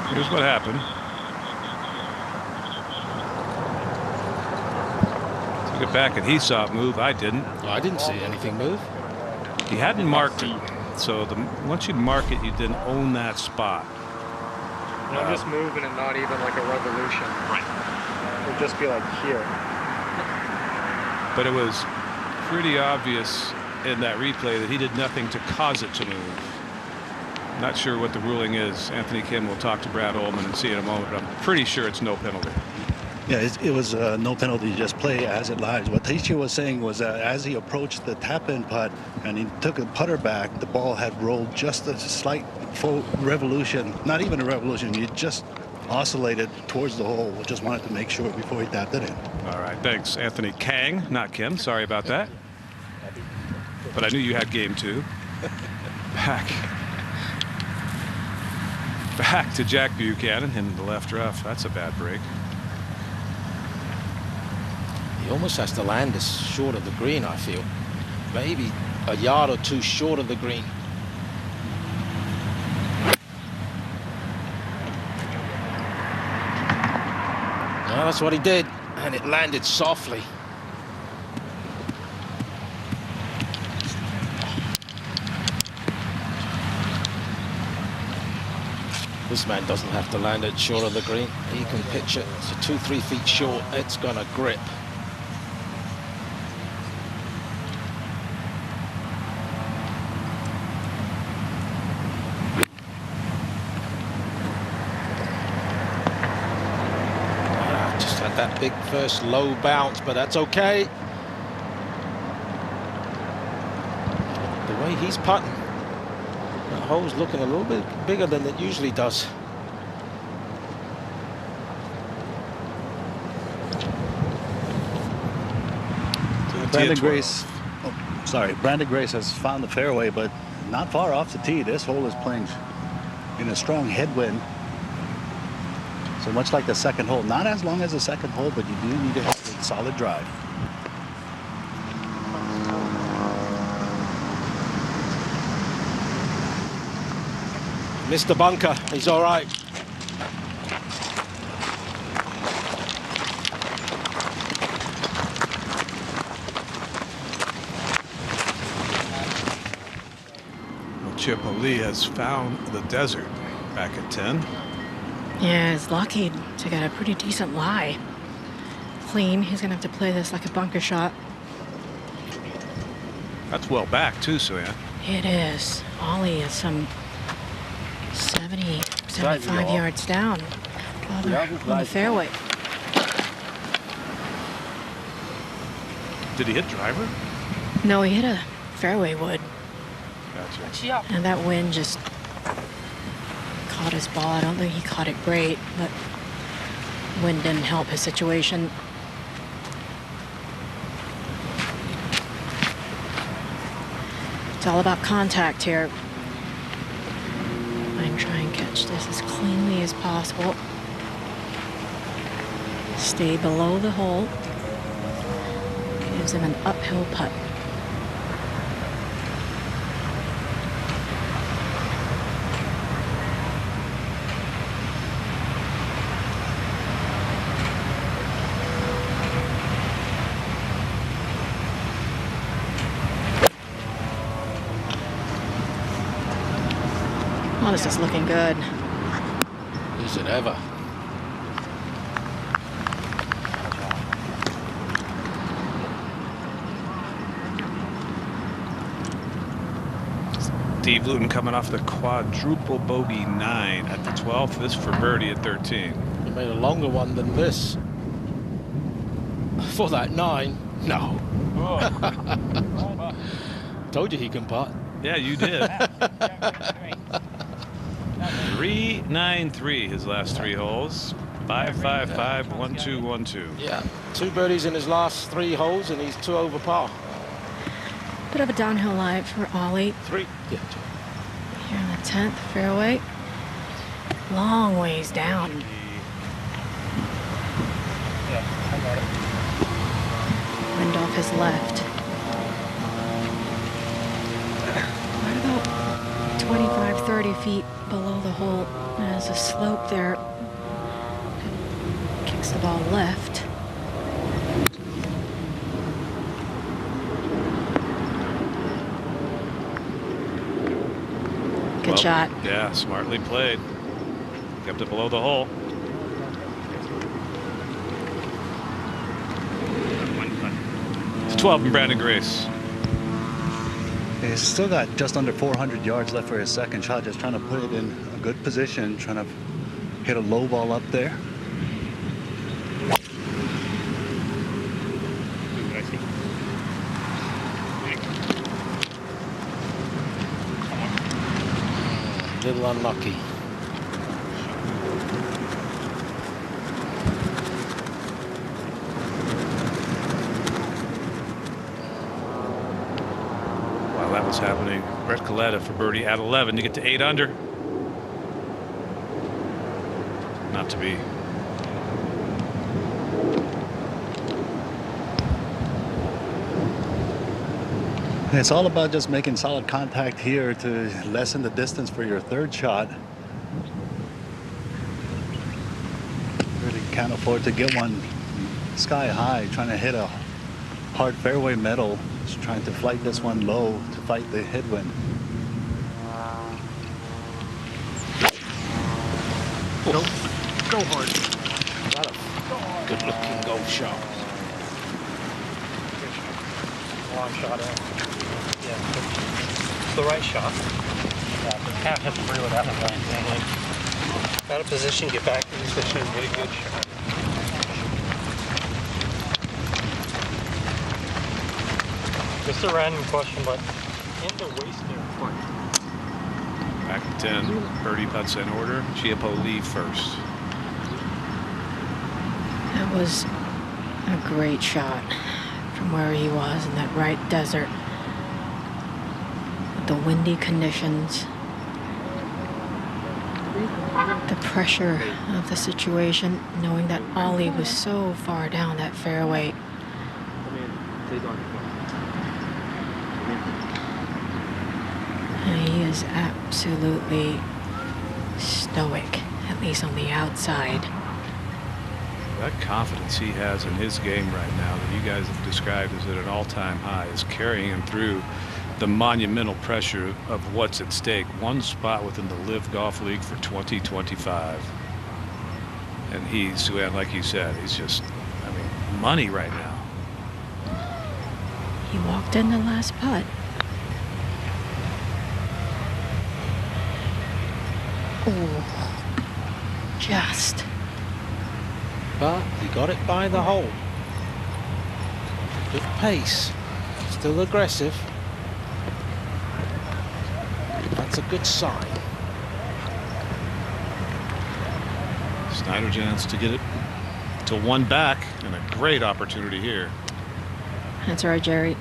Here's what happened. Took it back and he saw it move. I didn't. I didn't see anything move. He hadn't marked it. So once you mark it, you didn't own that spot. And I'm just moving and not even like a revolution. Right. It would just be like here. But it was pretty obvious in that replay that he did nothing to cause it to move. Not sure what the ruling is. Anthony Kim will talk to Brad Ullman and see in a moment, but I'm pretty sure it's no penalty. Yeah, it was no penalty, just play as it lies. What Taichi was saying was that as he approached the tap-in putt and he took a putter back, the ball had rolled just a slight full revolution, not even a revolution, it just oscillated towards the hole. Just wanted to make sure before he tapped it in. All right, thanks, Anthony Kang, not Kim. Sorry about that. But I knew you had game two. Back to Jack Buchanan in the left rough. That's a bad break. He almost has to land this short of the green, I feel. Maybe a yard or two short of the green. No, that's what he did, and it landed softly. This man doesn't have to land it short of the green. He can pitch it to 2-3 feet short. It's gonna grip. Just had that big first low bounce, but that's okay. The way he's putting, that hole's looking a little bit bigger than it usually does. Brandon Grace, Brandon Grace has found the fairway, but not far off the tee. This hole is playing in a strong headwind. So much like the second hole, not as long as the second hole, but you do need to have a solid drive. Mr. Bunker, he's all right. Chip O'Lee has found the desert back at 10. Yeah, it's lucky to get a pretty decent lie. Clean. He's going to have to play this like a bunker shot. That's well back, too, Suyan. It is. Ollie is some 70, 75 yards down on the fairway. Did he hit driver? No, he hit a fairway wood. Gotcha. And that wind just caught his ball. I don't think he caught it great, but wind didn't help his situation. all about contact here. I'm trying to catch this as cleanly as possible. Stay below the hole. Gives him an uphill putt. Oh, this is looking good. Is it ever? Steve Luton coming off the quadruple bogey 9 at the 12th. This for birdie at 13. He made a longer one than this. For that 9, no. Told you he can putt. Yeah, you did. 3-9-3 his last 3 holes. 5-5-5, 1-2, 1-2. Yeah, 2 birdies in his last 3 holes, and he's 2 over par. Bit of a downhill lie for Ollie. 3. Yeah. Here on the 10th fairway. Long ways down. Yeah, I got it. Wind off his left. Right about 25, 30 feet below the hole. There's a slope there. Kicks the ball left. Good shot. Yeah, smartly played. Kept it below the hole. It's 12 and Brandon Grace. He's still got just under 400 yards left for his second shot. Just trying to put it in a good position. Trying to hit a low ball up there. Little unlucky. While that was happening, Brett Coletta for birdie at 11 to get to 8 under. Not to be. It's all about just making solid contact here to lessen the distance for your third shot. Really can't afford to get one sky high, trying to hit a hard fairway metal. Just trying to flight this one low to fight the headwind. Go hard. What a good looking golf shot. Long shot in. Yeah, it's the right shot. Yeah, but you can't hit the free with that one, right? Out of position, get back in position, and get a good shot. Just a random question, but in the waist there, what? Back to 10. Birdie putts in order. Chiappo leave first. That was a great shot from where he was in that right desert. With the windy conditions, the pressure of the situation, knowing that Ollie was so far down that fairway. And he is absolutely stoic, at least on the outside. That confidence he has in his game right now that you guys have described as at an all-time high is carrying him through the monumental pressure of what's at stake. One spot within the LIV Golf League for 2025. And he's, like you said, he's just, I mean, money right now. He walked in the last putt. Oh, just. But he got it by the hole. Good pace. Still aggressive. That's a good sign. Snyder chance to get it to 1 back, and a great opportunity here. That's right, Jerry.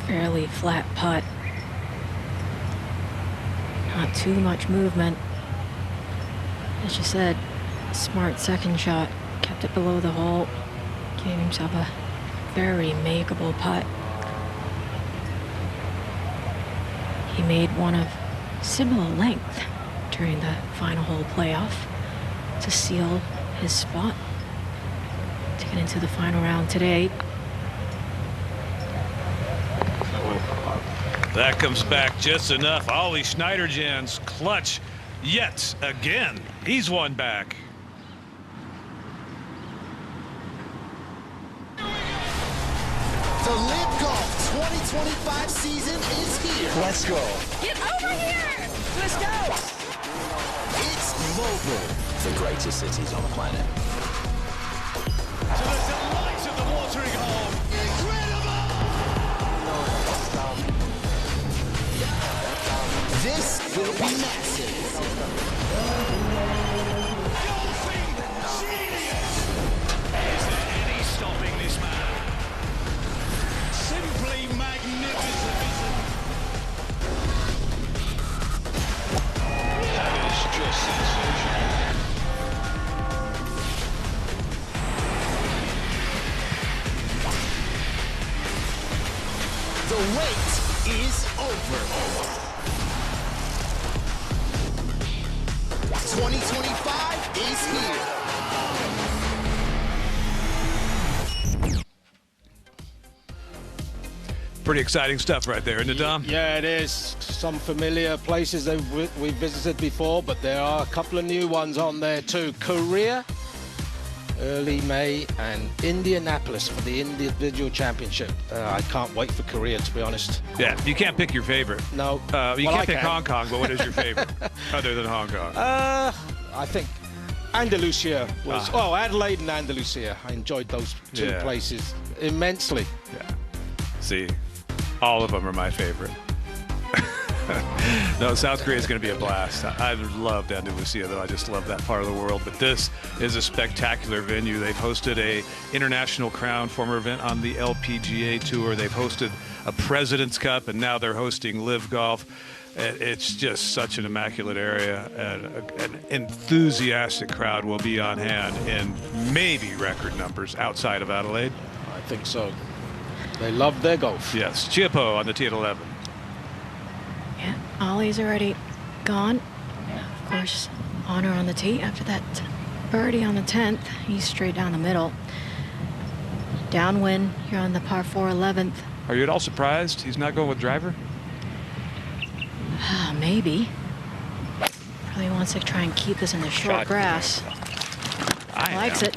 Fairly flat putt. Not too much movement. As you said, smart second shot. Kept it below the hole. Gave himself a very makeable putt. He made one of similar length during the final hole playoff to seal his spot to get into the final round today. That comes back just enough. Ollie Schneiderjan's clutch yet again. He's one back. The LIV Golf 2025 season is here. Let's go. Get over here. Let's go. It's mobile. The greatest cities on the planet. To the delight of the watering hole. This will be massive. Golfing genius. Is there any stopping this man? Simply magnificent. That is just sensational. The wait is over. 2025 is here. Pretty exciting stuff right there, isn't it, Dom? Yeah, it is. Some familiar places that we've visited before, but there are a couple of new ones on there too. Korea, early May, and Indianapolis for the individual championship. I can't wait for Korea, to be honest. Yeah, you can't pick your favorite. No. You can't pick Hong Kong, but what is your favorite other than Hong Kong? I think Andalusia was... Oh, Adelaide and Andalusia. I enjoyed those two places immensely. Yeah. See, all of them are my favorite. No, South Korea is going to be a blast. I loved Andalusia, though. I just love that part of the world. But this is a spectacular venue. They've hosted a International Crown former event on the LPGA Tour. They've hosted a President's Cup, and now they're hosting LIV Golf. It's just such an immaculate area, and an enthusiastic crowd will be on hand in maybe record numbers outside of Adelaide. I think so. They love their golf. Yes, Chiappo on the tee at 11. Yeah, Ollie's already gone. Of course, Honor on the tee after that birdie on the 10th. He's straight down the middle. Downwind here on the par 4 11th. Are you at all surprised he's not going with driver? Maybe. Really wants to try and keep this in the short grass. Likes it.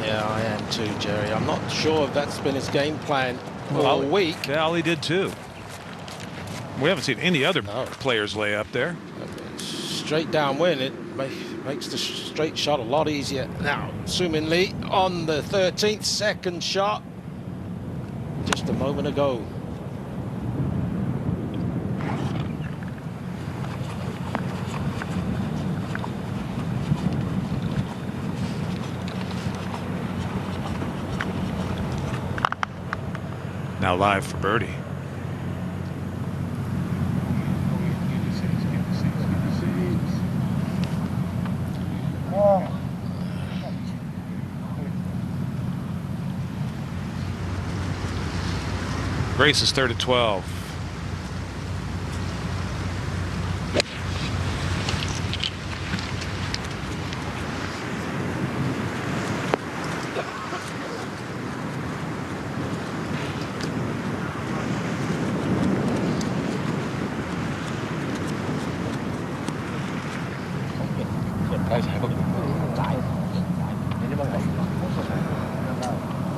Yeah, I am too, Jerry. I'm not sure if that's been his game plan all week. Yeah, Ollie did too. We haven't seen any other players lay up there. Straight downwind, it makes the straight shot a lot easier. Now, assumingly on the 13th, second shot, just a moment ago. Now live for birdie. Grace is third at 12.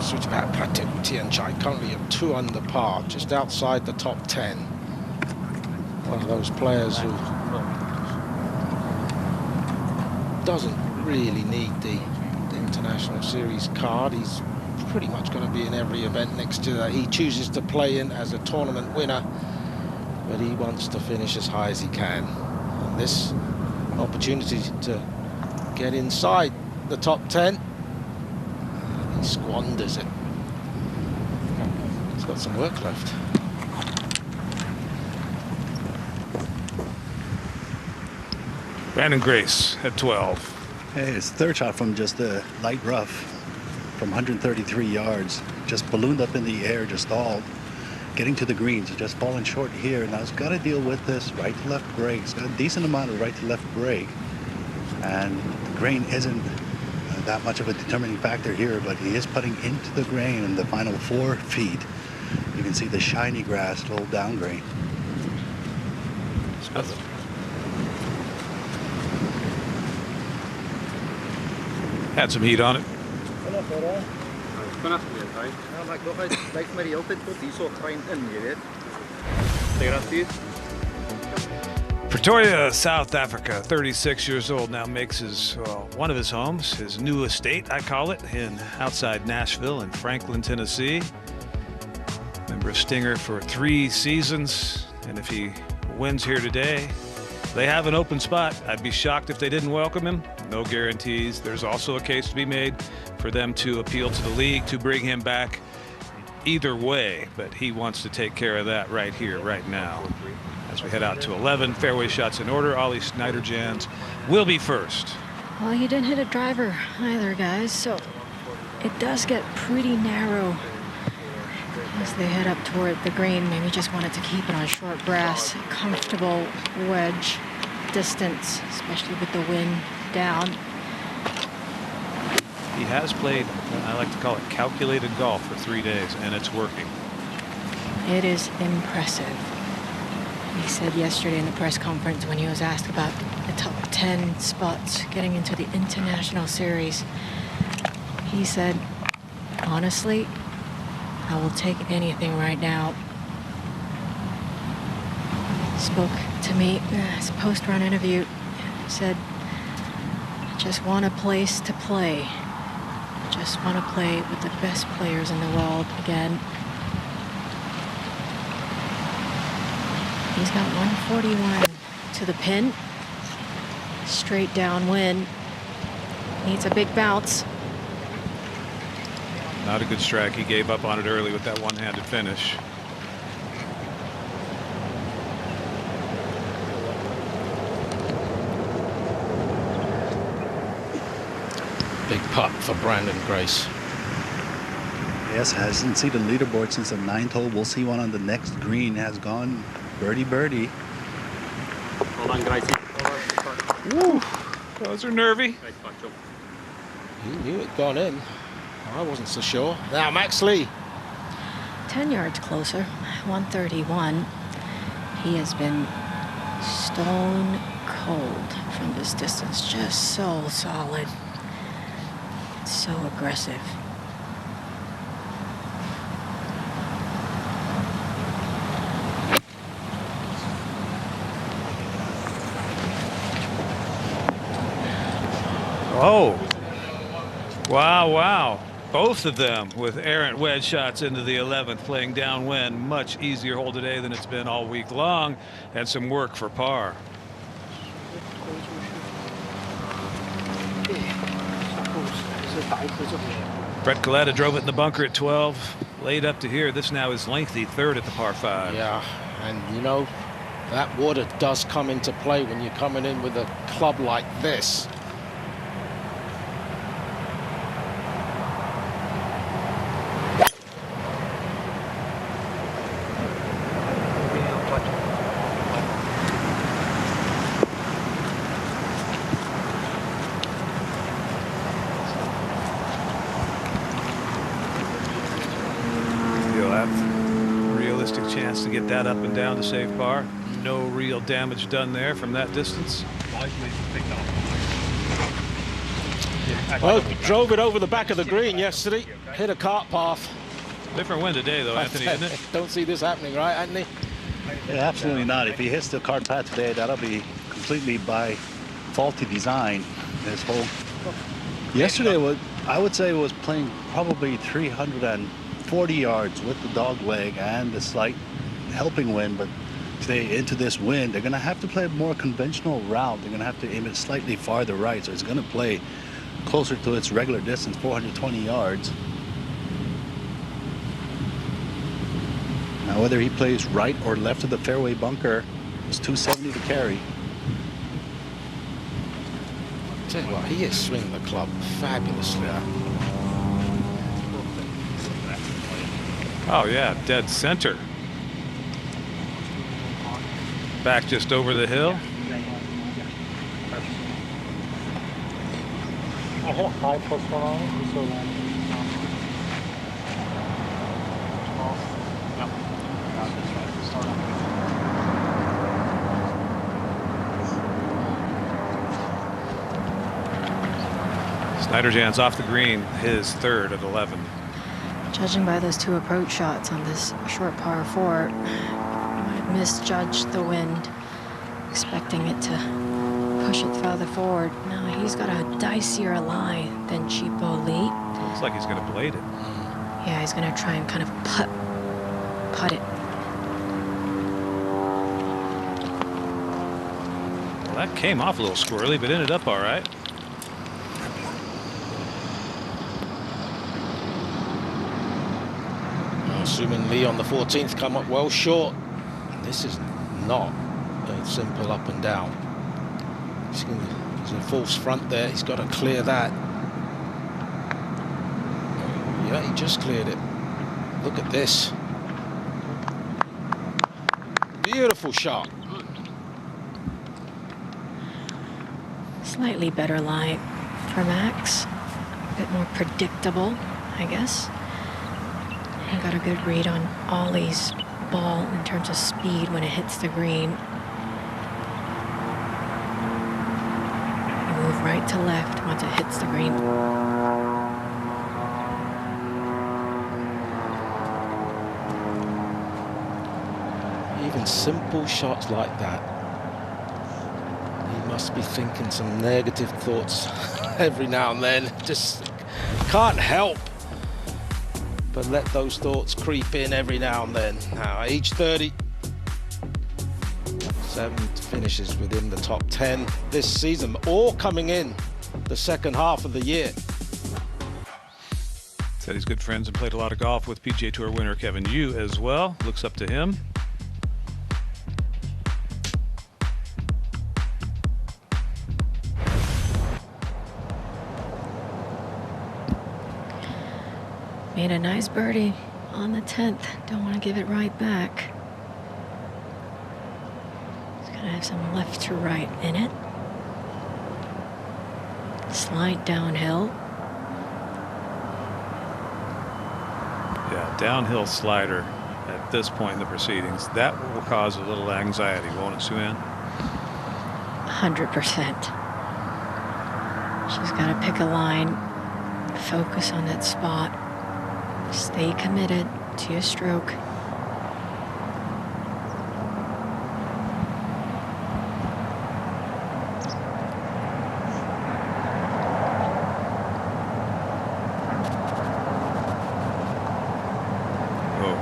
Switchback Patek Tianchai currently at 2 under par, just outside the top 10. One of those players who doesn't really need the International Series card. He's pretty much going to be in every event next to that. He chooses to play in as a tournament winner, but he wants to finish as high as he can. And this opportunity to get inside the top 10, he squanders it. He's got some work left. Brandon Grace at 12. Hey, his third shot from just the light rough from 133 yards. Just ballooned up in the air, just stalled. Getting to the greens, just falling short here. Now he's got to deal with this right to left break. He's got a decent amount of right to left break. And the grain isn't that much of a determining factor here, but he is putting into the grain in the final 4 feet. You can see the shiny grass, little down grain. Had some heat on it. Pretoria, South Africa, 36 years old now, makes his one of his homes, his new estate, I call it, in outside Nashville in Franklin, Tennessee. Member of Stinger for 3 seasons, and if he wins here today, they have an open spot. I'd be shocked if they didn't welcome him. No guarantees. There's also a case to be made for them to appeal to the league to bring him back either way, but he wants to take care of that right here, right now. As we head out to 11, fairway shots in order. Ollie Schneider-Jans will be first. Well, you didn't hit a driver either, guys, so it does get pretty narrow as they head up toward the green. Maybe just wanted to keep it on short grass. Comfortable wedge distance, especially with the wind down. He has played, I like to call it calculated golf for 3 days, and it's working. It is impressive. He said yesterday in the press conference when he was asked about the top 10 spots getting into the International Series, he said, honestly, I will take anything right now. Spoke to me in his post-run interview. He said, I just want a place to play. Just want to play with the best players in the world again. He's got 141 to the pin. Straight downwind. Needs a big bounce. Not a good strike. He gave up on it early with that one-handed finish. Big putt for Brandon Grace. Yes, hasn't seen the leaderboard since the 9th hole. We'll see one on the next green. Has gone birdie birdie. Hold on, Gracie. Woo, those are nervy. He knew it gone in. I wasn't so sure. Now Max Lee. 10 yards closer, 131. He has been stone cold from this distance. Just so solid. So aggressive. Oh, wow, wow. Both of them with errant wedge shots into the 11th, playing downwind. Much easier hole today than it's been all week long, and some work for par. Brett Coletta drove it in the bunker at 12, laid up to here. This now is lengthy, 3rd at the par 5. Yeah, and you know, that water does come into play when you're coming in with a club like this. To get that up and down to save par. No real damage done there from that distance. Well, drove it over the back of the green yesterday. Hit a cart path. Different wind today, though, Anthony, isn't it? Don't see this happening, right, Anthony? Yeah, absolutely not. If he hits the cart path today, that'll be completely by faulty design. This hole. Yesterday, I would say was playing probably 340 yards with the dog leg and the slight helping wind, but today into this wind they're going to have to play a more conventional route. They're going to have to aim it slightly farther right, so it's going to play closer to its regular distance, 420 yards. Now whether he plays right or left of the fairway bunker, it's 270 to carry. tell you what, he is swinging the club fabulously. Oh yeah, dead center. Back just over the hill. I hit a high plus one on it, so Snyderjan's off the green, his third at 11. Judging by those two approach shots on this short par 4, might have misjudged the wind, expecting it to push it farther forward. Now he's got a dicier lie than Cheapo Lee. Looks like he's going to blade it. Yeah, he's going to try and kind of putt it. Well, that came off a little squirrely, but ended up all right. Assuming Lee on the 14th come up well short. This is not a simple up and down. He's in false front there. He's got to clear that. Yeah, he just cleared it. Look at this. Beautiful shot. Slightly better lie for Max. A bit more predictable, I guess. He got a good read on Ollie's ball in terms of speed when it hits the green. You move right to left once it hits the green. Even simple shots like that, he must be thinking some negative thoughts every now and then. Just can't help but let those thoughts creep in every now and then. Now, age 30, 7 finishes within the top 10 this season, all coming in the second half of the year. Said he's good friends and played a lot of golf with PGA Tour winner Kevin Yu as well. Looks up to him. Made a nice birdie on the 10th. Don't want to give it right back. It's going to have some left to right in it. Slide downhill. Yeah, downhill slider at this point in the proceedings. That will cause a little anxiety, won't it, Sue-Ann? 100%. She's got to pick a line, focus on that spot. Stay committed to your stroke. Oh.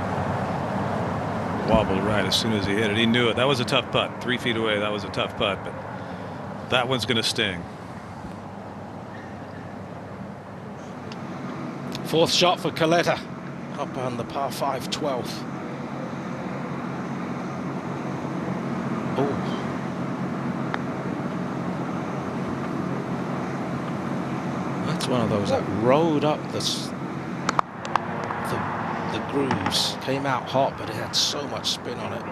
Wobbled right as soon as he hit it. He knew it. That was a tough putt. 3 feet away, that was a tough putt, but that one's going to sting. Fourth shot for Coletta, up on the par 5 12th. Oh. That's one of those that rode up the grooves. Came out hot, but it had so much spin on it.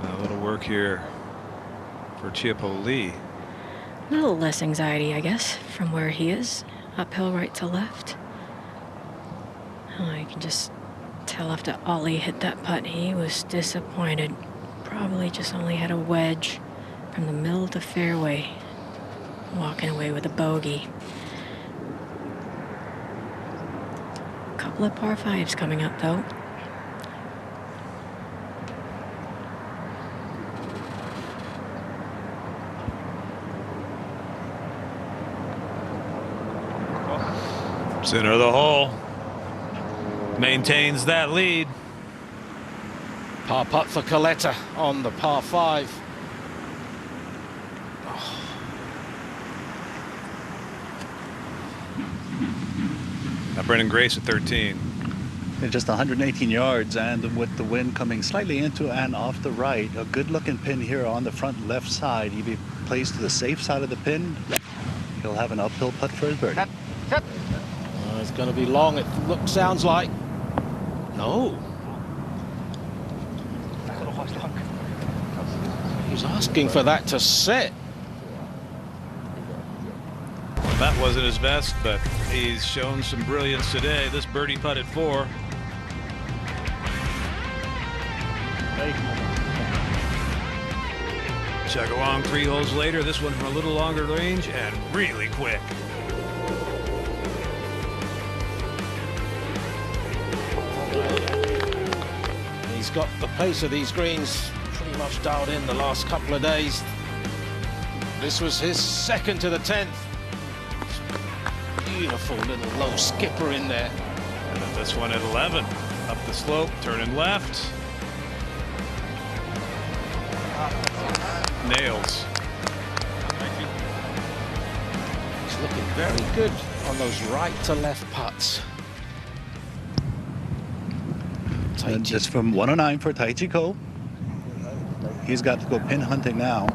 A little work here for Cheapo Lee. A little less anxiety, I guess, from where he is. Uphill right to left. Oh, you can just tell after Ollie hit that putt, he was disappointed. Probably just only had a wedge from the middle of the fairway. Walking away with a bogey. Couple of par 5s coming up, though. Center of the hole. Maintains that lead. Par putt for Coletta on the par 5. Oh. Now Brendan Grace at 13. Just 118 yards, and with the wind coming slightly into and off the right, a good-looking pin here on the front left side. If he plays to the safe side of the pin, he'll have an uphill putt for his birdie. It's going to be long, it sounds like. No. He's asking for that to sit. That wasn't his best, but he's shown some brilliance today. This birdie putt at 4. Chug along 3 holes later. This one from a little longer range and really quick. He's got the pace of these greens pretty much dialed in the last couple of days. This was his second to the 10th. Beautiful little low skipper in there. And then this one at 11. Up the slope, turning left. Nails. He's looking very good on those right to left putts. And just from 109 for Taichi Ko. He's got to go pin hunting now.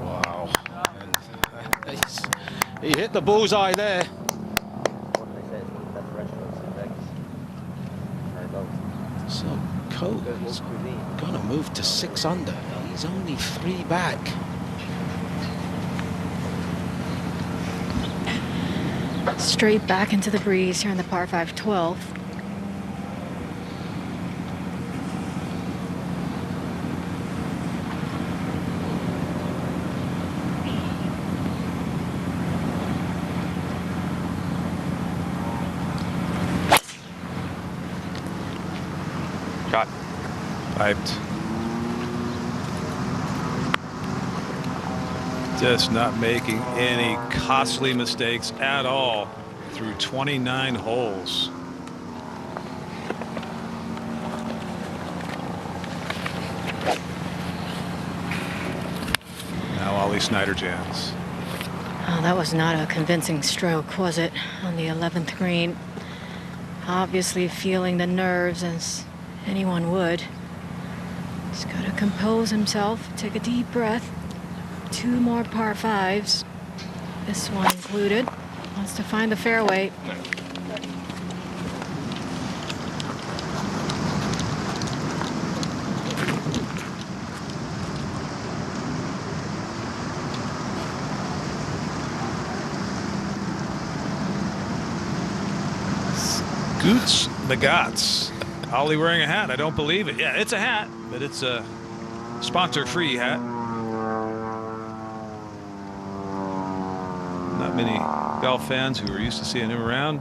Wow. And he hit the bullseye there. So Ko is going to move to 6 under. He's only 3 back. Straight back into the breeze here on the par 5 12. Shot. Piped. Just not making any costly mistakes at all through 29 holes. Now Ollie Snyder-Jans. Oh, that was not a convincing stroke, was it, on the 11th green? Obviously feeling the nerves as anyone would. He's got to compose himself, take a deep breath. 2 more par 5s, this one included. Wants to find the fairway. Scoots the Gots. Ollie wearing a hat. I don't believe it. Yeah, it's a hat, but it's a sponsor-free hat. Not many golf fans who are used to seeing him around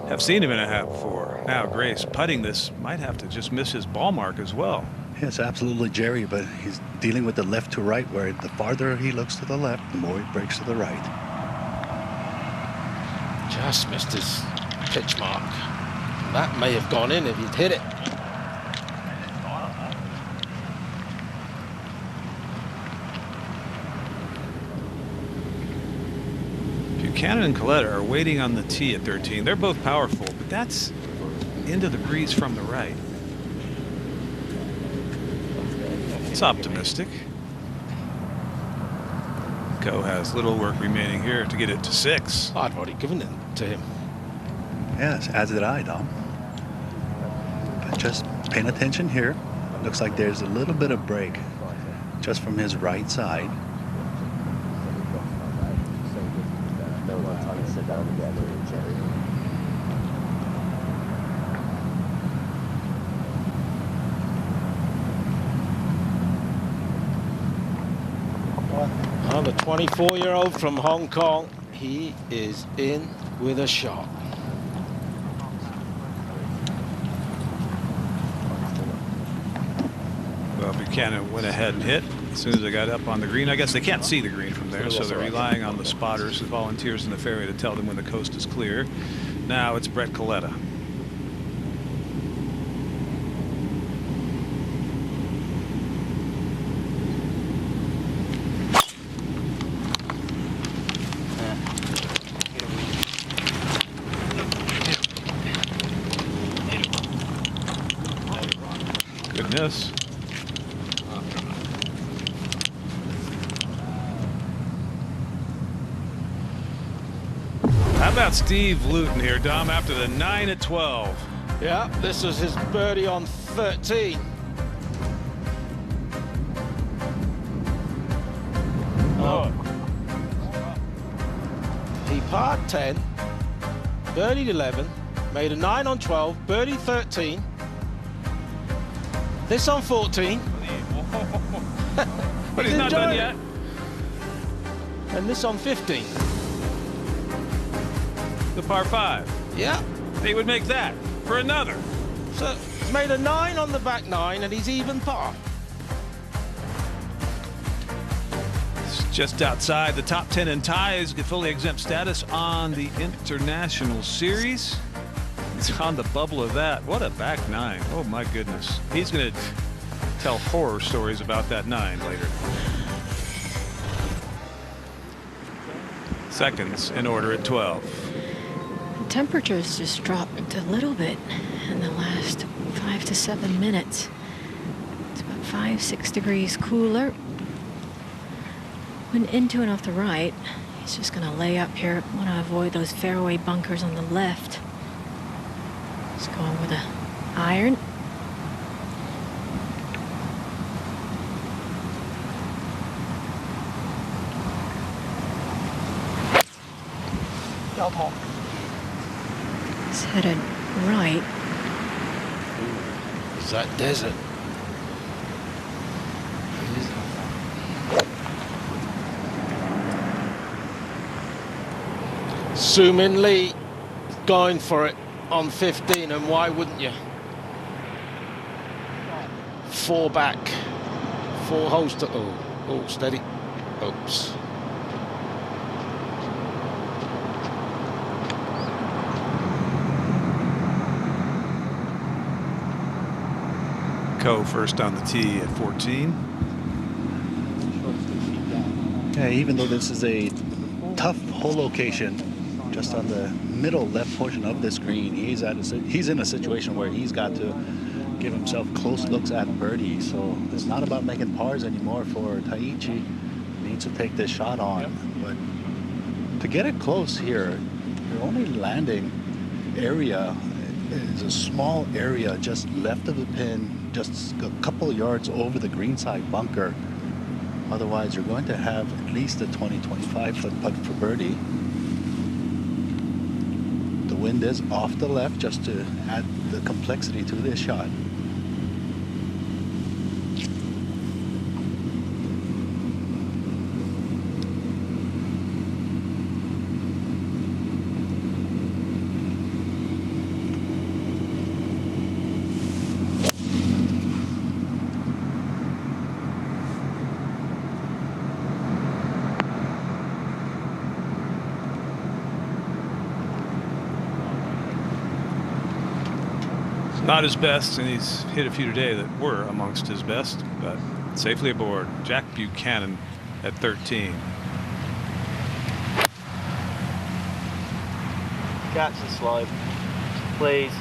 have seen him in a hat before. Now Grace putting this might have to just miss his ball mark as well. Yes, absolutely, Jerry, but he's dealing with the left to right, where the farther he looks to the left, the more he breaks to the right. Just missed his pitch mark. That may have gone in if he'd hit it. Buchanan and Coletta are waiting on the tee at 13. They're both powerful, but that's into the breeze from the right. It's optimistic. Ko has little work remaining here to get it to 6. I'd already given it to him. Yes, as did I, Dom. But just paying attention here. Looks like there's a little bit of break just from his right side. Well, the 24-year-old from Hong Kong, he is in with a shot. Well, Buchanan went ahead and hit as soon as they got up on the green. I guess they can't see the green from there, so they're relying on the spotters, the volunteers in the fairway, to tell them when the coast is clear. Now it's Brett Coletta. this. How about Steve Luton here, Dom, after the 9 at 12? Yeah, this was his birdie on 13. Oh. He parred 10, birdied 11, made a 9 on 12, birdied 13. This on 14. But he's not done yet. And this on 15. The par 5. Yeah. He would make that for another. So he's made a 9 on the back 9 and he's even par. It's just outside the top 10 in ties, get fully exempt status on the International Series. He's on the bubble of that. What a back 9. Oh my goodness. He's going to tell horror stories about that 9 later. Seconds in order at 12. The temperatures just dropped a little bit in the last 5 to 7 minutes. It's about 5-6 degrees cooler. Went into and off the right. He's just going to lay up here. Want to avoid those fairway bunkers on the left. He's going with an iron. He's headed right. Is that desert? Sumin Lee going for it on 15, and why wouldn't you? 4 back, 4 holes to, oh, steady, oops. Ko first on the tee at 14. Yeah, even though this is a tough hole location, just on the middle left portion of this green, he's in a situation where he's got to give himself close looks at birdie. So it's not about making pars anymore for Taichi. He needs to take this shot on. But to get it close here, your only landing area is a small area just left of the pin, just a couple yards over the greenside bunker. Otherwise, you're going to have at least a 20-25 foot putt for birdie. The wind is off the left just to add the complexity to this shot. Not his best, and he's hit a few today that were amongst his best, but safely aboard. Jack Buchanan at 13. Catch the slope, please.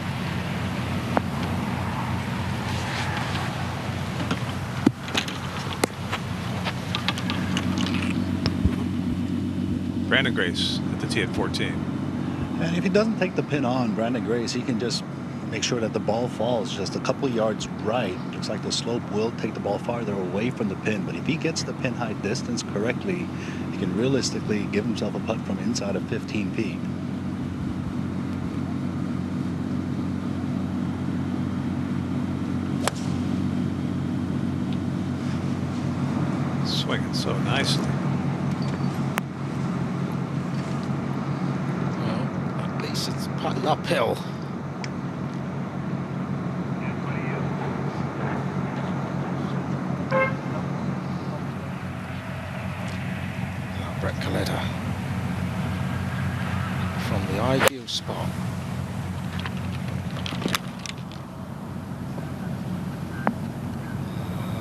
Brandon Grace at the tee at 14. And if he doesn't take the pin on, Brandon Grace, he can just make sure that the ball falls just a couple yards right. Looks like the slope will take the ball farther away from the pin, but if he gets the pin height distance correctly, he can realistically give himself a putt from inside of 15 feet. Swinging so nicely. Well, at least it's putting uphill. From the ideal spot.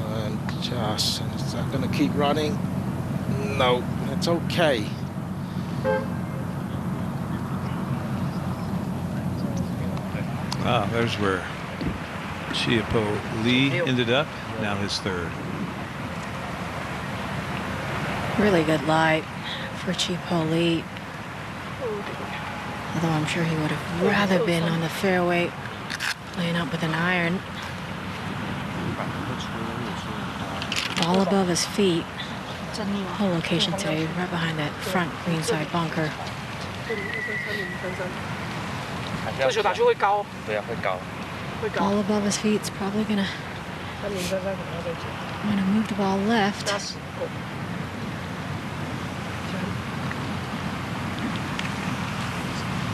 And just, is that going to keep running? No, it's okay. Ah, there's where Chiapo Lee ended up now his third. Really good lie for Chiapo Lee. Although I'm sure he would have rather been on the fairway playing up with an iron. Ball above his feet. Whole location today, right behind that front greenside bunker. Ball above his feet's probably gonna move the ball left.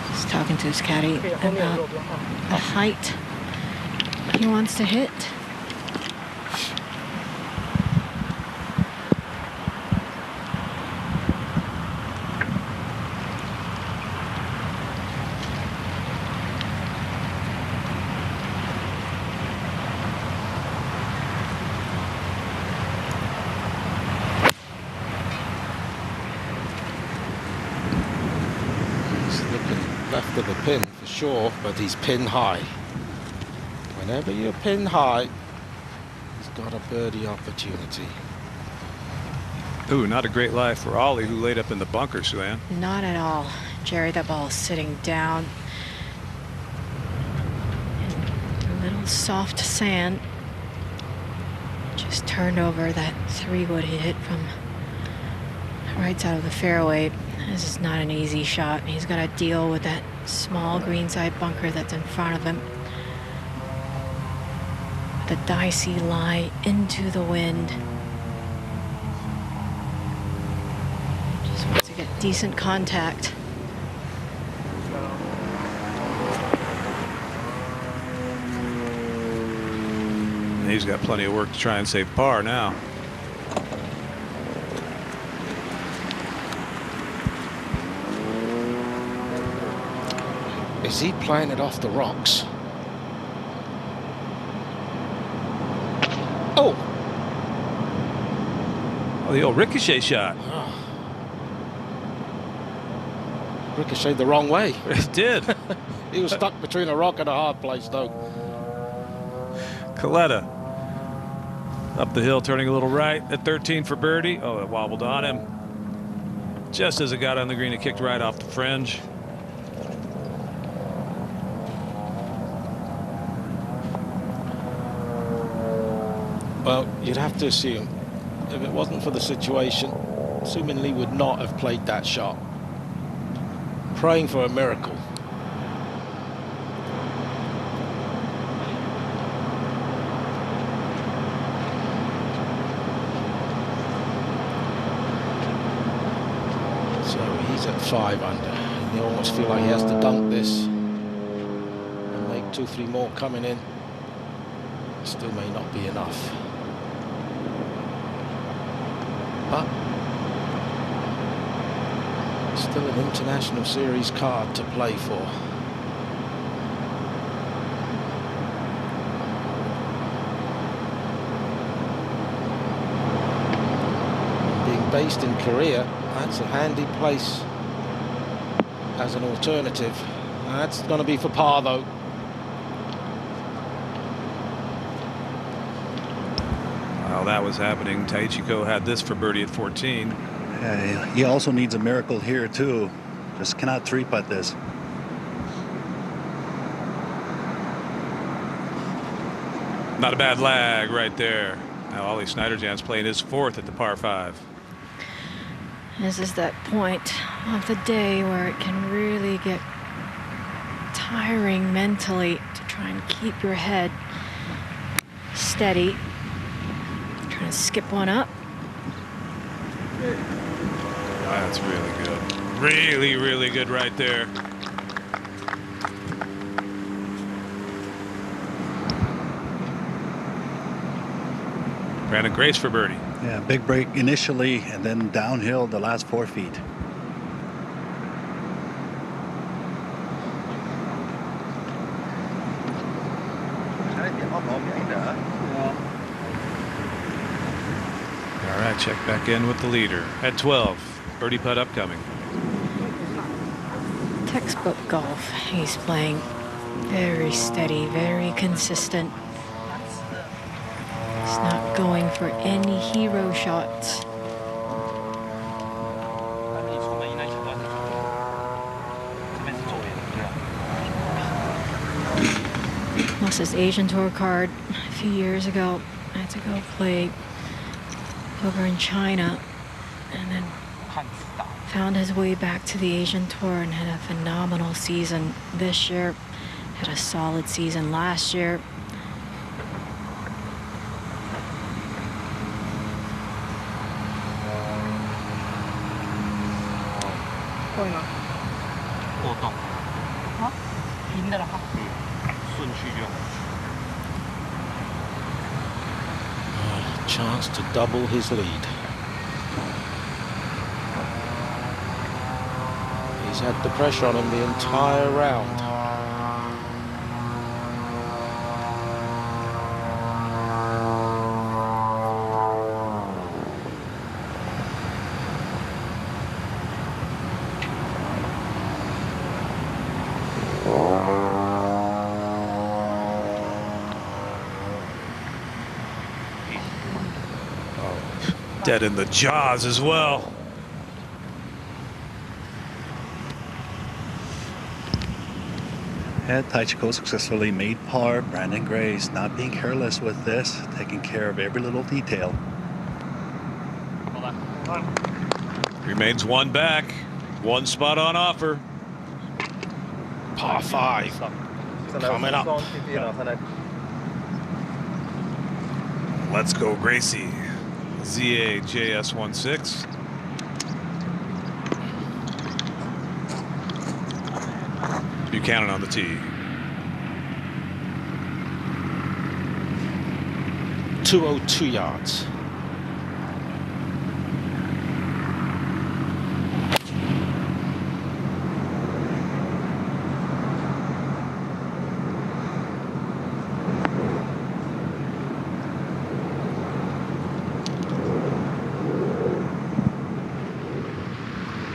He's talking to his caddy about the height he wants to hit. Left of the pin for sure, but he's pin high. Whenever you're pin high, he's got a birdie opportunity. Ooh, not a great lie for Ollie, who laid up in the bunker, Sue-Ann. Not at all. Jerry, that ball is sitting down in a little soft sand. Just turned over that 3-wood he hit from the right side of the fairway. This is not an easy shot. He's got to deal with that small greenside bunker that's in front of him. The dicey lie into the wind. Just wants to get decent contact. He's got plenty of work to try and save par now. Is he playing it off the rocks? Oh! Oh, the old ricochet shot. Oh. Ricocheted the wrong way. It did. He was stuck between a rock and a hard place, though. Coletta up the hill, turning a little right at 13 for birdie. Oh, it wobbled on him. Just as it got on the green, it kicked right off the fringe. Well, you'd have to assume, if it wasn't for the situation, assuming Lee would not have played that shot. Praying for a miracle. So he's at 5 under. And you almost feel like he has to dunk this and make 2-3 more coming in. Still may not be enough. But still an International Series card to play for. Being based in Korea, that's a handy place as an alternative. That's going to be for par, though. While that was happening, Taichiko had this for birdie at 14. Yeah, he also needs a miracle here too. Just cannot 3-putt this. Not a bad lag right there. Now Ollie Schneiderjan's playing his 4th at the par 5. This is that point of the day where it can really get tiring mentally to try and keep your head steady. Trying to skip one up. That's really good. Really, really good right there. Brandon Grace for birdie. Yeah, big break initially and then downhill the last 4 feet. All right, check back in with the leader at 12. Birdie putt upcoming. Textbook golf. He's playing very steady, very consistent. He's not going for any hero shots. Lost his Asian Tour card a few years ago. I had to go play over in China, and then found his way back to the Asian Tour and had a phenomenal season this year. Had a solid season last year. Chance to double his lead. He's had the pressure on him the entire round. Dead in the jaws as well. And Taichiko successfully made par. Brandon Gray's not being careless with this, taking care of every little detail. Remains one back, one spot on offer. Par 5 coming up. Let's go, Gracie. ZA JS16. Buchanan on the tee. 202 yards.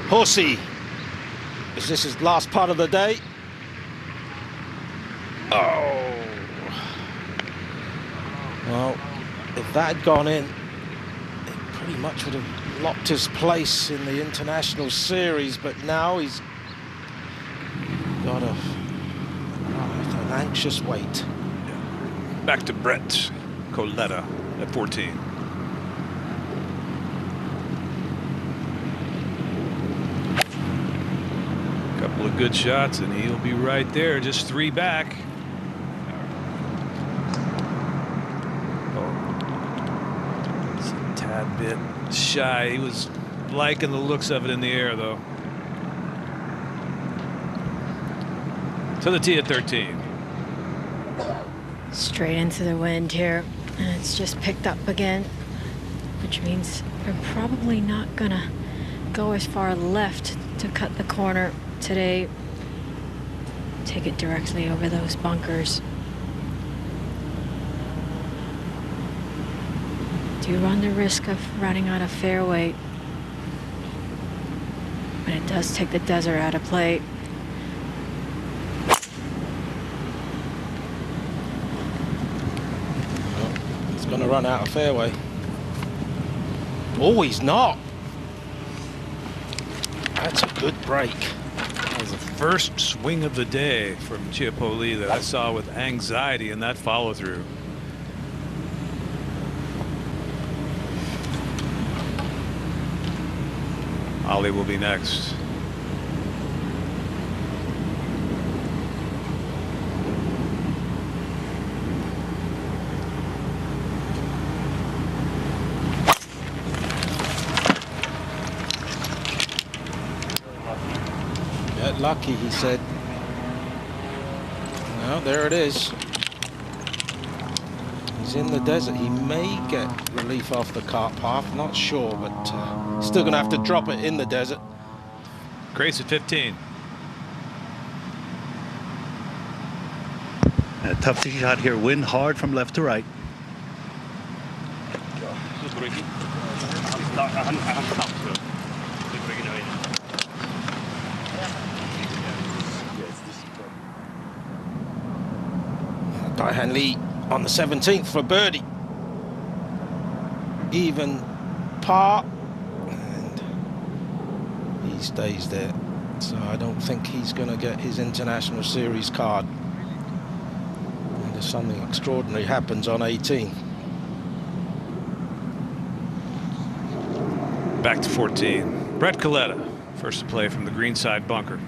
Horsey, is this his last part of the day? Oh. Well, if that had gone in, it pretty much would have locked his place in the international series, but now he's got an anxious wait. Back to Brett Coletta at 14. Couple of good shots and he'll be right there, just 3 back. It's a tad bit shy. He was liking the looks of it in the air though. To the tee at 13. Straight into the wind here, and it's just picked up again, which means they're probably not gonna go as far left to cut the corner today. Take it directly over those bunkers. Do run the risk of running out of fairway, but it does take the desert out of play. He's going to run out of fairway. Oh, he's not. That's a good break. That was the first swing of the day from Chiapoli that I saw with anxiety in that follow through. Ali will be next. Get lucky, he said. No, there it is. He's in the desert. He may get relief off the cart path, not sure, but still going to have to drop it in the desert. Grace at 15. A tough tee shot here. Wind hard from left to right. Daihan Lee on the 17th for birdie. even par, and he stays there. So I don't think he's going to get his International Series card unless something extraordinary happens on 18. Back to 14. Brett Coletta, first to play from the greenside bunker.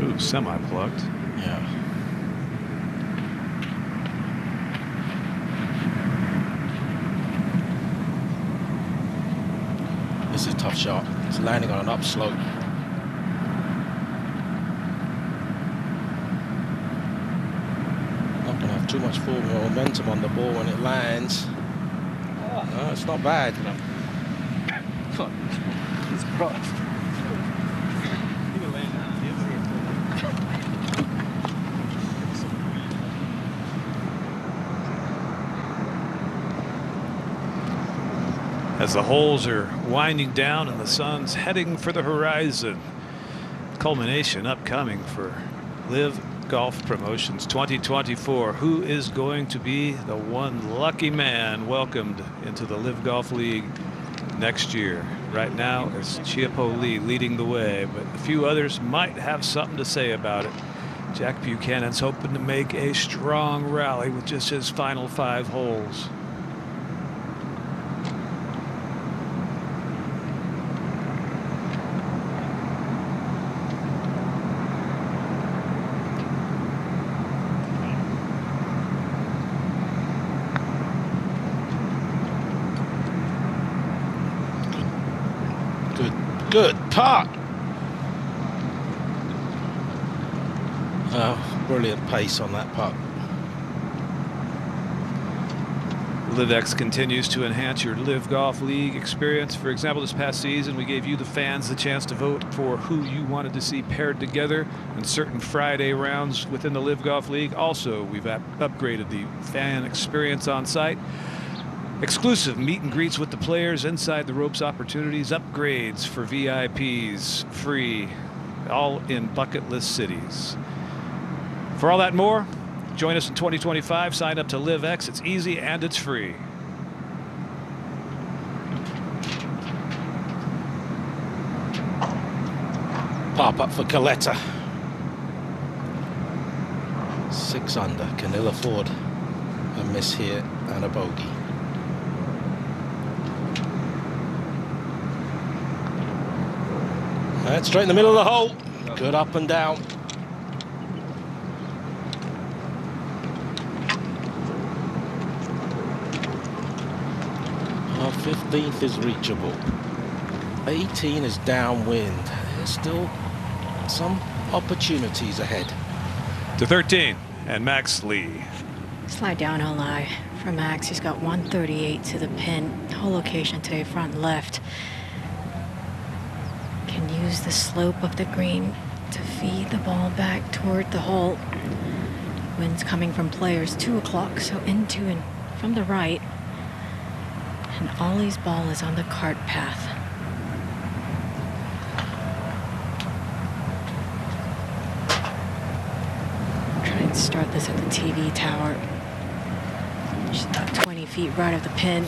Ooh, semi-plugged. Yeah. This is a tough shot. It's landing on an upslope. Not going to have too much forward momentum on the ball when it lands. No, it's not bad. He's crossed. As the holes are winding down and the sun's heading for the horizon. Culmination upcoming for LIV Golf Promotions 2024. Who is going to be the one lucky man welcomed into the LIV Golf League next year? Right now it's Chiapo Lee leading the way, but a few others might have something to say about it. Jack Buchanan's hoping to make a strong rally with just his final 5 holes. Good putt. Oh, brilliant pace on that putt. LIVX continues to enhance your LIV Golf League experience. For example, this past season, we gave you, the fans, the chance to vote for who you wanted to see paired together in certain Friday rounds within the LIV Golf League. Also, we've upgraded the fan experience on site. Exclusive meet and greets with the players, inside the ropes opportunities, upgrades for VIPs, free, all in bucket list cities. For all that and more, join us in 2025. Sign up to LIVX. It's easy and it's free. Pop up for Coletta. 6 under. Can ill afford a miss here and a bogey. That's straight in the middle of the hole. Good up and down. Well, 15th is reachable. 18 is downwind. There's still some opportunities ahead. To 13, and Max Lee. Slide down LI for Max. He's got 138 to the pin. Hole location today, front left. Can use the slope of the green to feed the ball back toward the hole. Wind's coming from players 2 o'clock, so into and from the right. And Ollie's ball is on the cart path. Try and start this at the TV tower. Just about 20 feet right of the pin.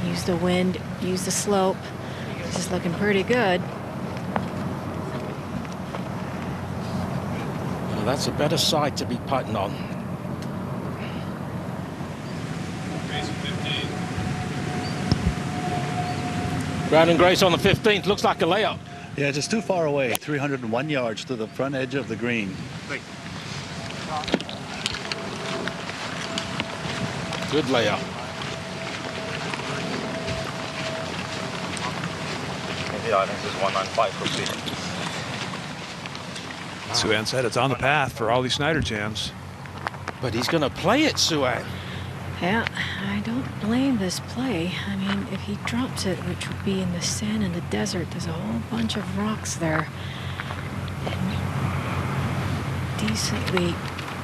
Use the wind, use the slope. This is looking pretty good. Well, that's a better side to be putting on. Brandon Grace on the 15th. Looks like a layup. Yeah, just too far away. 301 yards to the front edge of the green. Good layup. Yeah, I think this is 195 for speed. Suan said it's on the path for Ollie Snyder jams. But he's going to play it, Suan. Yeah, I don't blame this play. I mean, if he drops it, which would be in the sand in the desert, there's a whole bunch of rocks there. And decently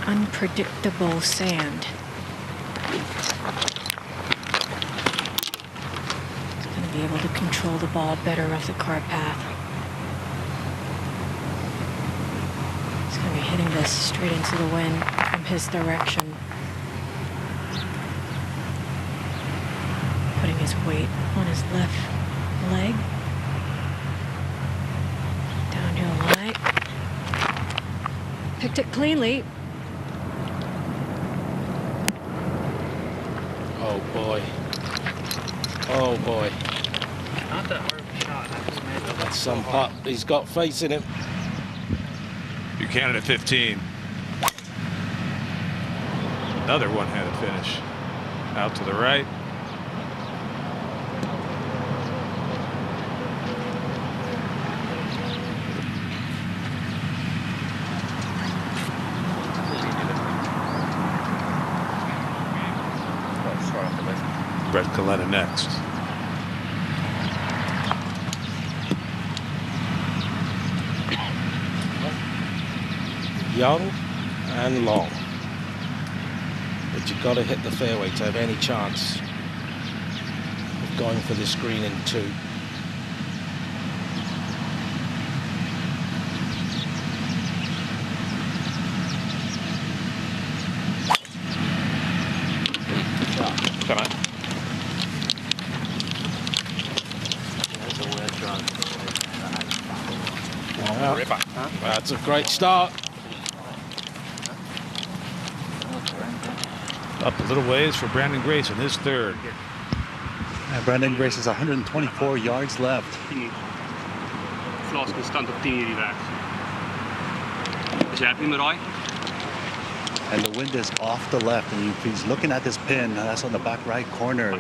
unpredictable sand. He's going to be able to control the ball better off the cart path. He's going to be hitting this straight into the wind from his direction. his weight on his left leg. Downhill light. Picked it cleanly. Oh boy. Oh boy. Not that hard of a shot. I just made it. That's some putt he's got facing him. Buchanan at 15. Another one-handed finish. Out to the right. Brett Coletta next. Young and long. But you've got to hit the fairway to have any chance of going for this green in 2. Come on. Well, that's a great start. Up a little ways for Brandon Grace in his 3rd. And Brandon Grace has 124 yards left. Flasken stand op 10 hierdie weg. Is jy happy met daai? And the wind is off the left, and if he's looking at this pin, that's on the back right corner.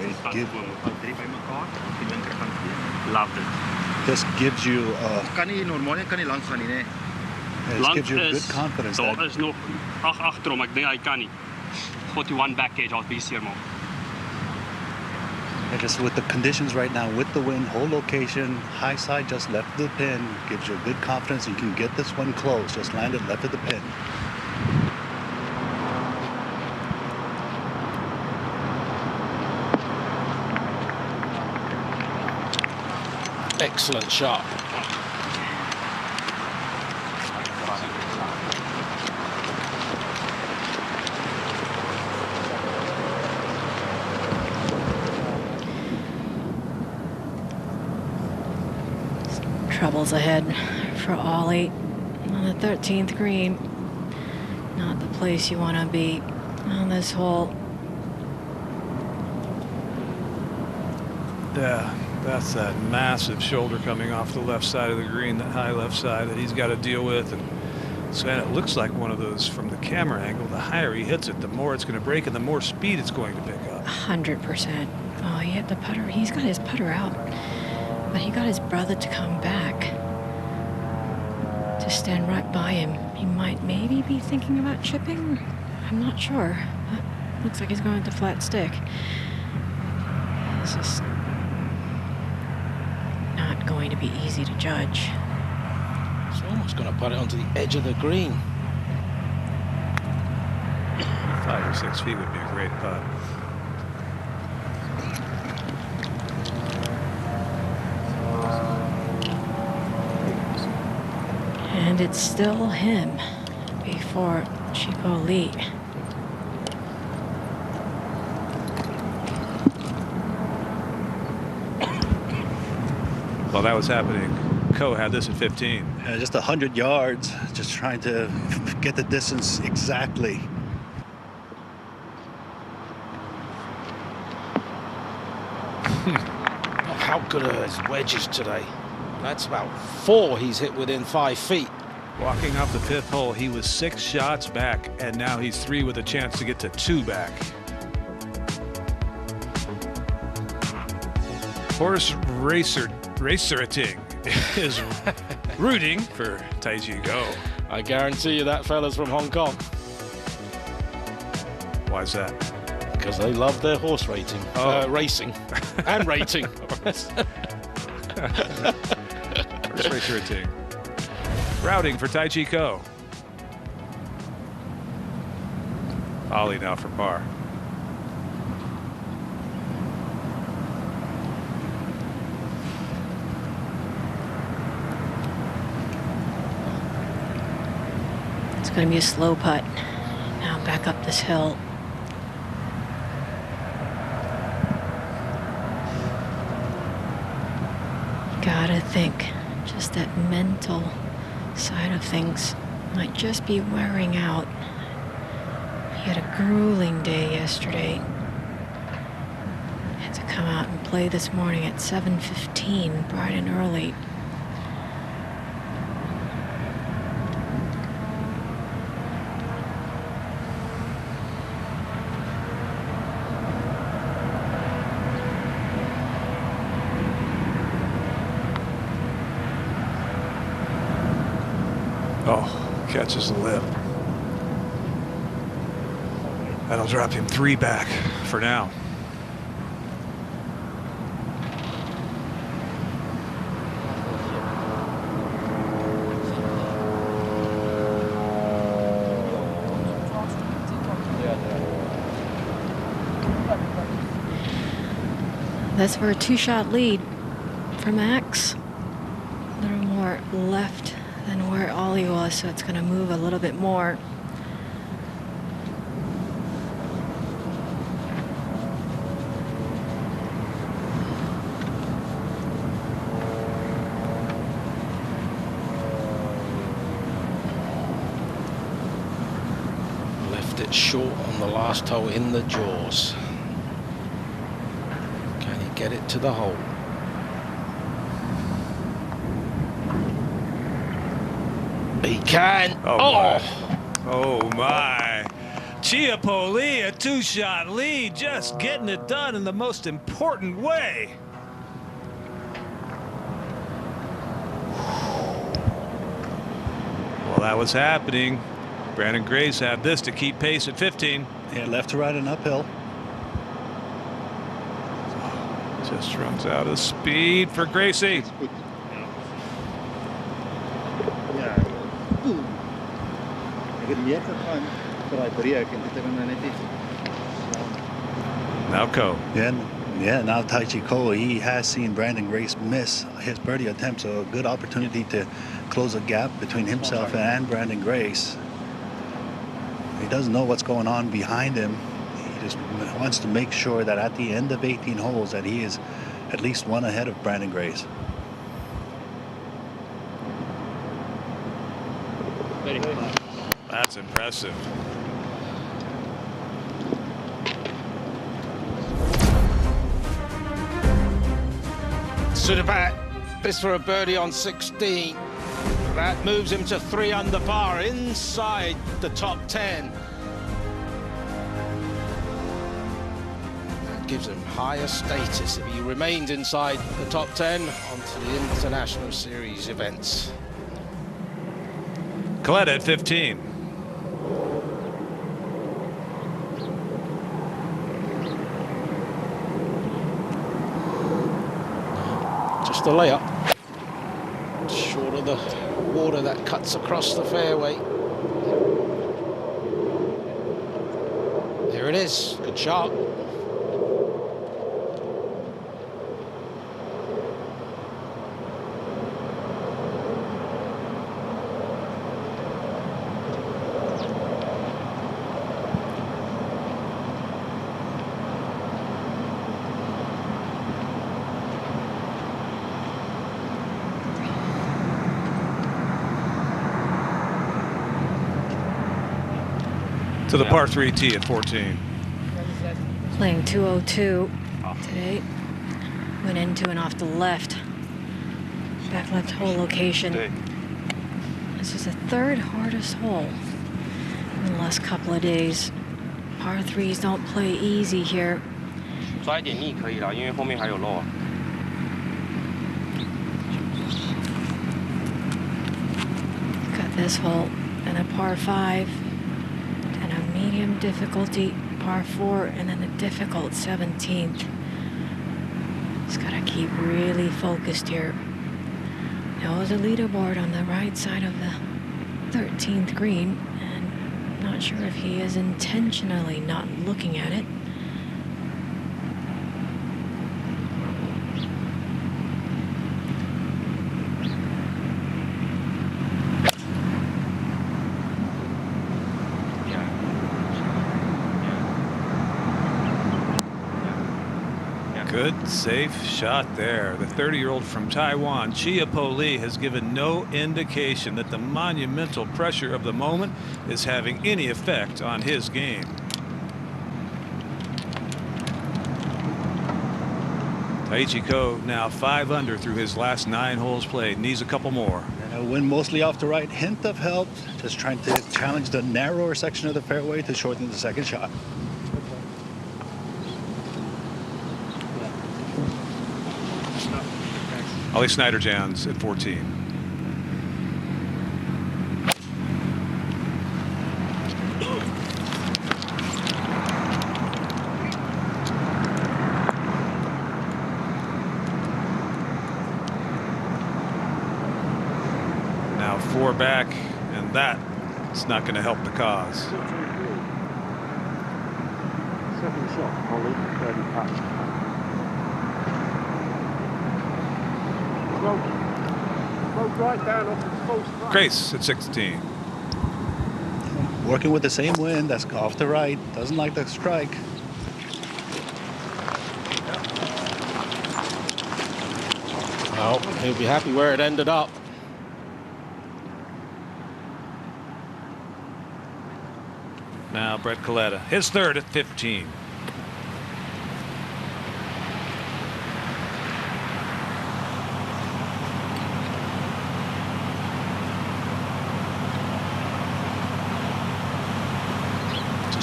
Loved it. This gives you Kan nie normaal kan nie lank gaan nie, né? This gives you good confidence. Daar is nog 8 agterom. Ek dink hy kan nie. 41 back edge, I'll be seer, man. And just with the conditions right now, with the wind, whole location, high side just left of the pin, gives you good confidence you can get this one close. Just land it left of the pin. Excellent shot. Troubles ahead for Ollie on the 13th green. Not the place you want to be on this hole. Yeah, that's that massive shoulder coming off the left side of the green, that high left side that he's got to deal with. And so it looks like one of those from the camera angle. The higher he hits it, the more it's going to break and the more speed it's going to pick up. 100%. Oh, he hit the putter. He's got his putter out. But he got his brother to come back to stand right by him. He might maybe be thinking about chipping. I'm not sure. But looks like he's going with the flat stick. This is not going to be easy to judge. He's almost going to put it onto the edge of the green. 5 or 6 feet would be a great putt. And it's still him before Chico Lee. While that was happening, Ko had this at 15. Just 100 yards, just trying to get the distance exactly. How good are his wedges today? That's about 4 he's hit within 5 feet. Walking off the 5th hole, he was 6 shots back, and now he's 3 with a chance to get to 2 back. Horse Racerating is rooting for Taiji Go. I guarantee you that fella's from Hong Kong. Why's that? Because they love their horse racing and rating. Horse Racerating. Routing for Taichi Ko. Ollie now for par. It's going to be a slow putt. Now back up this hill. Gotta think, just that mental side of things might just be wearing out. He had a grueling day yesterday. Had to come out and play this morning at 7:15, bright and early. Oh, catches the lip. That'll drop him 3 back for now. That's for a 2-shot lead for Max. A little more left than where Ollie was, so it's going to move a little bit more. Left it short on the last hole in the jaws. Can he get it to the hole? He can. Oh my. Chiapoli, a 2-shot lead, just getting it done in the most important way. Well, that was happening. Brandon Grace had this to keep pace at 15. Yeah, left to right and uphill. Just runs out of speed for Gracie. Now Ko. Yeah, now Taichi Ko, he has seen Brandon Grace miss his birdie attempt, so a good opportunity to close a gap between himself and Brandon Grace. He doesn't know what's going on behind him. He just wants to make sure that at the end of 18 holes that he is at least one ahead of Brandon Grace. That's impressive. Sudapat, this for a birdie on 16. That moves him to 3 under par, inside the top 10. That gives him higher status if he remains inside the top 10 onto the International Series events. Colette at 15. Just a layup. Short of the water that cuts across the fairway. There it is. Good shot. To the par 3 tee at 14. Playing 202 today. Went into and off the left. Back left hole location. This is the 3rd hardest hole in the last couple of days. Par 3s don't play easy here. 抓一点逆可以啦，因为后面还有漏啊。 Got this hole and a par 5 and a medium difficulty par 4 and then a difficult 17th. Just gotta keep really focused here. There's a leaderboard on the right side of the 13th green, and not sure if he is intentionally not looking at it. Good, safe shot there. The 30-year-old from Taiwan, Chia Po Lee, has given no indication that the monumental pressure of the moment is having any effect on his game. Taichi Ko now 5 under through his last 9 holes played. Needs a couple more. And a win mostly off the right. Hint of help. Just trying to challenge the narrower section of the fairway to shorten the second shot. Ollie Snyder-Jans at 14. Now 4 back, and that's not going to help the cause. Second shot, Ollie, 30 patch. Right down off the post. Grace at 16. Working with the same wind. That's off the right. Doesn't like the strike. Well, he'll be happy where it ended up. Now Brett Coletta, his third at 15.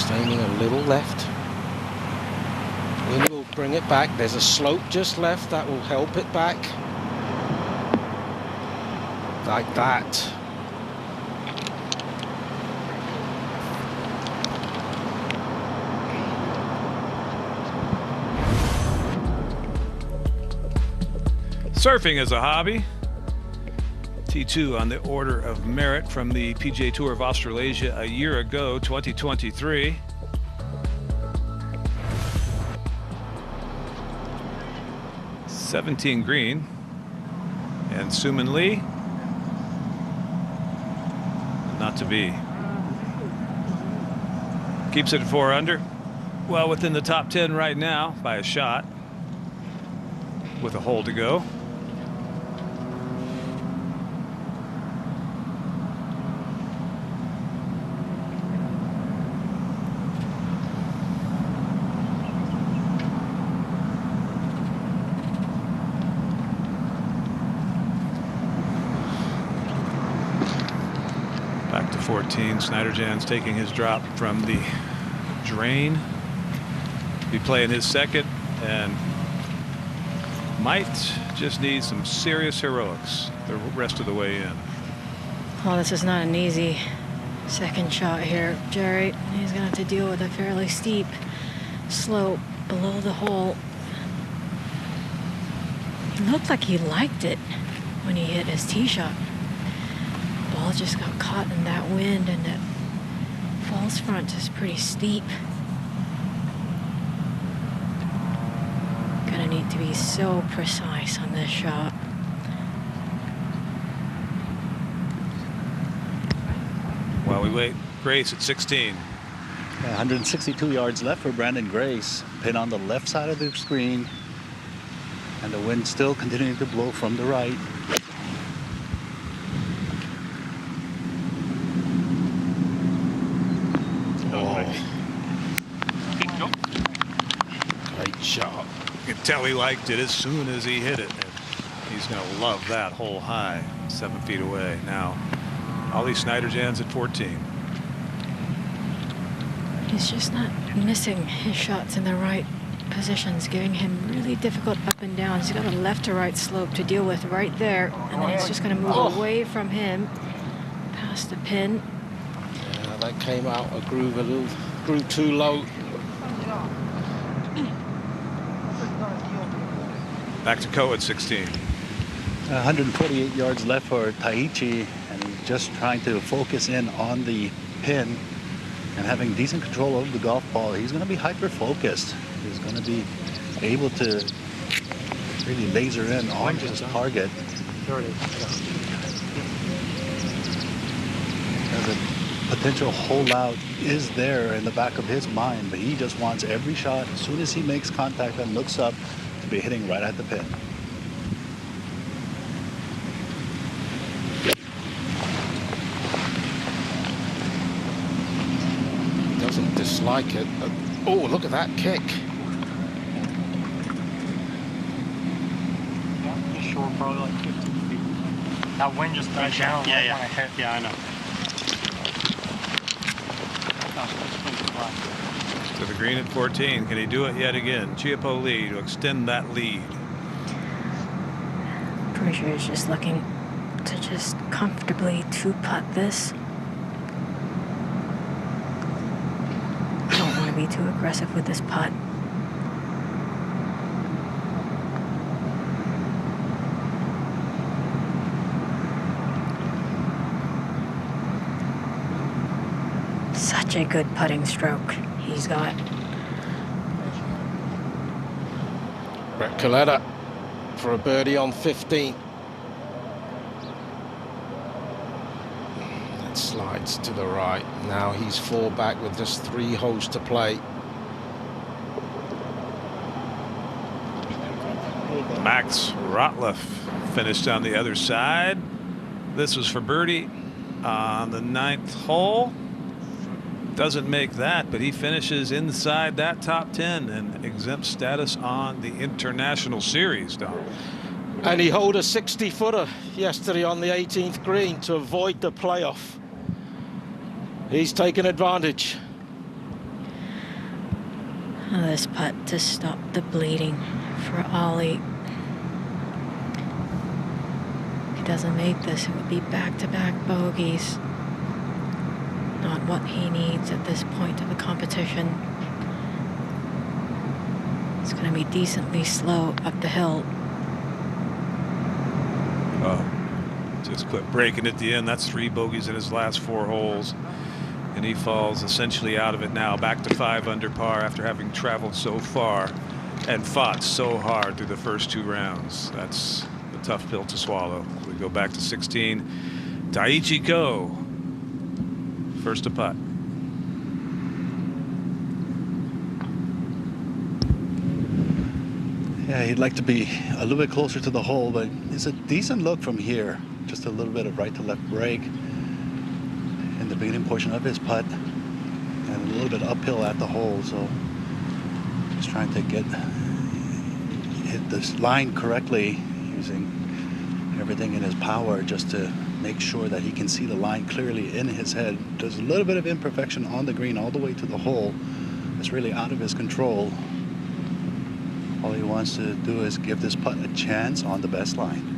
Aiming a little left. Wind will bring it back. There's a slope just left that will help it back. Like that. Surfing is a hobby. T2 on the order of merit from the PGA Tour of Australasia a year ago, 2023. (17) green, and Suman Lee not to be. Keeps it at 4 under. Well within the top 10 right now by a shot, with a hole to go. Back to 14. Snyder-Jans taking his drop from the drain. Be playing his second and might just need some serious heroics the rest of the way in. Well, this is not an easy second shot here, Jerry. He's going to have to deal with a fairly steep slope below the hole. He looked like he liked it when he hit his tee shot. Ball just got caught in that wind, and that false front is pretty steep. Gonna need to be so precise on this shot. While we wait, Grace at 16. 162 yards left for Brandon Grace. Pin on the left side of the screen, and the wind still continuing to blow from the right. Great shot. You can tell he liked it as soon as he hit it. He's going to love that hole high, 7 feet away. Now, Ollie Snyder-Jans at 14. He's just not missing his shots in the right positions, giving him really difficult up and down. He's got a left to right slope to deal with right there, and then it's just going to move away from him past the pin. Yeah, that came out a groove too low. Back to Ko at 16. 148 yards left for Taichi, and he's just trying to focus in on the pin and having decent control over the golf ball. He's going to be hyper-focused. He's going to be able to really laser in on his target. The potential hole out is there in the back of his mind, but he just wants every shot as soon as he makes contact and looks up to be hitting right at the pin. He doesn't dislike it. Oh, look at that kick. Just short, probably like 15 feet. That wind just died down when I hit. Yeah, I know. To the green at 14. Can he do it yet again? Chiapoli to extend that lead. Pretty sure he's just looking to just comfortably two-putt this. Don't want to be too aggressive with this putt. Such a good putting stroke he's got. Brett Coletta for a birdie on 15. That slides to the right. Now he's 4 back with just 3 holes to play. Max Rotleff finished on the other side. This was for birdie on the 9th hole. Doesn't make that, but he finishes inside that top 10 and exempt status on the International Series, Don. And he holed a 60-footer yesterday on the 18th green to avoid the playoff. He's taken advantage. Oh, this putt to stop the bleeding for Ollie. If he doesn't make this, it would be back-to-back bogeys. Not what he needs at this point of the competition. It's going to be decently slow up the hill. Oh, just quit breaking at the end. That's 3 bogeys in his last 4 holes. And he falls essentially out of it now, back to 5 under par after having traveled so far and fought so hard through the first 2 rounds. That's a tough pill to swallow. We go back to 16. Daiichi Ko, first to putt. Yeah, he'd like to be a little bit closer to the hole, but it's a decent look from here. Just a little bit of right to left break in the beginning portion of his putt, and a little bit uphill at the hole. So just trying to hit this line correctly, using everything in his power just to make sure that he can see the line clearly in his head. There's a little bit of imperfection on the green all the way to the hole. It's really out of his control. All he wants to do is give this putt a chance on the best line.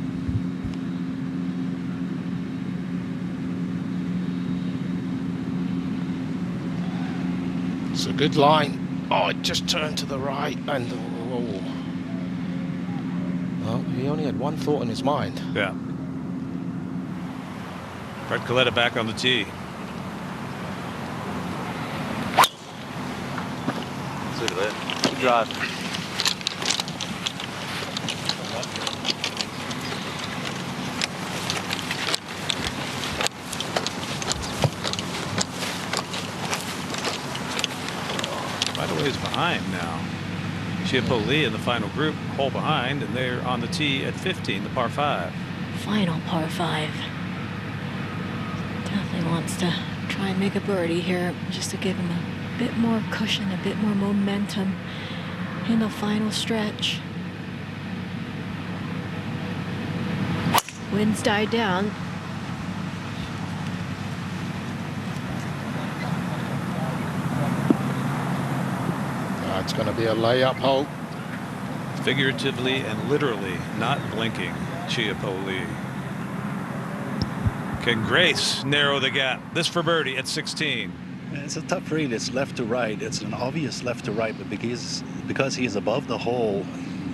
It's a good line. Oh, it just turned to the right, and oh. Well, he only had one thought in his mind. Yeah. Brett Coletta back on the tee. Good drive. Quite a ways behind now. Chiapoli in the final group, hole behind, and they're on the tee at 15, the par 5. Final par 5. Definitely wants to try and make a birdie here just to give him a bit more cushion, a bit more momentum in the final stretch. Winds died down. It's going to be a layup hole. Figuratively and literally not blinking, Chiapoli. Can Grace narrow the gap? This for birdie at 16. It's a tough read. It's left to right. It's an obvious left to right, but because he is above the hole,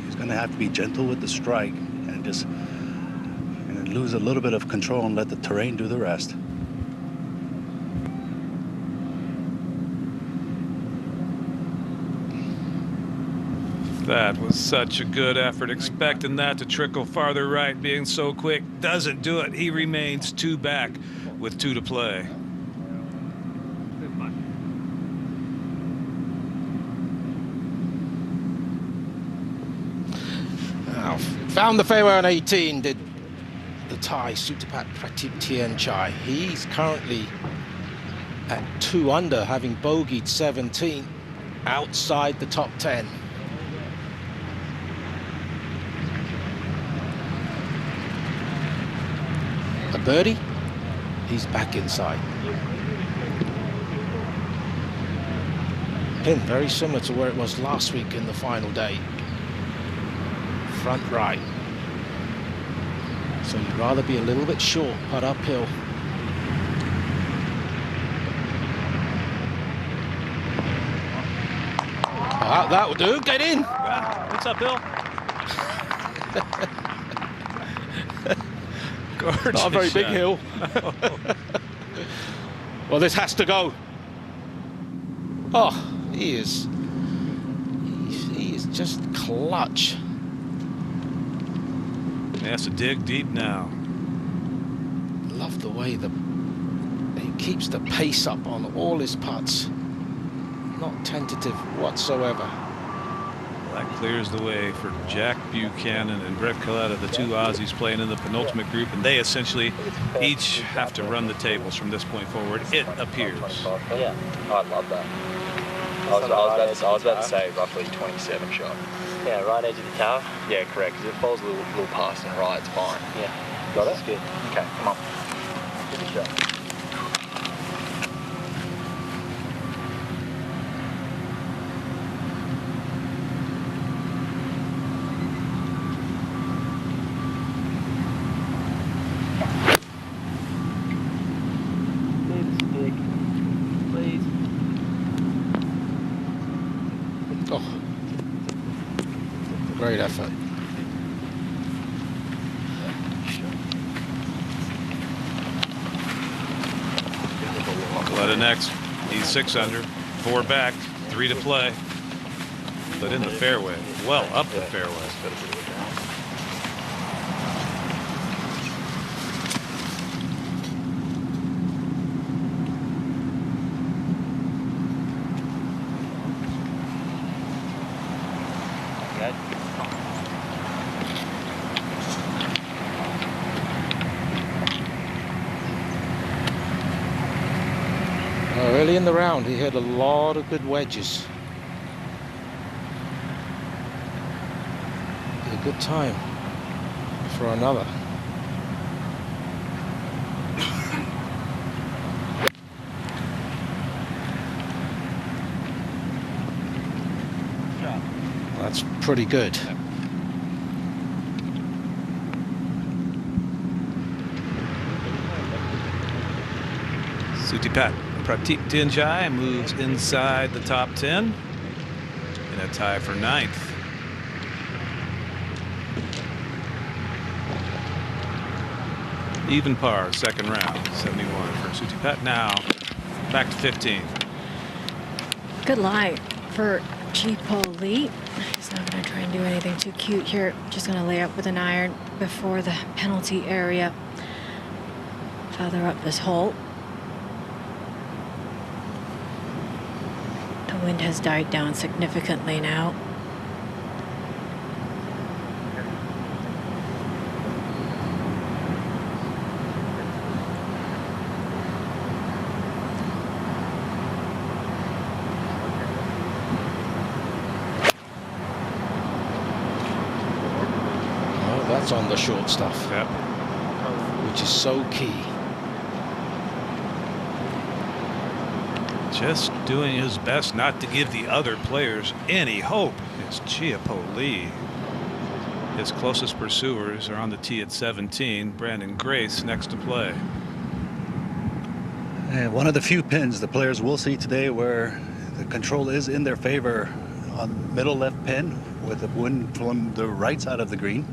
he's going to have to be gentle with the strike and just lose a little bit of control and let the terrain do the rest. That was such a good effort. Expecting that to trickle farther right, being so quick, doesn't do it. He remains 2 back with 2 to play. Found the fairway on 18, did the Thai Sutipat Pratiptianchai. He's currently at 2 under, having bogeyed 17, outside the top 10. A birdie, he's back inside. Pin very similar to where it was last week in the final day. Front right. So you'd rather be a little bit short, putt uphill. That will do. Get in. What's up, Bill? Gorgeous. Not a very big shot. hill. Well, this has to go. Oh, he is just clutch. He has to dig deep now. Love the way he keeps the pace up on all his putts. Not tentative whatsoever. That clears the way for Jack Buchanan and Brett Coletta, the two Aussies playing in the penultimate group, and they essentially each have to run the tables from this point forward, it appears. Yeah, I love that. I was about to say roughly 27 shot. Yeah, right edge of the tower. Yeah, correct. Because it falls a little past and right, it's fine. Yeah. Got it? That's good. Okay, come on. Give it a shot. Great effort. Coletta next. He's 6 under, 4 back, 3 to play. But in the fairway, well up the fairway. Early in the round, he had a lot of good wedges. A good time for another. That's pretty good. Sutipat Pratiptianchai moves inside the top 10 in a tie for 9th. Even par, second round, 71 for Sutipat. Now back to 15. Good lie for Chipo Lee. He's not going to try and do anything too cute here. Just going to lay up with an iron before the penalty area. Feather up this hole. The wind has died down significantly now. Oh, that's on the short stuff. Yep. Which is so key. Just doing his best not to give the other players any hope. It's Chipo Lee. His closest pursuers are on the tee at 17. Brandon Grace next to play. And one of the few pins the players will see today where the control is in their favor on middle left pin with the wind from the right side of the green.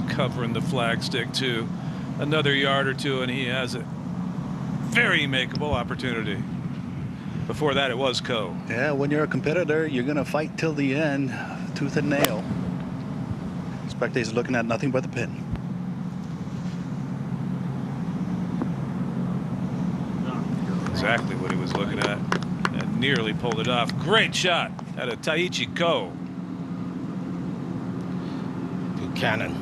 Covering the flagstick too. Another yard or two and he has a very makeable opportunity. Before that it was Ko. Yeah, when you're a competitor, you're gonna fight till the end, tooth and nail. Spectators looking at nothing but the pin. exactly what he was looking at and nearly pulled it off. Great shot out of Taichi Ko. Buchanan.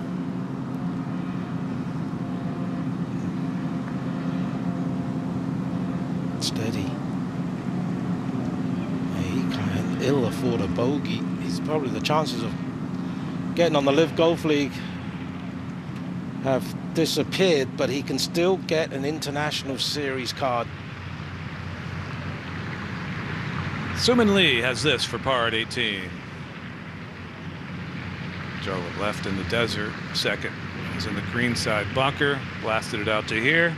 Steady. He can't ill afford a bogey. He's probably the chances of getting on the LIV Golf League have disappeared, but he can still get an international series card. Suman Lee has this for par at 18. Drove it left in the desert. Second is in the greenside bunker. Blasted it out to here.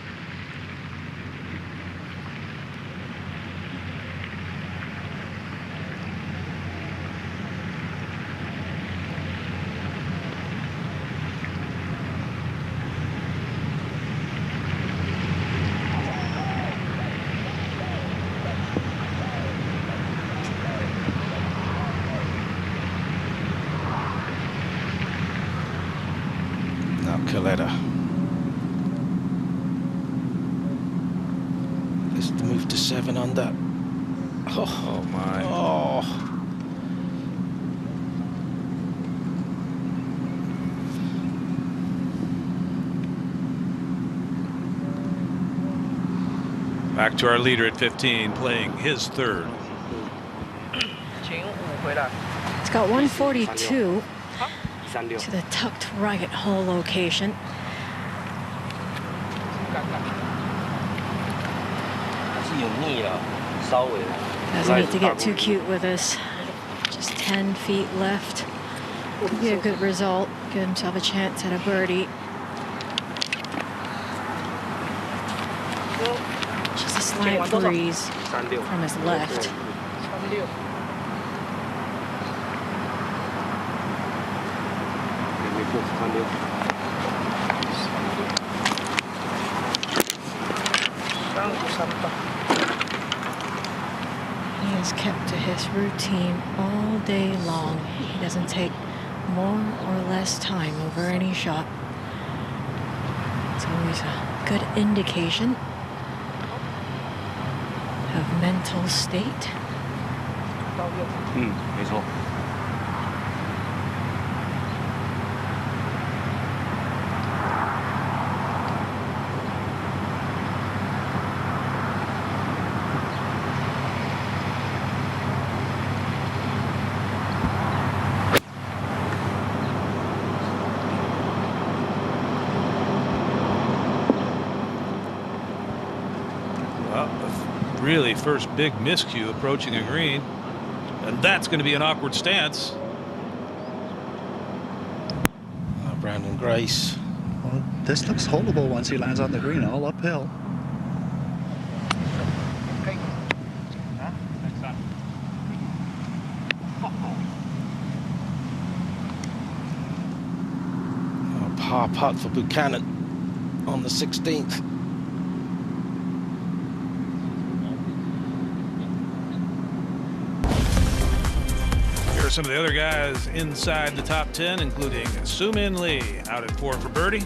Coletta. This move to 7 under. Oh my. Oh. Back to our leader at 15, playing his third. It's got 142 to the tucked right hole location. Doesn't need to get too cute with us. Just 10 feet left. Could be a good result. Give himself a chance at a birdie. Just a slight breeze from his left. He is kept to his routine all day long. He doesn't take more or less time over any shot. It's always a good indication of mental state. 没错。 Really first big miscue approaching a green, and that's going to be an awkward stance. Brandon Grace. Well, this looks holdable once he lands on the green, all uphill. A par putt for Buchanan on the 16th. Some of the other guys inside the top 10, including Suman Lee, out at 4 for birdie.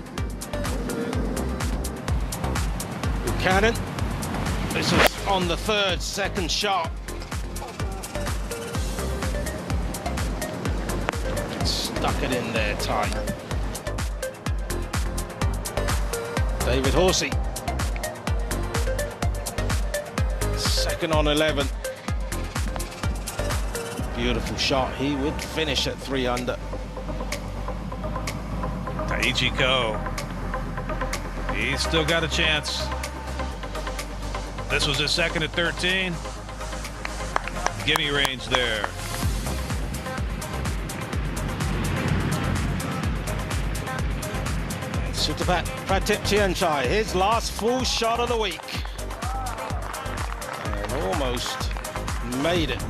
Buchanan. This is on the third, second shot. Stuck it in there tight. David Horsey. Second on 11. Beautiful shot. He would finish at 3 under. Taichi Ko. He's still got a chance. This was his second at 13. Gimme range there. Sutapat Pratip Tianchai, his last full shot of the week. And almost made it.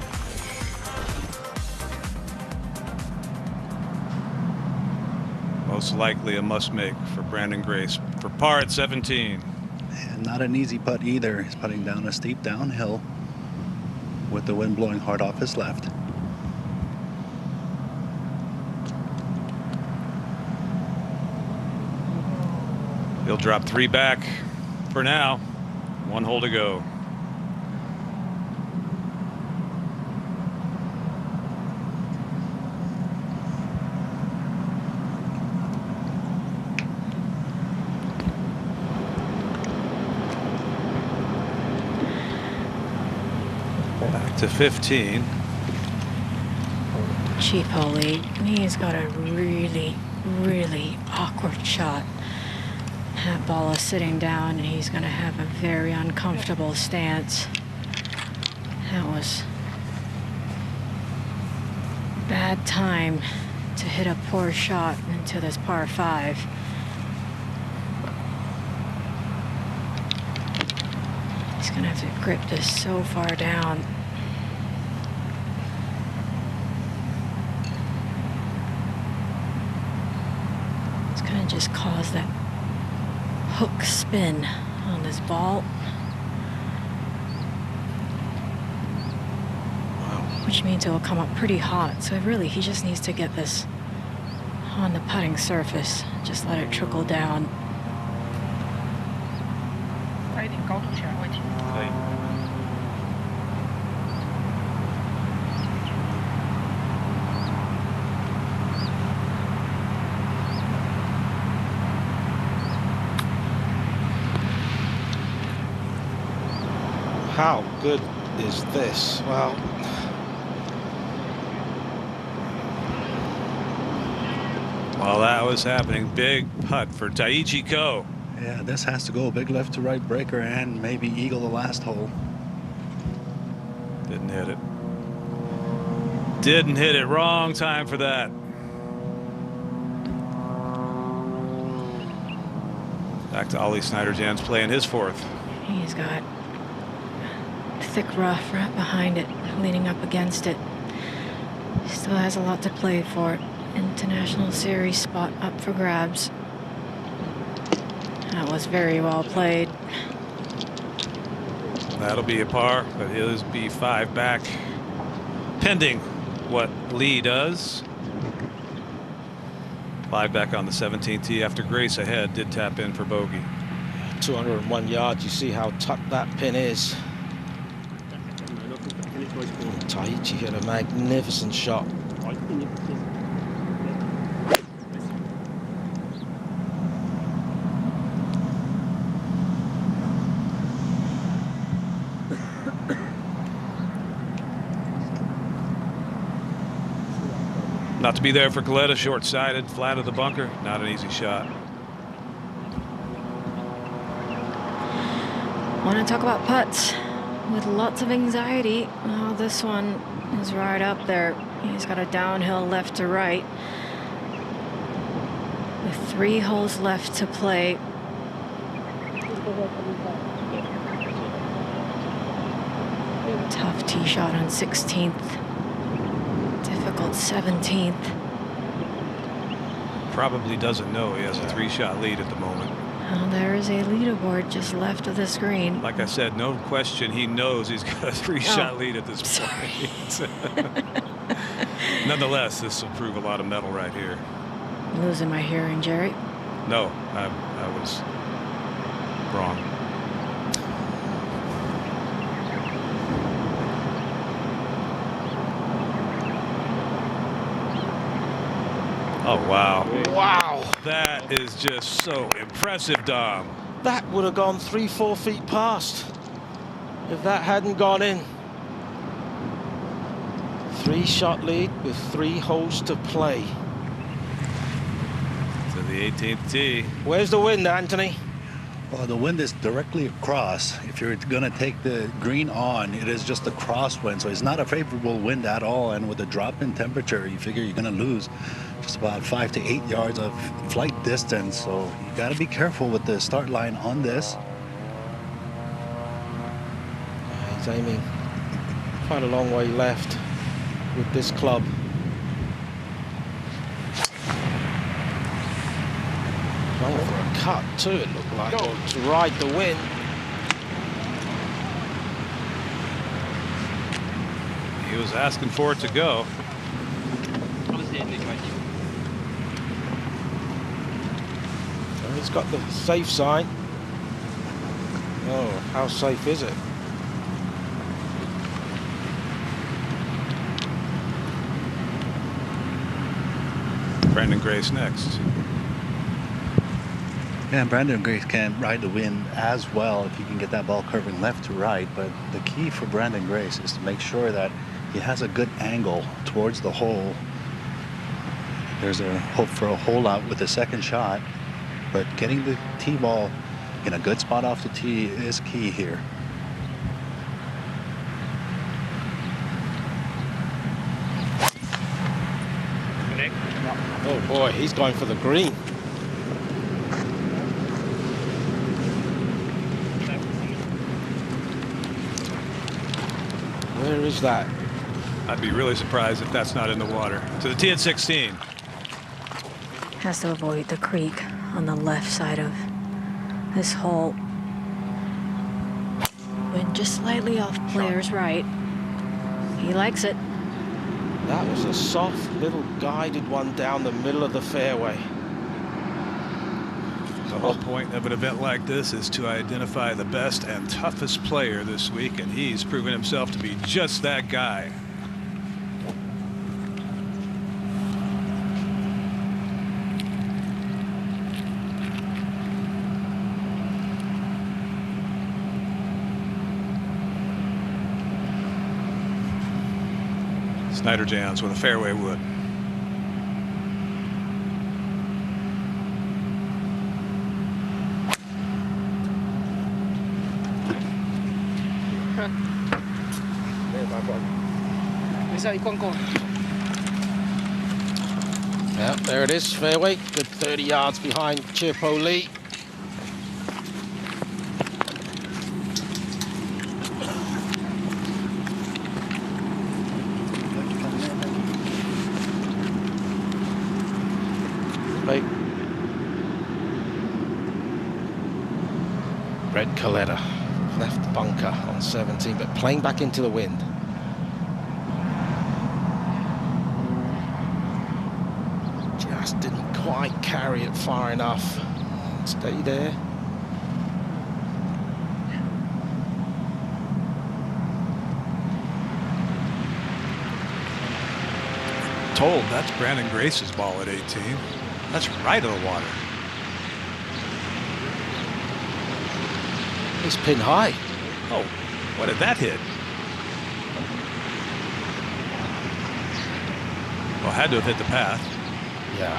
Most likely a must-make for Brandon Grace for par at 17. And not an easy putt either. He's putting down a steep downhill with the wind blowing hard off his left. He'll drop 3 back for now. 1 hole to go. to 15. Cheap Holy. He's got a really, really awkward shot. That ball is sitting down, and he's going to have a very uncomfortable stance. That was bad time to hit a poor shot into this par 5. He's going to have to grip this so far down. It's going to just cause that hook spin on this ball. Which means it will come up pretty hot. So really, he just needs to get this on the putting surface. Just let it trickle down. How good is this? Well, while that was happening, big putt for Taichi Ko. Yeah, this has to go big left to right breaker and maybe eagle the last hole. Didn't hit it. Didn't hit it. Wrong time for that. Back to Ollie Snyder-Jans playing his 4th. He's got thick rough right behind it, leaning up against it. Still has a lot to play for. International Series spot up for grabs. That was very well played. That'll be a par, but he'll be 5 back, pending what Lee does. 5 back on the 17th tee after Grace ahead did tap in for bogey. 201 yards. You see how tucked that pin is. Taichi hit a magnificent shot. Not to be there for Coletta, short-sided, flat of the bunker, not an easy shot. Want to talk about putts with lots of anxiety. Oh, this one is right up there. He's got a downhill left to right with 3 holes left to play. Tough tee shot on 16th. Difficult 17th. Probably doesn't know he has a 3-shot lead at the moment. Oh, there is a leaderboard just left of the screen. Like I said, no question he knows he's got a 3-shot lead at this point. Nonetheless, this will prove a lot of metal right here. I'm losing my hearing, Jerry. No, I was wrong. Oh, wow. Wow. That is just so impressive, Dom. That would have gone 3-4 feet past if that hadn't gone in. 3-shot lead with 3 holes to play. To the 18th tee. Where's the wind, Anthony? Well, the wind is directly across. If you're going to take the green on, it is just a crosswind, so it's not a favorable wind at all. And with a drop in temperature, you figure you're going to lose just about 5 to 8 yards of flight distance. So you got to be careful with the start line on this. He's aiming quite a long way left with this club. Going for a cut too, it looked like, to ride the wind. He was asking for it to go. So he's got the safe sign. Oh, how safe is it? Brandon Grace next. Yeah, and Brandon Grace can ride the wind as well if he can get that ball curving left to right. But the key for Brandon Grace is to make sure that he has a good angle towards the hole. There's a hope for a hole out with the second shot, but getting the tee ball in a good spot off the tee is key here. Oh boy, he's going for the green. Where is that? I'd be really surprised if that's not in the water. To the tee at 16. Has to avoid the creek on the left side of this hole. Wind just slightly off player's right. He likes it. That was a soft little guided one down the middle of the fairway. The whole point of an event like this is to identify the best and toughest player this week, and he's proven himself to be just that guy. Snyder jams with a fairway wood. Yeah, there it is, fairway. Good 30 yards behind Chirpo Lee. Brett Coletta left bunker on 17, but playing back into the wind. Just didn't quite carry it far enough. Stay there. Told that's Brandon Grace's ball at 18. That's right of the water. It's pin high. Oh, what did that hit? Well, had to have hit the path. Yeah.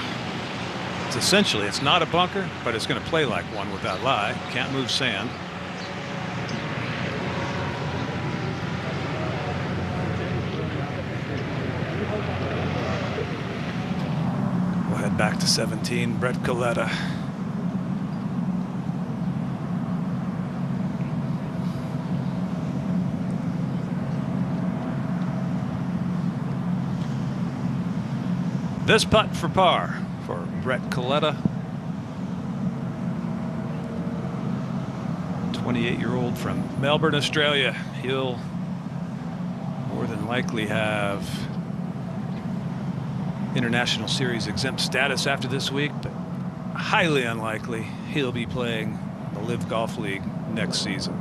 It's essentially, it's not a bunker, but it's going to play like one with that lie. Can't move sand. We'll head back to 17, Brett Coletta. This putt for par for Brett Coletta. 28-year-old from Melbourne, Australia. He'll more than likely have International Series exempt status after this week, but highly unlikely he'll be playing the LIV Golf League next season.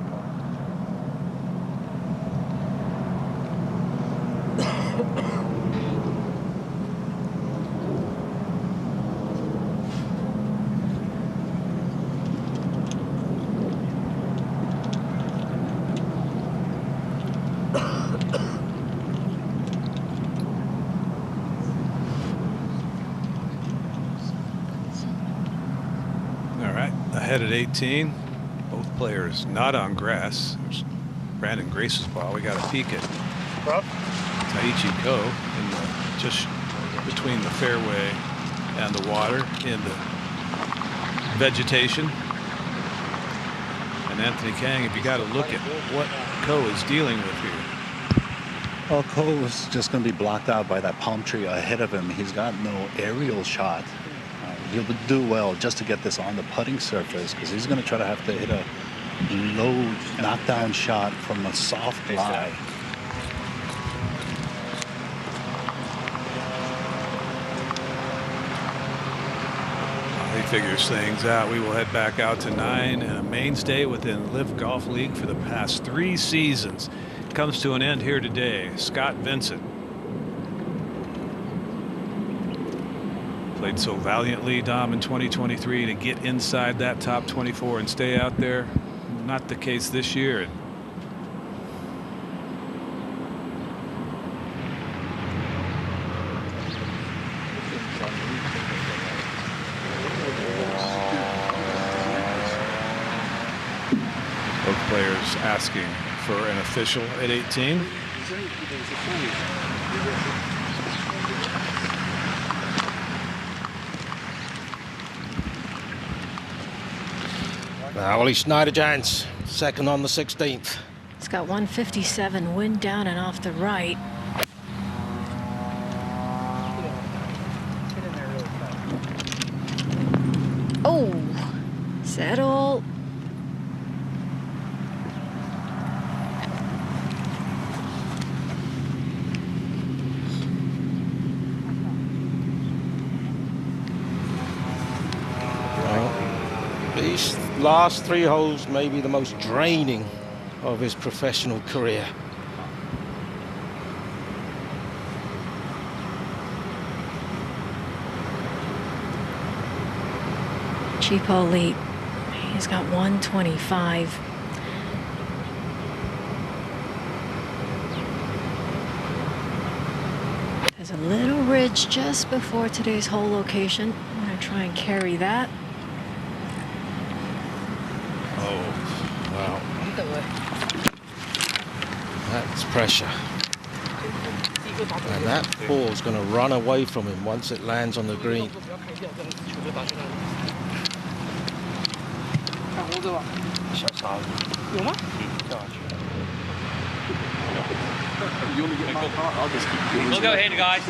Ahead at 18, both players not on grass. There's Brandon Grace's ball. We got a peek at Taichi Ko in the, just between the fairway and the water in the vegetation. And Anthony Kang, if you got to look at what Ko is dealing with here. Well, Ko is just going to be blocked out by that palm tree ahead of him. He's got no aerial shot. He'll do well just to get this on the putting surface, because he's going to try to have to hit a low knockdown shot from a soft lie. He figures things out. We will head back out to 9, and a mainstay within LIV Golf League for the past 3 seasons comes to an end here today. Scott Vincent Played so valiantly, Dom, in 2023 to get inside that top 24 and stay out there. Not the case this year. Both players asking for an official at 18. Now Ollie Schneiderjans, second on the 16th. It's got 157, wind down and off the right. Oh, settle. These last 3 holes may be the most draining of his professional career. Cheapo lead. He's got 125. There's a little ridge just before today's hole location. I'm going to try and carry that. Wow. That's pressure. And that ball's going to run away from him once it lands on the green. We'll go ahead, guys.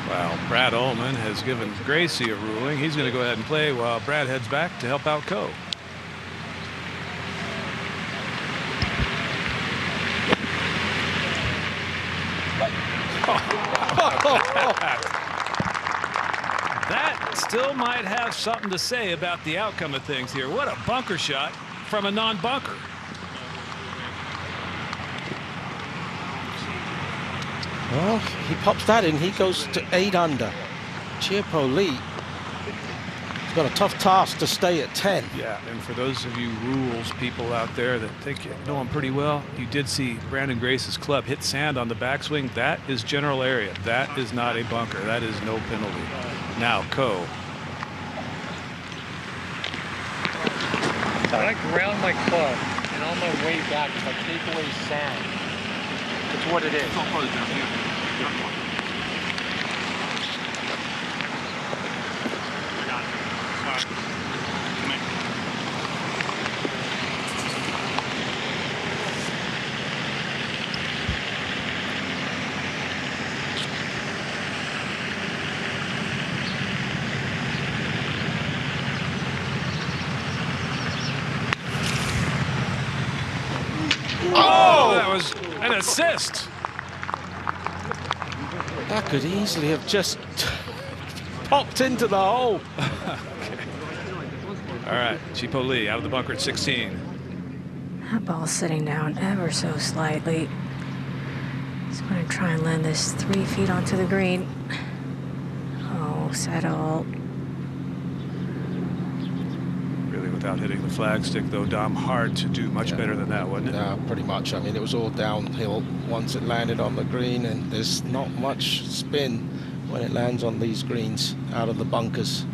Well, Brad Ullman has given Gracie a ruling. He's going to go ahead and play while Brad heads back to help out Co. That still might have something to say about the outcome of things here. What a bunker shot from a non-bunker. Well, he pops that in. He goes to 8 under. Cheapo Lee has got a tough task to stay at 10. Yeah, and for those of you rules people out there that think you know him pretty well, you did see Brandon Grace's club hit sand on the backswing. That is general area. That is not a bunker. That is no penalty. Now, Co. When I ground my club and on my way back, if I take away sand, it's what it is. Oh, that was an assist. That could easily have just popped into the hole. Okay. All right, Cheapo Lee out of the bunker at 16. That ball's sitting down ever so slightly. Just going to try and land this 3 feet onto the green. Oh, settle. Really, without hitting the flagstick, though, Dom, hard to do much better than that, wasn't it? Yeah, pretty much. I mean, it was all downhill once it landed on the green, and there's not much spin when it lands on these greens out of the bunkers.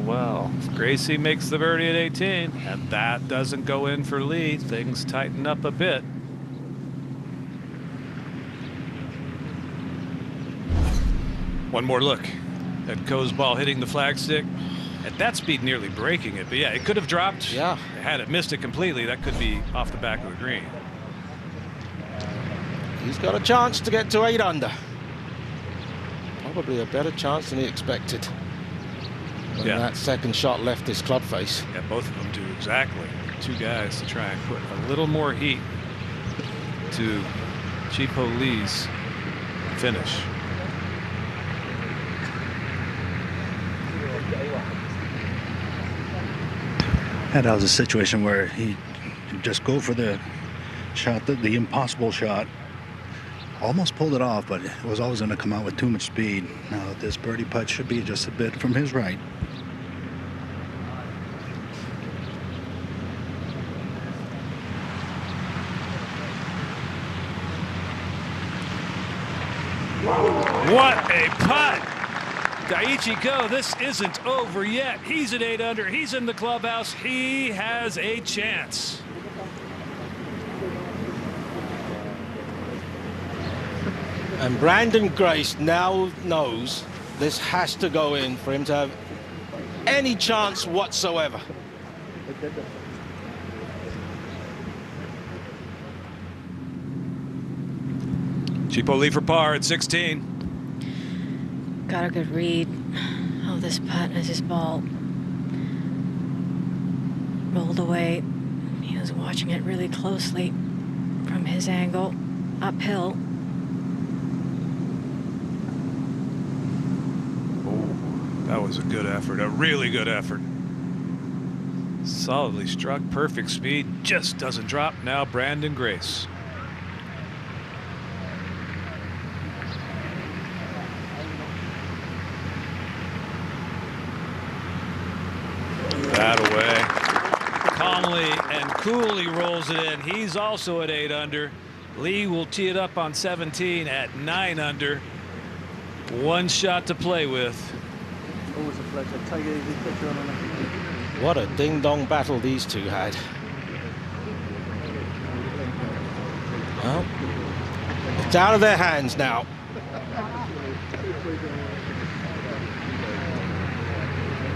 Well. Gracie makes the birdie at 18, and that doesn't go in for Lee. Things tighten up a bit. One more look at Co's ball hitting the flagstick. At that speed, nearly breaking it. But yeah, it could have dropped. Yeah. Had it missed it completely, that could be off the back of the green. He's got a chance to get to 8 under. Probably a better chance than he expected. When that second shot left his club face. Yeah, both of them do exactly. 2 guys to try and put a little more heat to Cheapo Lee's finish. And that was a situation where he just go for the shot, the impossible shot, Almost pulled it off, but it was always going to come out with too much speed. Now this birdie putt should be just a bit from his right. What a putt! Daiichi Go, this isn't over yet. He's at 8 under. He's in the clubhouse. He has a chance. And Brandon Grace now knows this has to go in for him to have any chance whatsoever. Cheapo Lee for par at 16. Got a good read of this putt as his ball rolled away. He was watching it really closely from his angle uphill. That was a good effort, a really good effort. Solidly struck, perfect speed, just doesn't drop. Now Brandon Grace. That away. Calmly and coolly rolls it in. He's also at 8 under. Lee will tee it up on 17 at 9 under. One shot to play with. Always a pleasure. Take it easy, picture on it. What a ding-dong battle these two had. Well, it's out of their hands now.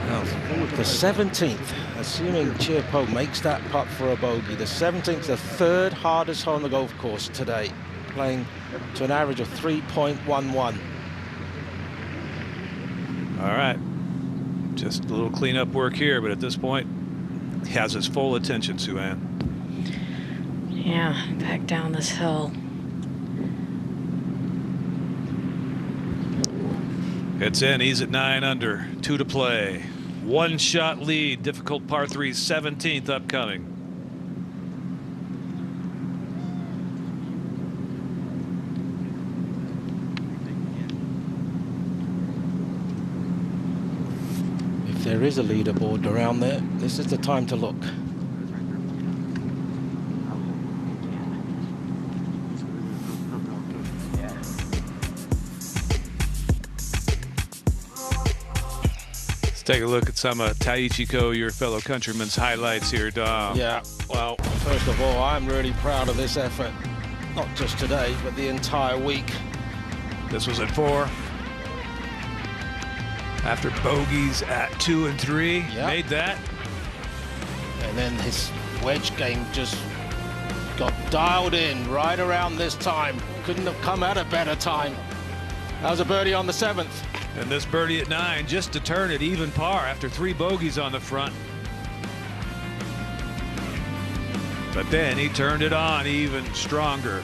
Well, the 17th, assuming Cheapo makes that putt for a bogey, the 17th, the third hardest hole on the golf course today, playing to an average of 3.11. All right. Just a little cleanup work here, but at this point, he has his full attention, Sue-Ann. Yeah, back down this hill. It's in. He's at 9 under. 2 to play. One shot lead. Difficult par 3, 17th upcoming. If there is a leaderboard around there, this is the time to look. Take a look at some of Daiichi Go, your fellow countryman's highlights here, Dom. Yeah, well, first of all, I'm really proud of this effort. Not just today, but the entire week. This was at 4. After bogeys at 2 and 3, Yep. made that. And then his wedge game just got dialed in right around this time. Couldn't have come at a better time. That was a birdie on the 7th. And this birdie at 9 just to turn it even par after 3 bogeys on the front. But then he turned it on even stronger.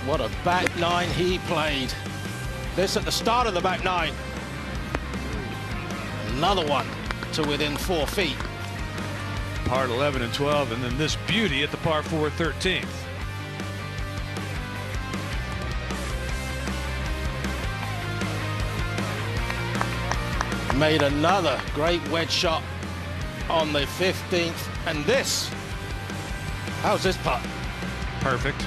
What a back 9 he played. This at the start of the back 9. Another one to within 4 feet. Par 11 and 12, and then this beauty at the par 4 13th. Made another great wedge shot on the 15th, and this. How's this putt? Perfect.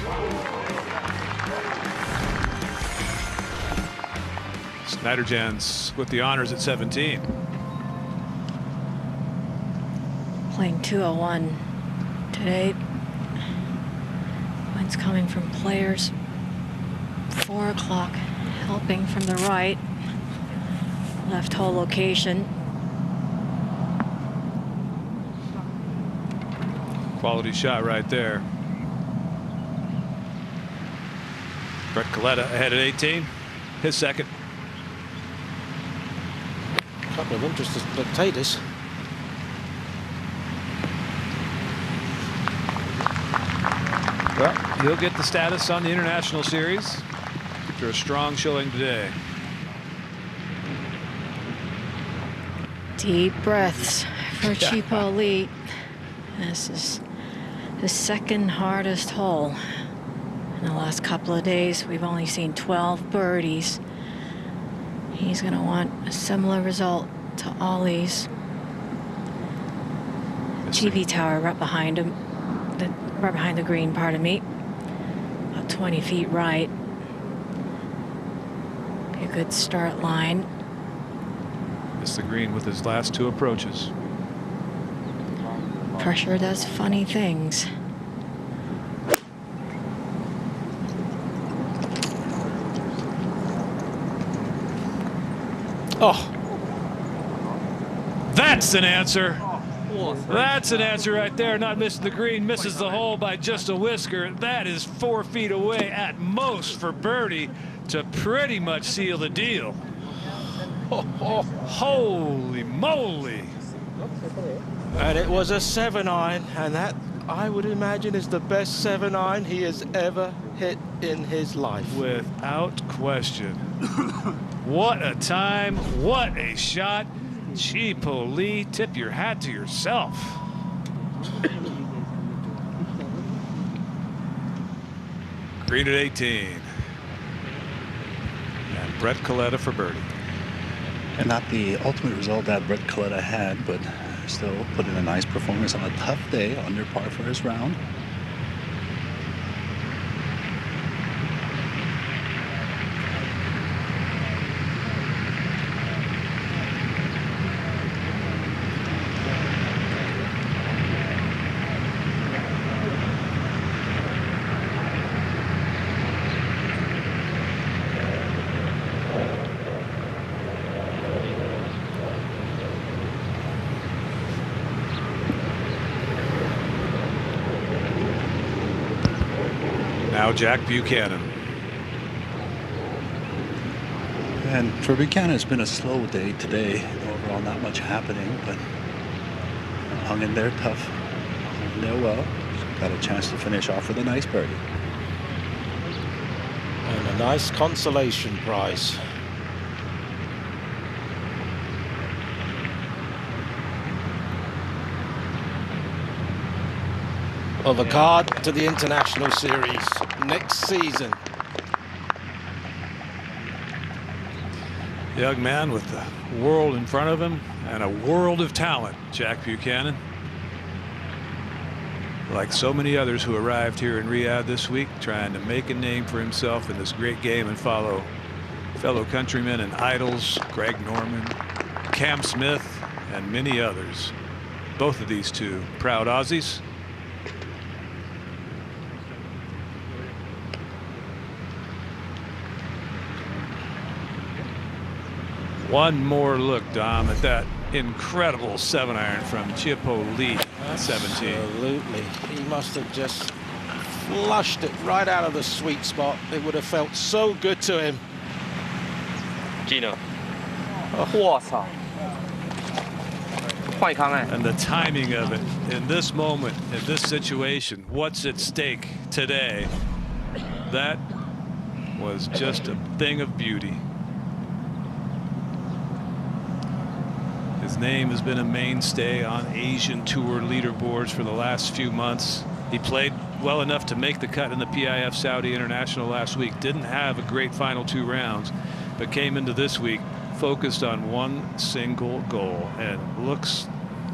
Snyderjans with the honors at 17. Playing 201 today. Wind's coming from players. 4 o'clock, helping from the right. Left hole location. Quality shot right there. Brett Coletta ahead at 18. His second. A couple of interested spectators. Well, he'll get the status on the International Series after a strong showing today. Deep breaths for Cheapo Lee. This is the second hardest hole In the last couple of days, we've only seen 12 birdies. He's going to want a similar result to Ollie's. TV tower right behind him, right behind the green, pardon me. About 20 feet right. Be a good start line. It's the green with his last two approaches. Pressure does funny things. Oh, that's an answer. That's an answer right there. Not missing the green, misses the hole by just a whisker. That is 4 feet away at most for birdie to pretty much seal the deal. Oh, holy moly. And it was a 7-iron, and that, I would imagine, is the best 7-iron he has ever hit in his life. Without question. What a time, what a shot. Cheapo Lee, tip your hat to yourself. Green at 18. And Brett Coletta for birdie. And not the ultimate result that Brett Coletta had, but still put in a nice performance on a tough day, under par for his round. Now Jack Buchanan. And for Buchanan, it's been a slow day today. Overall, not much happening, but hung in there tough. Hung in there well. Got a chance to finish off with a nice birdie. And a nice consolation prize. Well, the card to the International Series next season. Young man with the world in front of him and a world of talent, Jack Buchanan. Like so many others who arrived here in Riyadh this week, trying to make a name for himself in this great game and follow fellow countrymen and idols, Greg Norman, Cam Smith, and many others. Both of these two proud Aussies. One more look, Dom, at that incredible 7-iron from Cheapo Lee at 17. Absolutely. He must have just flushed it right out of the sweet spot. It would have felt so good to him. Gino. Oh. And the timing of it in this moment, in this situation, what's at stake today, that was just a thing of beauty. His name has been a mainstay on Asian Tour leaderboards for the last few months. He played well enough to make the cut in the PIF Saudi International last week. Didn't have a great final 2 rounds, but came into this week focused on one single goal, and looks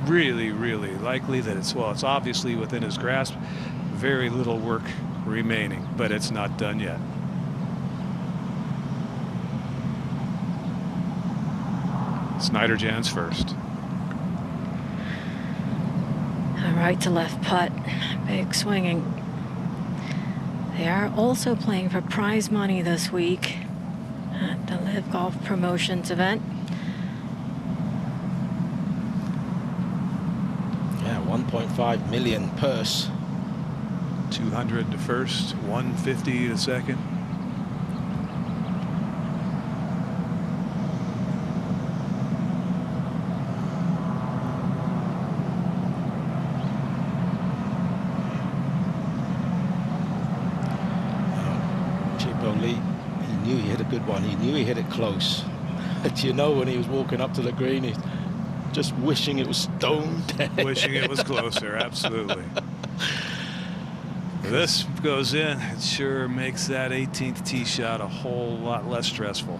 really, really likely that it's obviously within his grasp. Very little work remaining, but it's not done yet. Snyder-Jans first. A right to left putt, big swinging. They are also playing for prize money this week at the LIV Golf Promotions event. Yeah, 1.5 million purse. 200 to first, 150 to second. He knew he hit a good one. He knew he hit it close. But you know, when he was walking up to the green, he's just wishing it was stone dead. Wishing it was closer, absolutely. this goes in, it sure makes that 18th tee shot a whole lot less stressful.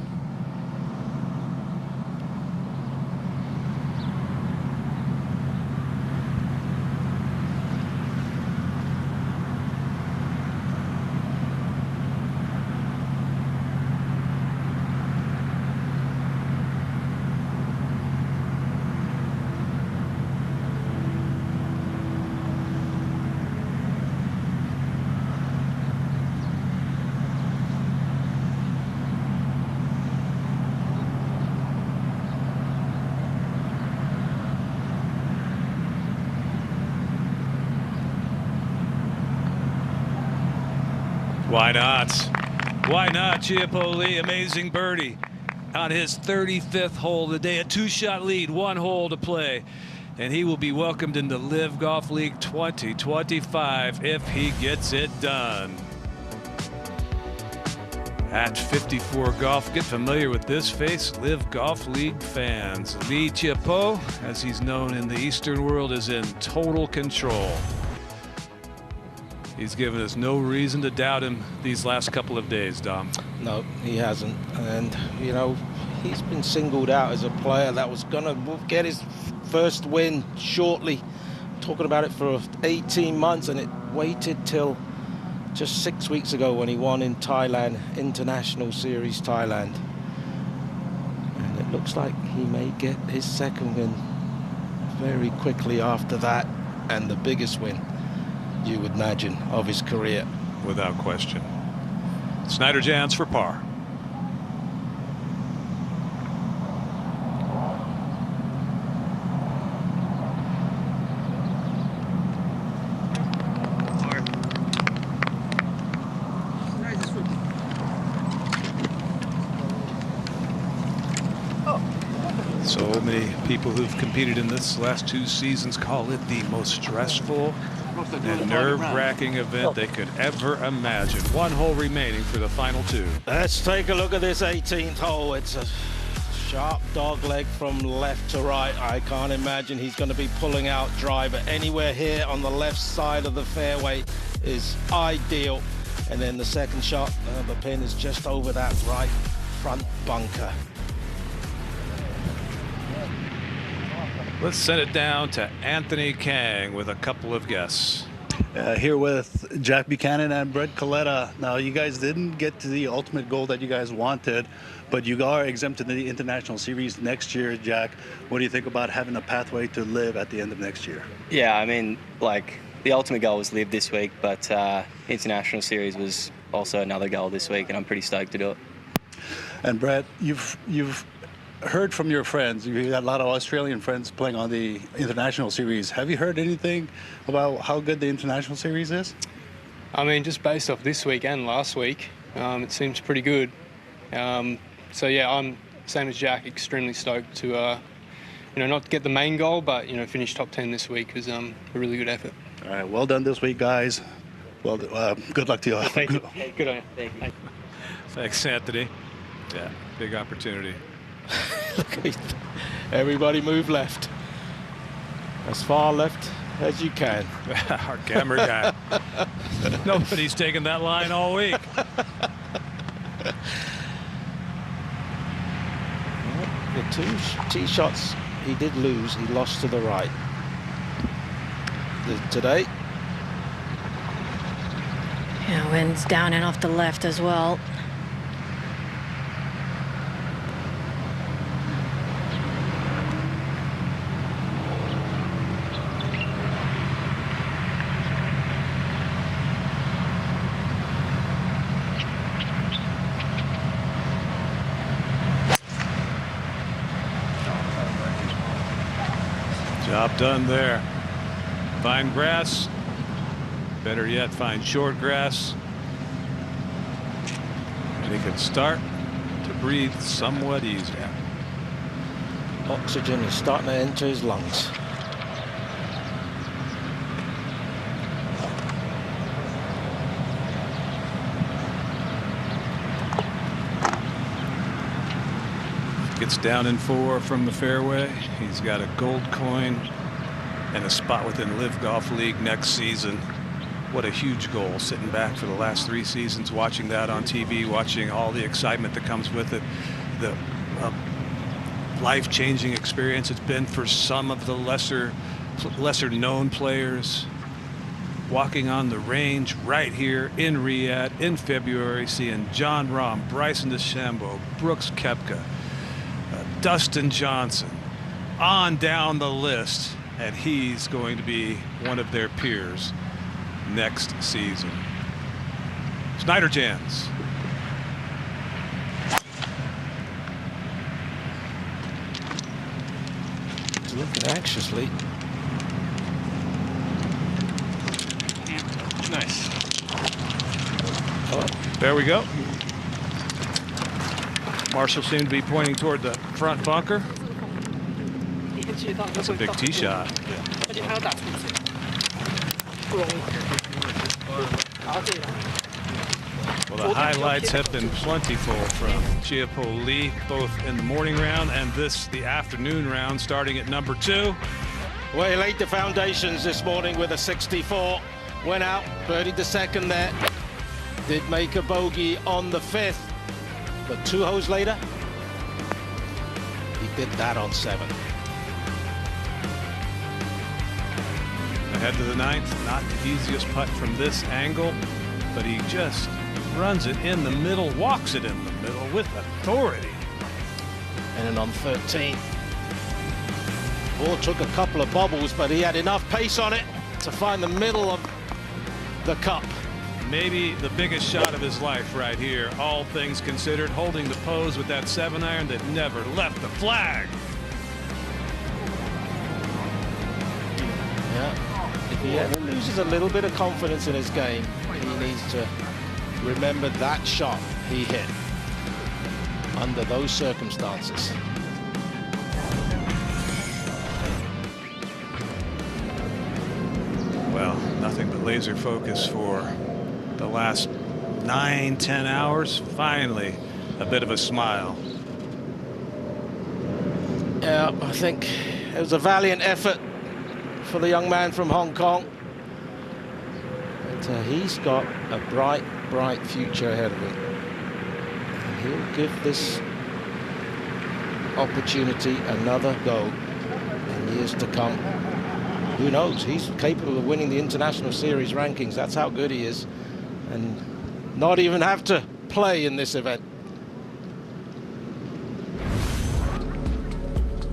Why not? Why not? Chiapoli, amazing birdie on his 35th hole of the day. A 2-shot lead, 1 hole to play. And he will be welcomed into LIV Golf League 2025 if he gets it done. At 54 Golf, get familiar with this face, LIV Golf League fans. Lee Chiapoli, as he's known in the Eastern world, is in total control. He's given us no reason to doubt him these last couple of days, Dom. No, he hasn't. And, you know, he's been singled out as a player that was going to get his first win shortly. Talking about it for 18 months, and it waited till just 6 weeks ago when he won in Thailand, International Series Thailand. And it looks like he may get his second win very quickly after that, and the biggest win, you would imagine, of his career. Without question. Snyder-Jans for par. So many people who've competed in this last 2 seasons call it the most stressful and nerve-wracking event they could ever imagine. 1 hole remaining for the final 2. Let's take a look at this 18th hole. It's a sharp dog leg from left to right. I can't imagine he's going to be pulling out driver. Anywhere here on the left side of the fairway is ideal. And then the second shot, the pin is just over that right front bunker. Let's send it down to Anthony Kang with a couple of guests. Here with Jack Buchanan and Brett Coletta. Now, you guys didn't get to the ultimate goal that you guys wanted, but you are exempted to the International Series next year. Jack, what do you think about having a pathway to LIV at the end of next year? Yeah, I mean, like, the ultimate goal was LIV this week, but International Series was also another goal this week, and I'm pretty stoked to do it. And Brett, you've heard from your friends. You got a lot of Australian friends playing on the International Series. Have you heard anything about how good the International Series is? I mean, just based off this week and last week, it seems pretty good. So yeah, I'm same as Jack, extremely stoked to, you know, not get the main goal, but you know, finish top 10 this week was a really good effort. All right, well done this week, guys. Well, good luck to you all. Thank you. Good on you. Thank you. Thanks, Anthony. Yeah, big opportunity. Look at everybody move left. As far left as you can. Our camera guy. Nobody's taken that line all week. The 2 tee shots he did lose, he lost to the right. Today. Yeah, wind's down and off the left as well. Job done there. Fine grass. Better yet, find short grass. And he can start to breathe somewhat easier. Oxygen is starting to enter his lungs. Gets down in 4 from the fairway. He's got a gold coin and a spot within LIV Golf League next season. What a huge goal, sitting back for the last 3 seasons, watching that on TV, watching all the excitement that comes with it, the life-changing experience it's been for some of the lesser known players. Walking on the range right here in Riyadh in February, seeing John Rahm, Bryson DeChambeau, Brooks Koepka, Dustin Johnson, on down the list, and he's going to be one of their peers next season. Schneiderjans. Looking anxiously. Nice. Oh, there we go. Marshall seemed to be pointing toward the front bunker. That's a big tee shot. Well, the highlights have been plentiful from Chiappo Lee, both in the morning round and the afternoon round, starting at number 2. Well, he laid the foundations this morning with a 64. Went out, birdied the second there. Did make a bogey on the 5th. But 2 holes later, he did that on 7. Ahead to the 9th, not the easiest putt from this angle, but he just runs it in the middle, walks it in the middle with authority. And then on 13, ball took a couple of bobbles, but he had enough pace on it to find the middle of the cup. Maybe the biggest shot of his life right here, all things considered, holding the pose with that 7-iron that never left the flag. Yeah, if he ever loses a little bit of confidence in his game, he needs to remember that shot he hit under those circumstances. Well, nothing but laser focus for the last 9-10 hours. Finally, a bit of a smile. Yeah, I think it was a valiant effort for the young man from Hong Kong. But he's got a bright, bright future ahead of him. And he'll give this opportunity another go in years to come. Who knows? He's capable of winning the International Series rankings. That's how good he is. And not even have to play in this event.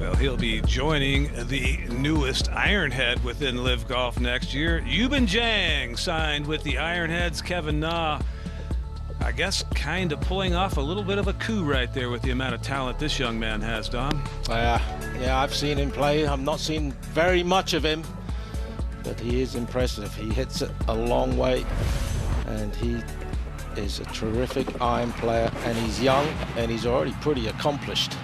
Well, he'll be joining the newest Ironhead within LIV Golf next year. Yubin Zhang signed with the Ironheads. Kevin Na, I guess, kind of pulling off a little bit of a coup right there with the amount of talent this young man has, Dom. Yeah, I've seen him play. I've not seen very much of him, but he is impressive. He hits it a long way, and he is a terrific iron player, and he's young, and he's already pretty accomplished.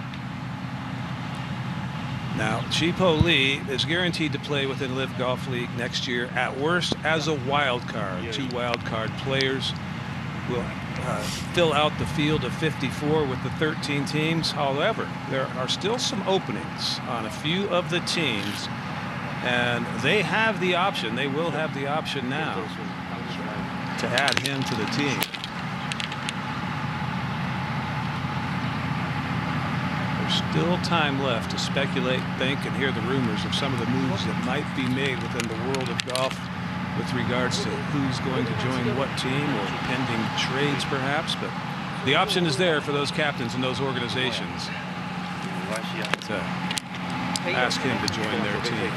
Now, Chiappo Lee is guaranteed to play within LIV Golf League next year, at worst as a wild card. 2 wild card players will fill out the field of 54 with the 13 teams. However, there are still some openings on a few of the teams, and they have the option, they will have the option now to add him to the team. There's still time left to speculate, think, and hear the rumors of some of the moves that might be made within the world of golf with regards to who's going to join what team, or pending trades perhaps, but the option is there for those captains and those organizations to ask him to join their team.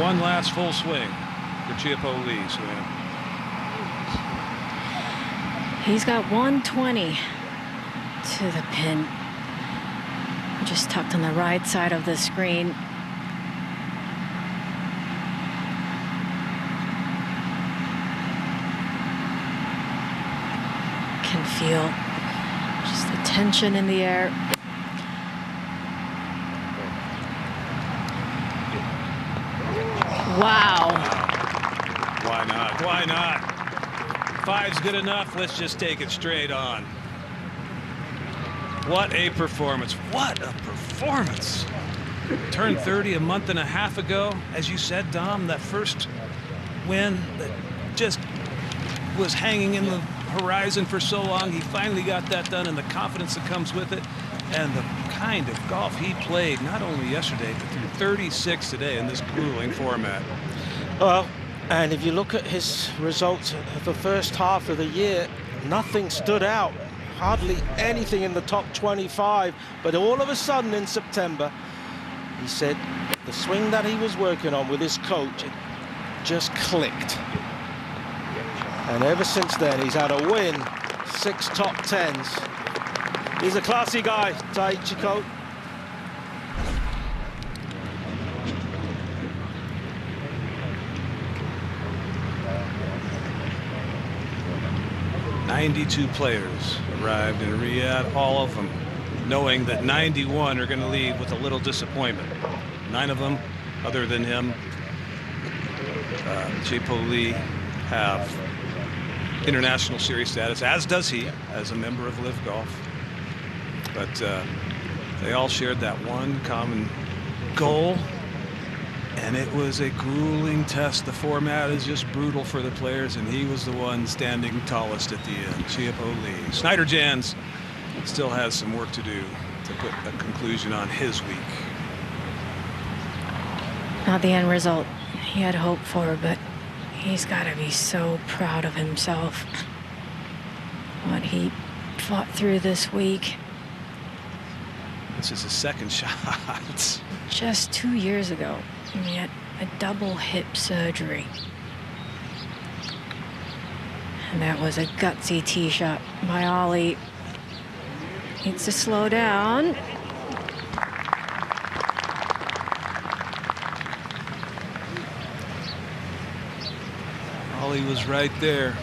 One last full swing for Chiappo Lee. He's got 120 to the pin. Just tucked on the right side of the screen. Can feel just the tension in the air. Wow. Why not? Why not? 5's good enough. Let's just take it straight on. What a performance. What a performance. Turned 30 a month and a half ago. As you said, Dom, that first win that just was hanging in the horizon for so long. He finally got that done, and the confidence that comes with it, and the kind of golf he played, not only yesterday, but through 36 today in this grueling format. Well, and if you look at his results of the first half of the year, nothing stood out. Hardly anything in the top 25. But all of a sudden in September, he said the swing that he was working on with his coach, it just clicked. And ever since then, he's had a win, 6 top 10s. He's a classy guy, Taichi Ko. "92 players arrived in Riyadh, all of them knowing that 91 are going to leave with a little disappointment. 9 of them, other than him, Chipo Lee, have international series status, as does he, as a member of LIV Golf. But they all shared that one common goal, and it was a grueling test. The format is just brutal for the players, and he was the one standing tallest at the end, Chipo Lee. Schneider-Jans still has some work to do to put a conclusion on his week. Not the end result he had hoped for, but he's got to be so proud of himself. What he fought through this week. This is his second shot. Just 2 years ago, he had a double hip surgery. And that was a gutsy tee shot by Ollie. Needs to slow down. Ollie was right there,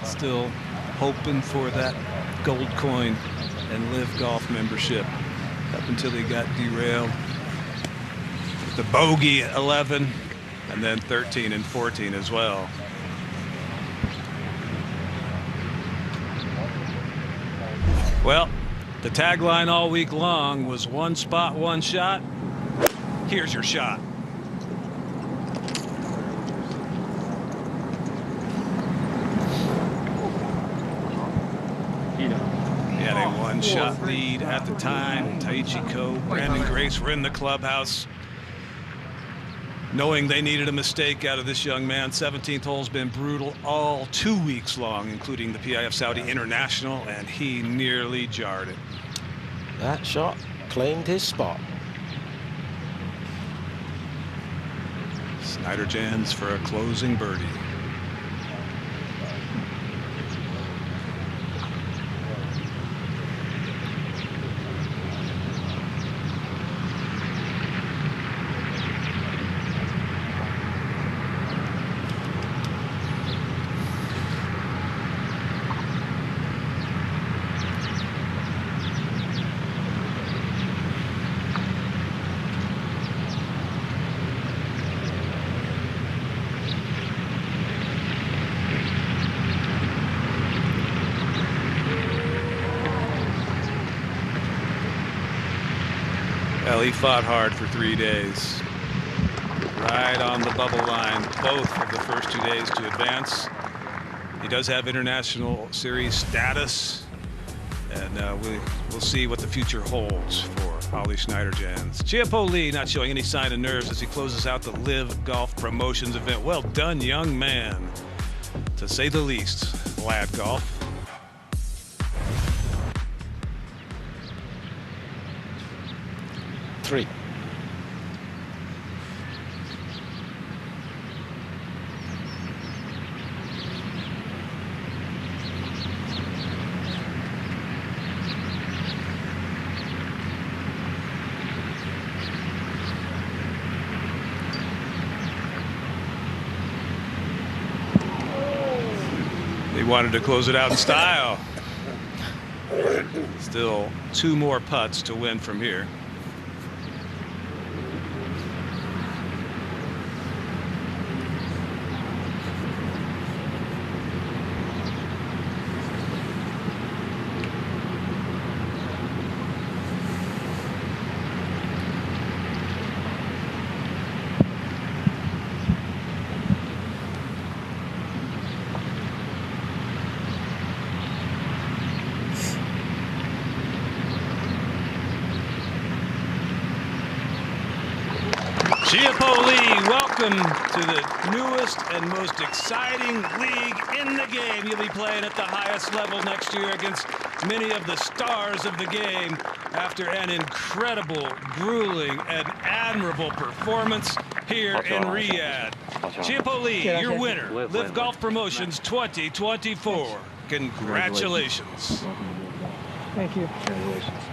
still hoping for that gold coin and LIV Golf membership up until he got derailed. The bogey at 11, and then 13 and 14 as well. Well, the tagline all week long was one spot, one shot. Here's your shot. He had a one-shot lead at the time. Taichi Ko, Brandon Grace were in the clubhouse, knowing they needed a mistake out of this young man. 17th hole's been brutal all 2 weeks long, including the PIF Saudi International, and he nearly jarred it. That shot claimed his spot. Schneider-Jans for a closing birdie. Well, he fought hard for 3 days. Right on the bubble line, both of the first 2 days to advance. He does have international series status, and we'll see what the future holds for Ollie Schneider-Jans. Chipo Lee not showing any sign of nerves as he closes out the LIV Golf Promotions event. Well done, young man, to say the least, lad golf. Three. They wanted to close it out in style. Still 2 more putts to win from here. Chiapo Lee, welcome to the newest and most exciting league in the game. You'll be playing at the highest level next year against many of the stars of the game after an incredible, grueling, and admirable performance here in Riyadh. Chiapo Lee, your winner, LIV Golf Promotions 2024. Congratulations. Thank you. Congratulations.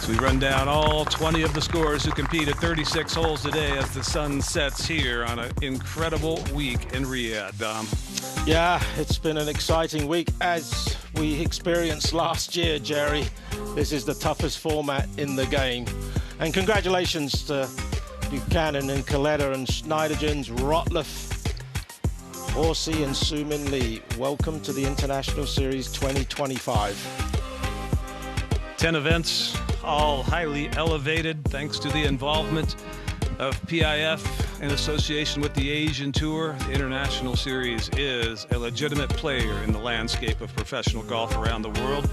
So we run down all 20 of the scorers who compete at 36 holes today as the sun sets here on an incredible week in Riyadh, Dom. Yeah, it's been an exciting week as we experienced last year, Jerry. This is the toughest format in the game. And congratulations to Buchanan and Coletta and Schneiderjans, Rotleff, Horsey and Sumin Lee. Welcome to the International Series 2025. 10 events, all highly elevated thanks to the involvement of PIF in association with the Asian Tour. The International Series is a legitimate player in the landscape of professional golf around the world.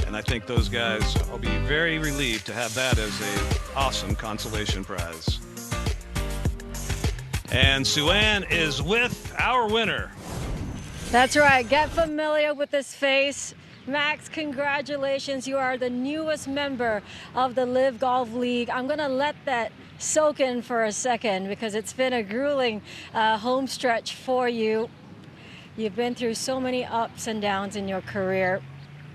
And I think those guys will be very relieved to have that as an awesome consolation prize. And Suan is with our winner. That's right. Get familiar with this face. Max, congratulations. You are the newest member of the LIV Golf League. I'm going to let that soak in for a second because it's been a grueling home stretch for you. You've been through so many ups and downs in your career,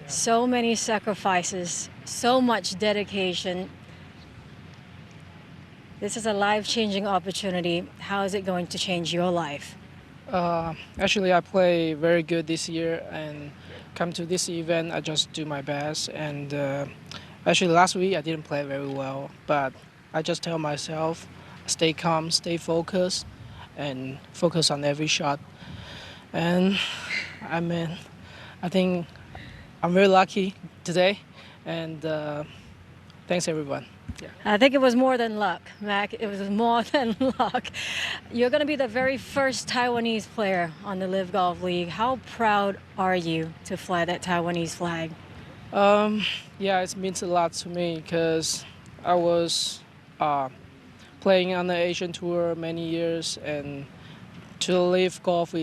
so many sacrifices, so much dedication. This is a life-changing opportunity. How is it going to change your life? Actually, I play very good this year, and come to this event, I just do my best. And actually, last week I didn't play very well, but I just tell myself, stay calm, stay focused, and focus on every shot. And I mean, I think I'm very lucky today, and thanks everyone. Yeah. I think it was more than luck, Mac. It was more than luck. You're going to be the very first Taiwanese player on the LIV Golf League. How proud are you to fly that Taiwanese flag? Yeah, it means a lot to me because I was playing on the Asian Tour many years, and to LIV Golf,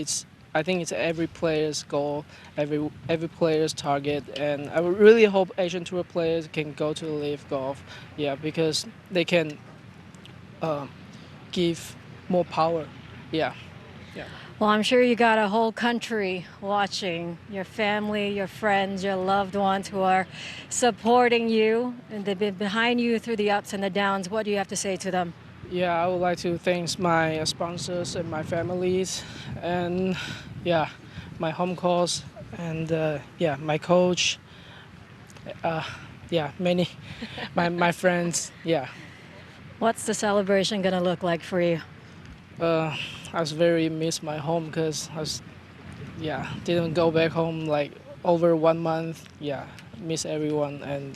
I think it's every player's goal, every player's target, and I really hope Asian Tour players can go to LIV Golf, yeah, because they can give more power, yeah. Well, I'm sure you got a whole country watching, your family, your friends, your loved ones who are supporting you, and they've been behind you through the ups and the downs. What do you have to say to them? Yeah, I would like to thank my sponsors and my families, and yeah, my home course, and yeah, my coach, yeah, many, my friends, yeah. What's the celebration gonna look like for you? I was very miss my home because I didn't go back home like over 1 month. Yeah, miss everyone, and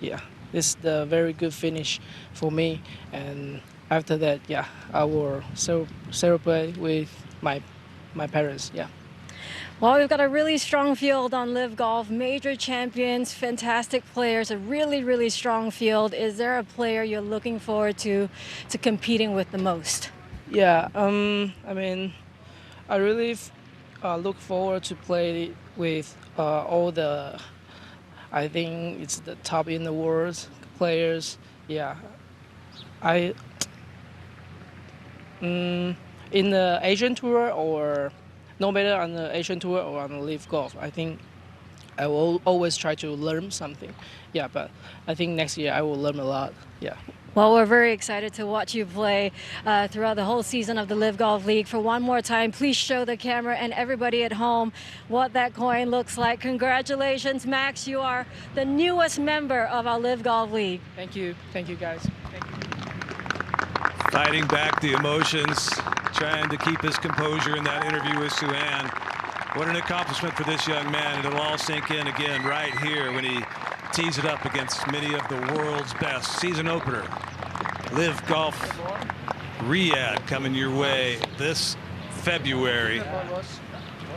yeah, this is the very good finish for me. And after that, yeah, I will celebrate with my parents. Yeah. Well, we've got a really strong field on LIV Golf, major champions, fantastic players, a really, really strong field. Is there a player you're looking forward to competing with the most? Yeah, I mean, I really look forward to play with all the, I think it's the top in the world players. Yeah, in the Asian Tour, or no matter on the Asian Tour or on the LIV Golf, I think I will always try to learn something. Yeah, but I think next year I will learn a lot. Yeah. Well, we're very excited to watch you play throughout the whole season of the LIV Golf League. For one more time, please show the camera and everybody at home what that coin looks like. Congratulations, Max. You are the newest member of our LIV Golf League. Thank you. Thank you, guys. Thank you. Fighting back the emotions, trying to keep his composure in that interview with Suan. What an accomplishment for this young man. It'll all sink in again right here when he tees it up against many of the world's best. Season opener, LIV Golf Riyadh, coming your way this February,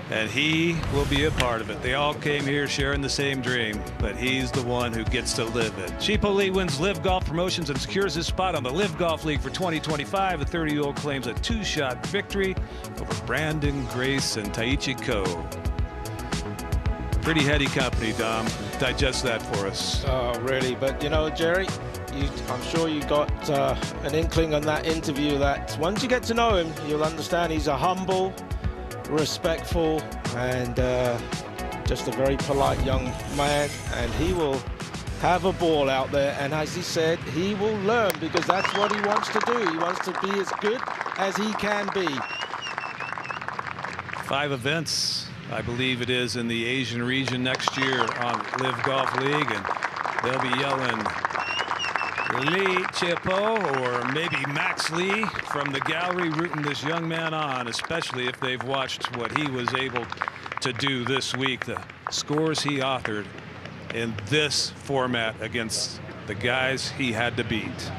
and he will be a part of it. They all came here sharing the same dream, but he's the one who gets to live it. Cheapo Lee wins LIV Golf Promotions and secures his spot on the LIV Golf League for 2025. The 30-year-old claims a 2-shot victory over Brandon Grace and Taichi Ko. Pretty heady company, Dom. Digest that for us. Oh, really? But, you know, Jerry, I'm sure you got an inkling on that interview that once you get to know him, you'll understand he's a humble, respectful, and just a very polite young man, and he will have a ball out there. And as he said, he will learn, because that's what he wants to do. He wants to be as good as he can be. 5 events, I believe it is, in the Asian region next year on LIV Golf League, and they'll be yelling Lee Cheapo or maybe Max Lee from the gallery, rooting this young man on, especially if they've watched what he was able to do this week, the scores he authored in this format against the guys he had to beat.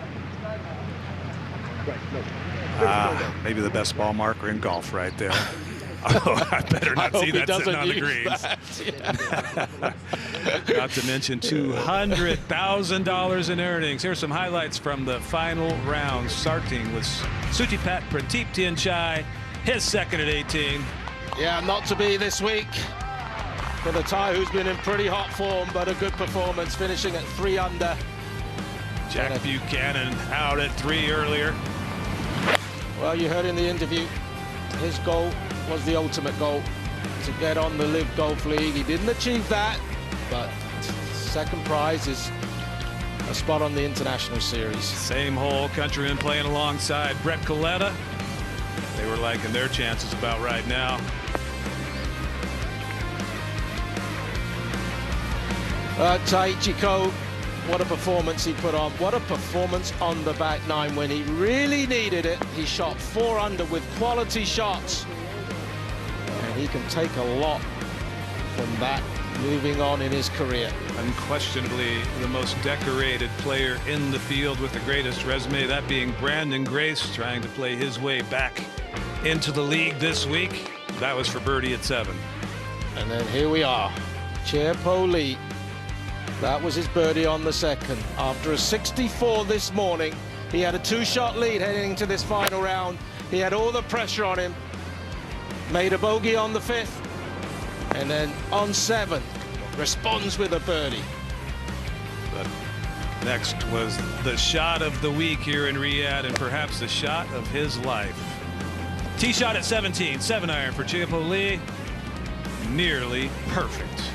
Maybe the best ball marker in golf right there. Oh, I better not see that sitting on the greens. Not to mention $200,000 in earnings. Here's some highlights from the final round, starting with Sutipat Prateep Tianchai, his second at 18. Yeah, not to be this week for the Thai, who's been in pretty hot form, but a good performance, finishing at 3 under. Jack Buchanan out at 3 earlier. Well, you heard in the interview, his goal was the ultimate goal, to get on the LIV Golf League. He didn't achieve that, but second prize is a spot on the International Series. Same hole, countryman playing alongside Brett Coletta. They were liking their chances about right now. Taichi Ko, what a performance he put on. What a performance on the back nine when he really needed it. He shot 4 under with quality shots. And he can take a lot from that moving on in his career. Unquestionably the most decorated player in the field with the greatest resume, that being Brandon Grace, trying to play his way back into the league this week. That was for birdie at 7. And then here we are, Cheapo Lee. That was his birdie on the second. After a 64 this morning, he had a 2-shot lead heading into this final round. He had all the pressure on him. Made a bogey on the 5th, and then on 7 responds with a birdie. But next was the shot of the week here in Riyadh, and perhaps the shot of his life. Tee shot at 17, 7-iron for Cheapo Lee. Nearly perfect.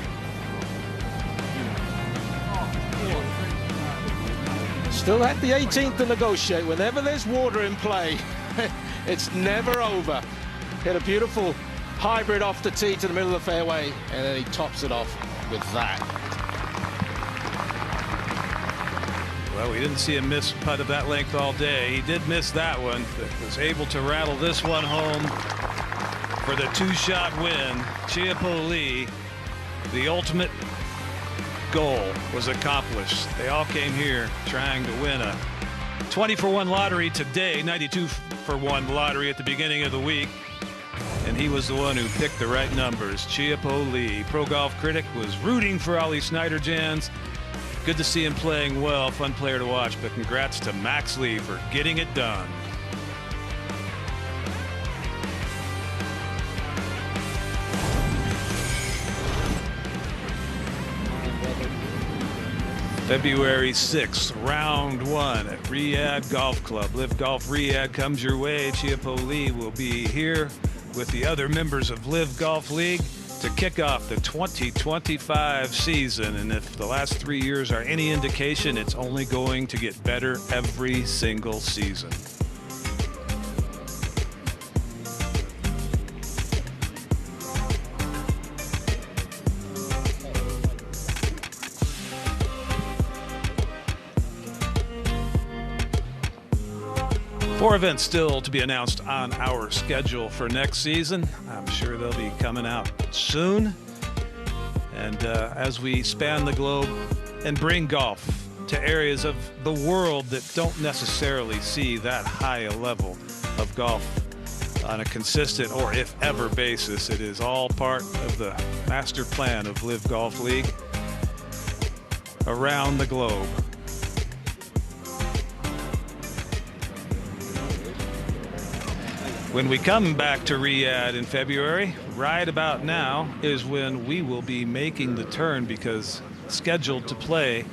Still had the 18th to negotiate. Whenever there's water in play, it's never over. Hit a beautiful hybrid off the tee to the middle of the fairway, and then he tops it off with that. Well, we didn't see a missed putt of that length all day. He did miss that one, but was able to rattle this one home for the 2-shot win. Cheapo Lee, the ultimate goal was accomplished. They all came here trying to win a 20-for-1 lottery today, 92-for-1 lottery at the beginning of the week. And he was the one who picked the right numbers. Cheapo Lee. Pro Golf Critic was rooting for Ollie Snyder-Jans. Good to see him playing well. Fun player to watch. But congrats to Max Lee for getting it done. February 6th, round 1 at Riyadh Golf Club. LIV Golf Riyadh comes your way. Cheapo Lee will be here with the other members of LIV Golf League to kick off the 2025 season. And if the last 3 years are any indication, it's only going to get better every single season. Four events still to be announced on our schedule for next season. I'm sure they'll be coming out soon. And as we span the globe and bring golf to areas of the world that don't necessarily see that high a level of golf on a consistent or if ever basis. It is all part of the master plan of LIV Golf League around the globe. When we come back to Riyadh in February, right about now is when we will be making the turn, because scheduled to play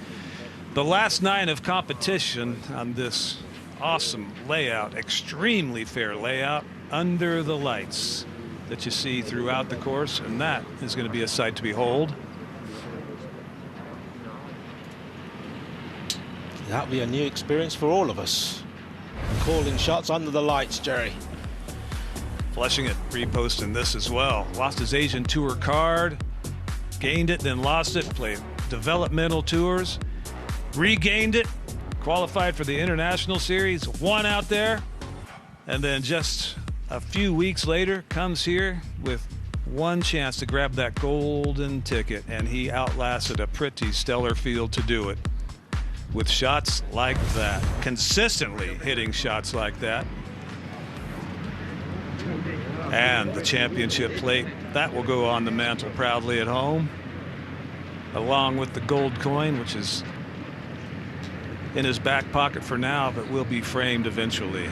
the last 9 of competition on this awesome layout, extremely fair layout under the lights that you see throughout the course, and that is going to be a sight to behold. That'll be a new experience for all of us. Calling shots under the lights, Jerry. Flushing it, reposting this as well. Lost his Asian Tour card, gained it, then lost it, played developmental tours, regained it, qualified for the International Series, won out there, and then just a few weeks later comes here with one chance to grab that golden ticket, and he outlasted a pretty stellar field to do it with shots like that, consistently hitting shots like that. And the championship plate, that will go on the mantle proudly at home, along with the gold coin, which is in his back pocket for now, but will be framed eventually.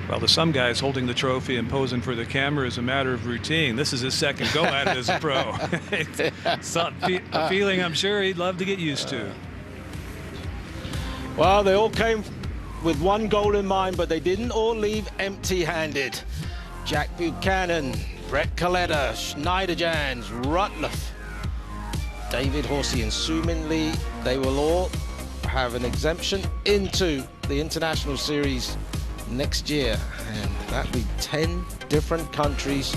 Well, to some guys, holding the trophy and posing for the camera is a matter of routine. This is his second go at it as a pro. It's a feeling I'm sure he'd love to get used to. Well, they all came with one goal in mind, but they didn't all leave empty-handed. Jack Buchanan, Brett Coletta, Schneiderjans, Rutleff, David Horsey and Su Min Lee, they will all have an exemption into the International Series next year, and that'll be 10 different countries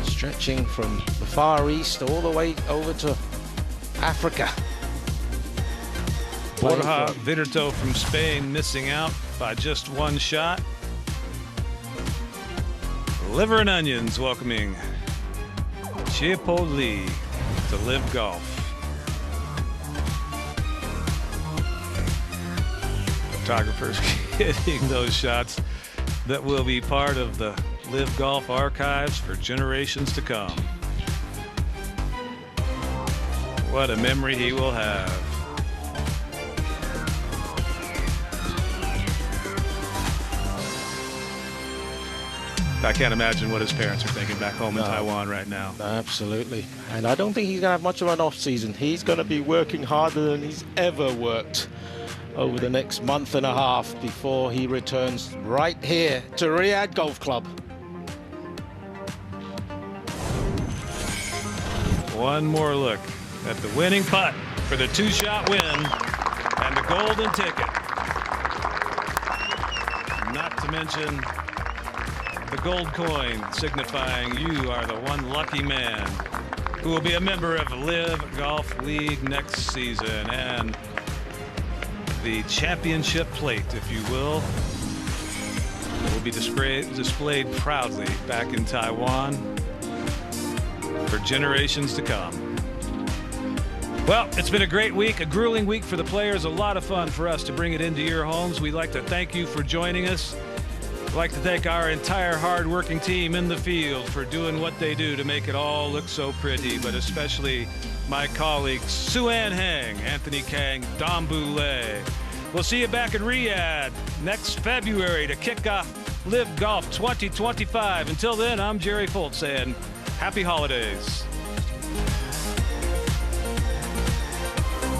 stretching from the Far East all the way over to Africa. Borja Vitorto from Spain missing out by just one shot. Liver and Onions welcoming Chipo Lee to LIV Golf. Photographers hitting those shots that will be part of the LIV Golf archives for generations to come. What a memory he will have. I can't imagine what his parents are thinking back home in Taiwan right now. Absolutely. And I don't think he's going to have much of an off season. He's going to be working harder than he's ever worked over the next month and a half before he returns right here to Riyadh Golf Club. One more look at the winning putt for the 2-shot win and the golden ticket. Not to mention the gold coin signifying you are the one lucky man who will be a member of LIV Golf League next season, and the championship plate, if you will be displayed proudly back in Taiwan for generations to come. Well, it's been a great week, a grueling week for the players, a lot of fun for us to bring it into your homes. We'd like to thank you for joining us. I'd like to thank our entire hard-working team in the field for doing what they do to make it all look so pretty, but especially my colleagues Suan Heng, Anthony Kang, Dom Boulay. We'll see you back in Riyadh next February to kick off LIV Golf 2025. Until then, I'm Jerry Foltz saying happy holidays.